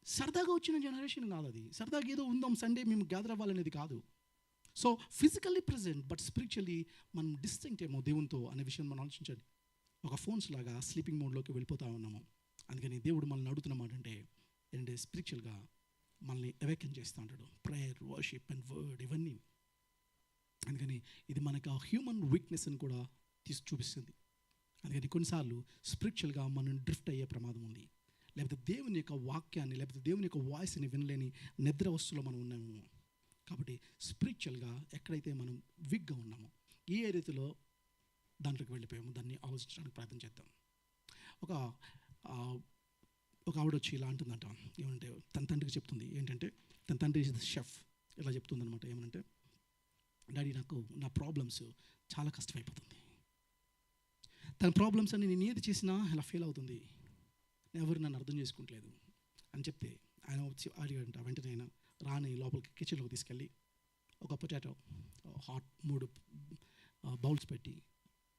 సరదాగా వచ్చిన జనరేషన్ కాదు అది. సరదాగా ఏదో ఉందాం సండే మేము గ్యాదర్ అవ్వాలనేది కాదు. So physically present but spiritually మనం డిస్టింక్ట్ ఏమో దేవునితో అనే విషయం మనం ఆలోచించండి. ఒక ఫోన్స్ లాగా స్లీపింగ్ మోడ్లోకి వెళ్ళిపోతూ ఉన్నాము. అందుకని దేవుడు మనల్ని అడుగుతున్నమాట అంటే ఏంటంటే స్పిరిచువల్గా మనల్ని అవేకెన్ చేస్తూ ఉంటాడు. ప్రేయర్, వర్షిప్ అండ్ వర్డ్ ఇవన్నీ. అందుకని ఇది మనకు ఆ హ్యూమన్ వీక్నెస్ అని కూడా చూపిస్తుంది. అందుకని కొన్నిసార్లు స్పిరిచువల్గా మనం డ్రిఫ్ట్ అయ్యే ప్రమాదం ఉంది. లేకపోతే దేవుని యొక్క వాక్యాన్ని లేకపోతే దేవుని యొక్క వాయిస్ని వినలేని నిద్ర వస్తువులో మనం ఉన్నాము. కాబట్టి స్పిరిచువల్గా ఎక్కడైతే మనం వీక్గా ఉన్నామో ఏ రీతిలో దాంట్లోకి వెళ్ళిపోయామో దాన్ని ఆలోచించడానికి ప్రయత్నం చేద్దాం. ఒక ఆవిడ వచ్చి ఇలా అంటుందంట. ఏమంటే తన తండ్రికి చెప్తుంది ఏంటంటే, తన తండ్రి ఇస్ ద షెఫ్. ఇలా చెప్తుంది అనమాట. ఏమనంటే, డాడీ నాకు నా ప్రాబ్లమ్స్ చాలా కష్టమైపోతుంది. తన ప్రాబ్లమ్స్ అన్ని నేను ఏది చేసినా ఇలా ఫెయిల్ అవుతుంది, ఎవరు నన్ను అర్థం చేసుకుంటలేదు అని చెప్తే ఆయన వచ్చి అడిగాడంట. వెంటనే ఆయన రాని లోపలికి కిచెన్లోకి తీసుకెళ్ళి ఒక పొటాటో హాట్ 3 బౌల్స్ పెట్టి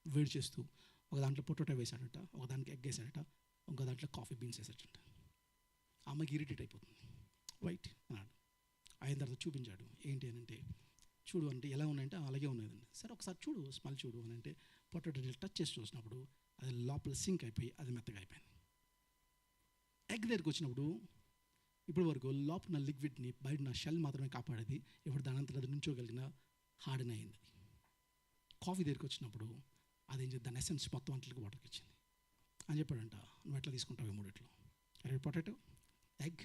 వేడి చేస్తూ ఒక దాంట్లో పొటాటో వేసాడట, ఒక దానికి ఎగ్ వేసాడట, ఇంకో దాంట్లో కాఫీ బీన్స్ వేసాడట. అమ్మకి ఇరిటేట్ అయిపోతుంది. వైట్ అన్నాడు. అయిన తర్వాత చూపించాడు. ఏంటి అని అంటే, చూడు అంటే ఎలా ఉన్నాయంటే అలాగే ఉన్నాయండి. సరే ఒకసారి చూడు, స్మెల్ చూడు అని అంటే పొటాటో టచ్ చేసి చూసినప్పుడు అది లోపల సింక్ అయిపోయి అది మెత్తగా అయిపోయింది. ఎగ్ దగ్గరికి వచ్చినప్పుడు ఇప్పటి వరకు లోపల లిక్విడ్ని బయట నా షెల్ మాత్రమే కాపాడేది, ఇప్పుడు దాని అంతా అది నుంచోగలిగిన హార్డెన్ అయింది. కాఫీ దగ్గరికి వచ్చినప్పుడు అదేం చేద్దాం, దాని ఎసెన్స్ మొత్తం అంతలకు వాటర్కి ఇచ్చింది అని చెప్పాడంట. నువ్వు ఎట్లా తీసుకుంటావు ఈ మూడిట్లో? అరే potato, egg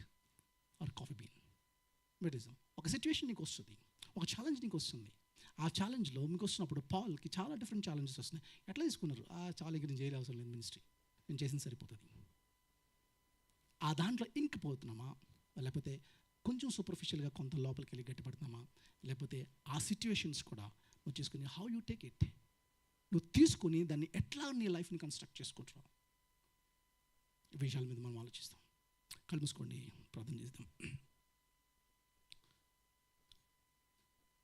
or coffee bean? మెడిజం. ఒక సిచ్యువేషన్ నీకు వస్తుంది, ఒక ఛాలెంజ్ నీకు వస్తుంది. ఆ ఛాలెంజ్లో మీకు వస్తున్నప్పుడు పాల్కి చాలా డిఫరెంట్ ఛాలెంజెస్ వస్తున్నాయి. ఎట్లా తీసుకున్నారు? ఆ ఛాలెంజ్ నేను చేయలే అవసరం లేదు, మినిస్ట్రీ నేను చేసిన సరిపోతుంది. ఆ దాంట్లో ఇంకిపోతున్నామా, లేకపోతే కొంచెం సూపర్ఫిషియల్గా కొంత లోపలికి వెళ్ళి గట్టిపడుతున్నామా, లేకపోతే ఆ సిచ్యువేషన్స్ కూడా నువ్వు చేసుకుని హౌ యూ టేక్ ఇట్, నువ్వు తీసుకొని దాన్ని ఎట్లా నీ లైఫ్ని కన్స్ట్రక్ట్ చేసుకుంటావు, ఈ విషయాల మీద మనం ఆలోచిస్తాం. కళ్ళు మూసుకోండి, ప్రార్థన చేద్దాం.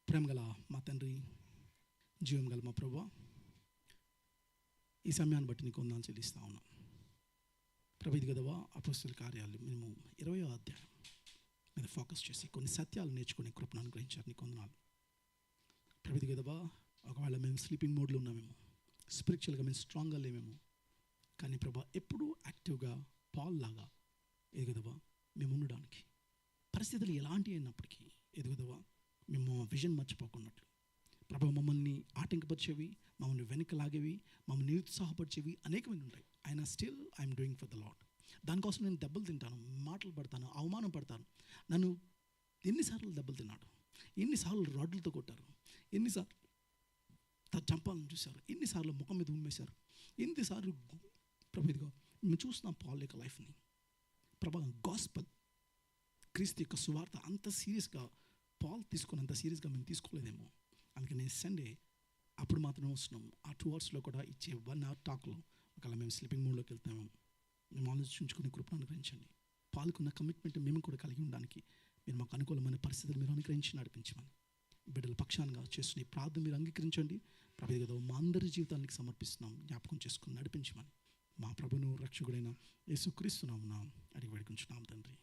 ప్రేమ గల మా తండ్రి, జీవం గల మా ప్రభువా, ఈ సమయాన్ని బట్టి నీకు వందనాలు చెల్లిస్తా ఉన్నాం. ప్రభు ఇది కదవా అపోస్తల కార్యాలు మేము 20వ అధ్యాయం మీద ఫోకస్ చేసి కొన్ని సత్యాలు నేర్చుకునే కృపను అనుగ్రహించారు, నీకు వందనాలు. ప్రభు ఇది కదవా, ఒకవేళ మేము స్లీపింగ్ మోడ్లో ఉన్నామేమో, స్పిరిచువల్గా మేము స్ట్రాంగ్గా లేమేమో, కానీ ప్రభా ఎప్పుడూ యాక్టివ్గా పాల్ లాగా ఎదుగుదవా మేము ఉండడానికి పరిస్థితులు ఎలాంటి అయినప్పటికీ ఎదుగుదవా మేము మా విజన్ మర్చిపోకున్నట్లు ప్రభా మమ్మల్ని ఆటంకపరిచేవి, మమ్మల్ని వెనకలాగేవి, మమ్మల్ని నిరుత్సాహపరిచేవి అనేకమంది ఉంటాయి. అయినా still I'm doing for the lord. దానికోసం నేను దెబ్బలు తింటాను, మాటలు పడతాను, అవమానం పడతాను. నన్ను ఎన్నిసార్లు దెబ్బలు తిన్నాడు, ఎన్నిసార్లు రాడ్లతో కొట్టారు, ఎన్నిసార్లు చంపాలని చూశారు, ఎన్నిసార్లు ముఖం మీద ఉమ్మేశారు, ఎన్నిసార్లు ప్రభు ఇదిగో మేము చూస్తున్నాం పాల్ యొక్క లైఫ్ని. ప్రభా గాస్పల్ క్రీస్తు యొక్క సువార్త అంత సీరియస్గా పాల్ తీసుకొని అంత సీరియస్గా మేము తీసుకోలేదేమో. అందుకని సండే అప్పుడు మాత్రమే వస్తున్నాం. ఆ 2 అవర్స్లో కూడా ఇచ్చే 1 అవర్ టాక్లో ఒకవేళ మేము స్లీపింగ్ మోడ్లోకి వెళ్తామేమో, మేము ఆలోచించుకుని కృపను అనుగ్రహించండి. పాల్గొన్న కమిట్మెంట్ మేము కూడా కలిగి ఉండడానికి మీరు మాకు అనుకూలమైన పరిస్థితులు మీరు అనుగ్రహించి నడిపించమని బిడ్డల పక్షాన్గా చేస్తున్న ఈ ప్రార్థన మీరు అంగీకరించండి. ప్రభు కదా మా అందరి జీవితానికి సమర్పిస్తున్నాం, జ్ఞాపకం చేసుకుని నడిపించమని మా ప్రభును రక్షకుడైన యేసుక్రీస్తు నామమున అడిగి వేడుకుంటున్నాం తండ్రి.